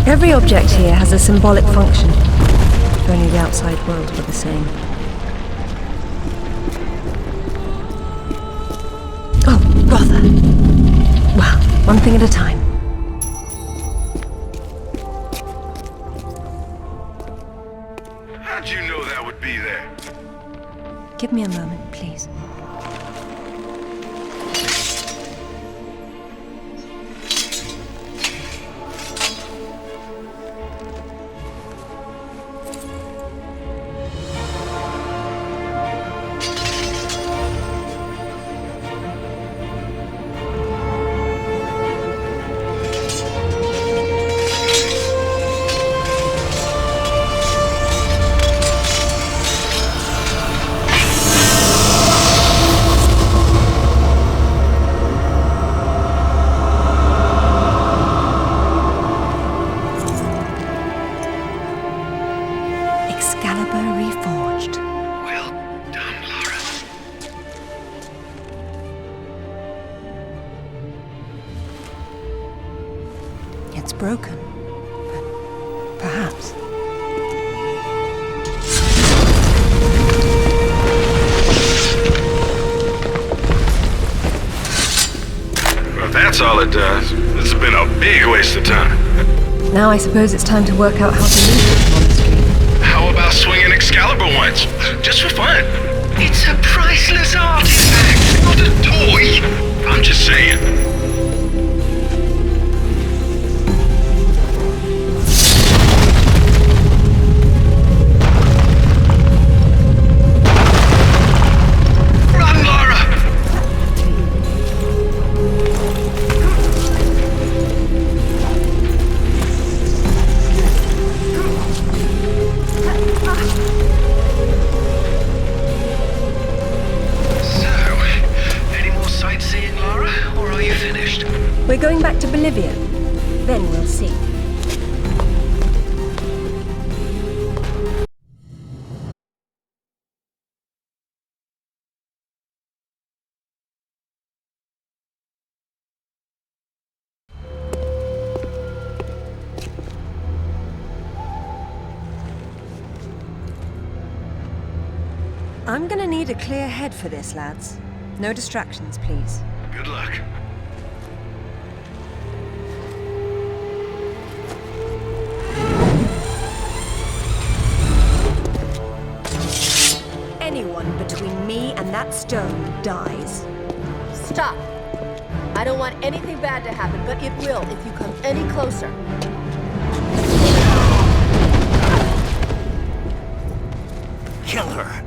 Every object here has a symbolic function. If only the outside world were the same. Oh, bother. Well, one thing at a time. How'd you know that would be there? Give me a moment, please. It's broken, but perhaps. Well, if that's all it does, this has been a big waste of time. Now I suppose it's time to work out how to leave this monastery. about swinging Excalibur once? Just for fun. It's a priceless artifact, not a toy. I'm just saying. Run, Lara! We're going back to Bolivia. Then we'll see. I'm gonna need a clear head for this, lads. No distractions, please. Good luck. Anyone between me and that stone dies. Stop! I don't want anything bad to happen, but it will if you come any closer. Kill her!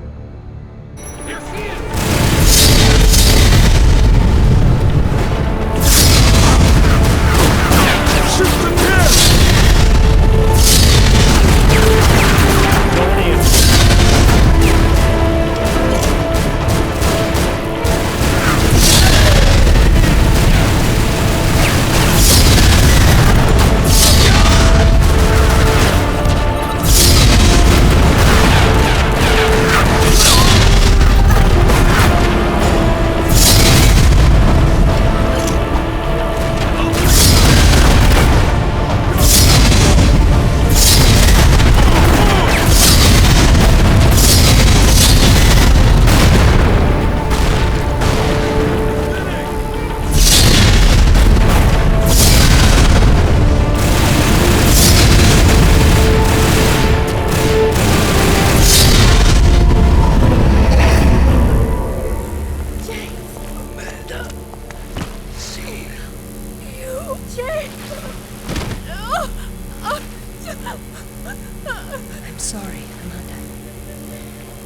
I'm sorry, Amanda.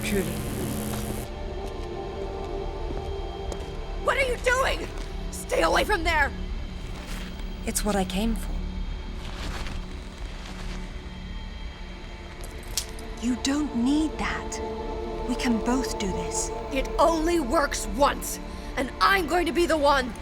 Truly. What are you doing? Stay away from there! It's what I came for. You don't need that. We can both do this. It only works once, and I'm going to be the one.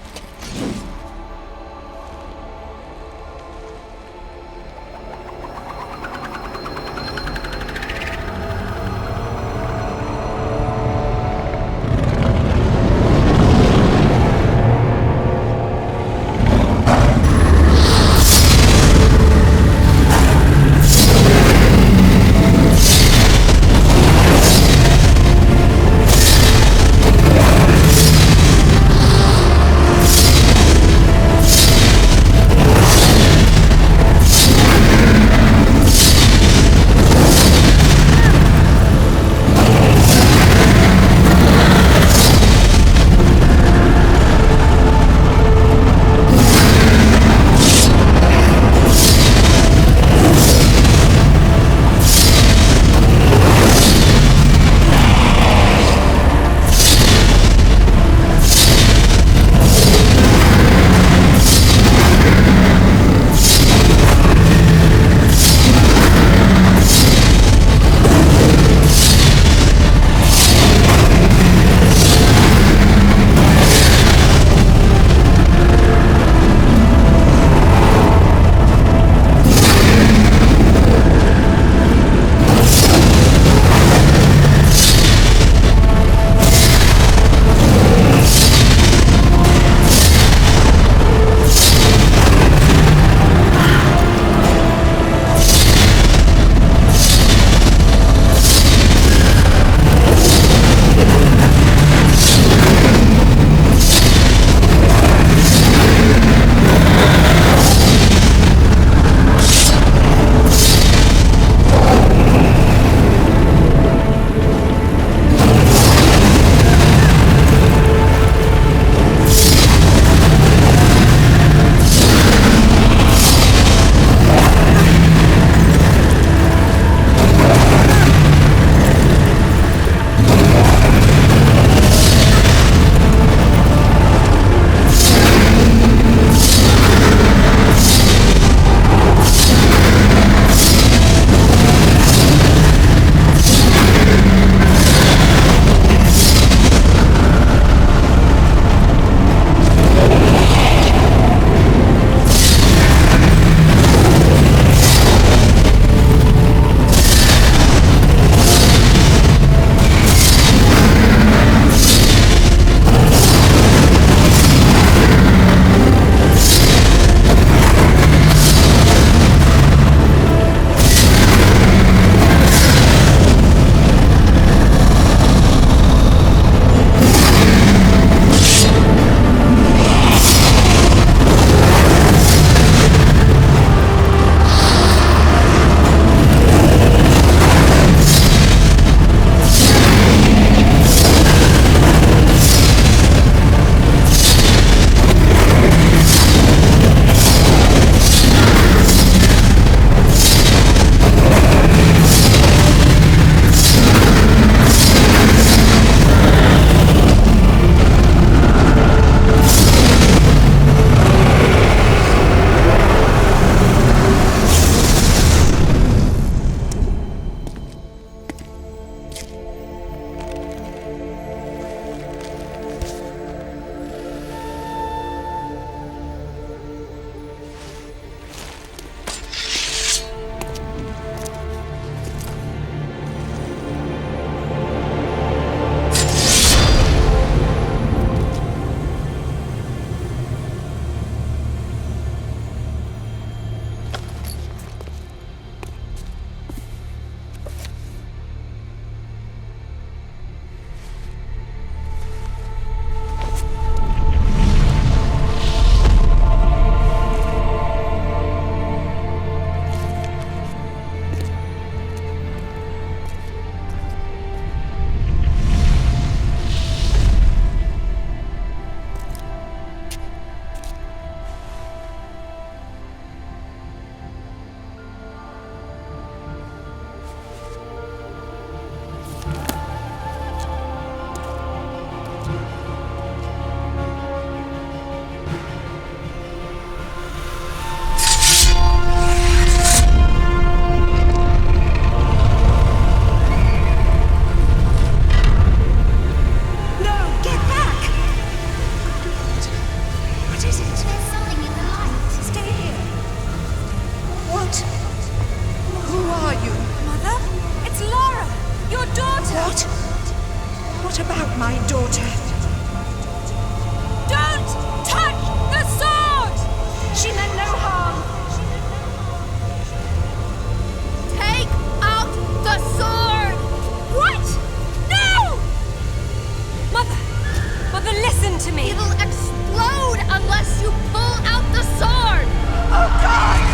never listen to me! It'll explode unless you pull out the sword! Oh God!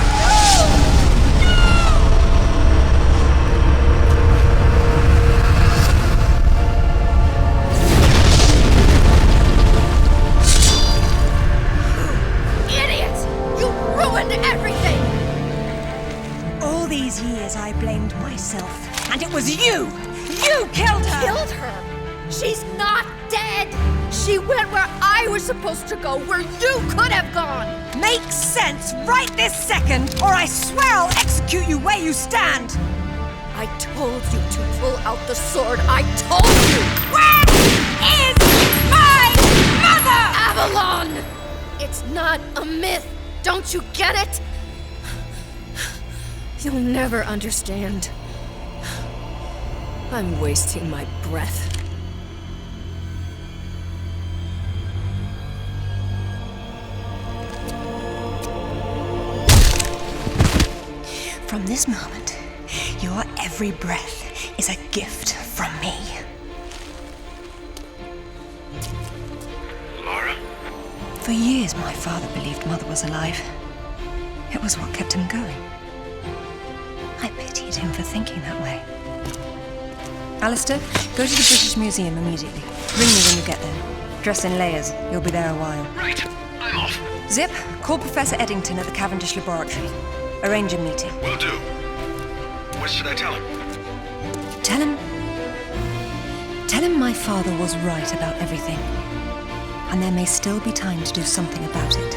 Everything! All these years I blamed myself, and it was you! You killed her! Killed her? She's not dead! She went where I was supposed to go, where you could have gone! Makes sense right this second, or I swear I'll execute you where you stand! I told you to pull out the sword. I told you! Where is my mother? Avalon! It's not a myth. Don't you get it? You'll never understand. I'm wasting my breath. From this moment, your every breath is a gift from me. Lara? For years, my father believed Mother was alive. It was what kept him going. I pitied him for thinking that way. Alistair, go to the British Museum immediately. Ring me when you get there. Dress in layers. You'll be there a while. Right. I'm off. Zip, call Professor Eddington at the Cavendish Laboratory. Arrange a meeting. Will do. What should I tell him? Tell him my father was right about everything. And there may still be time to do something about it.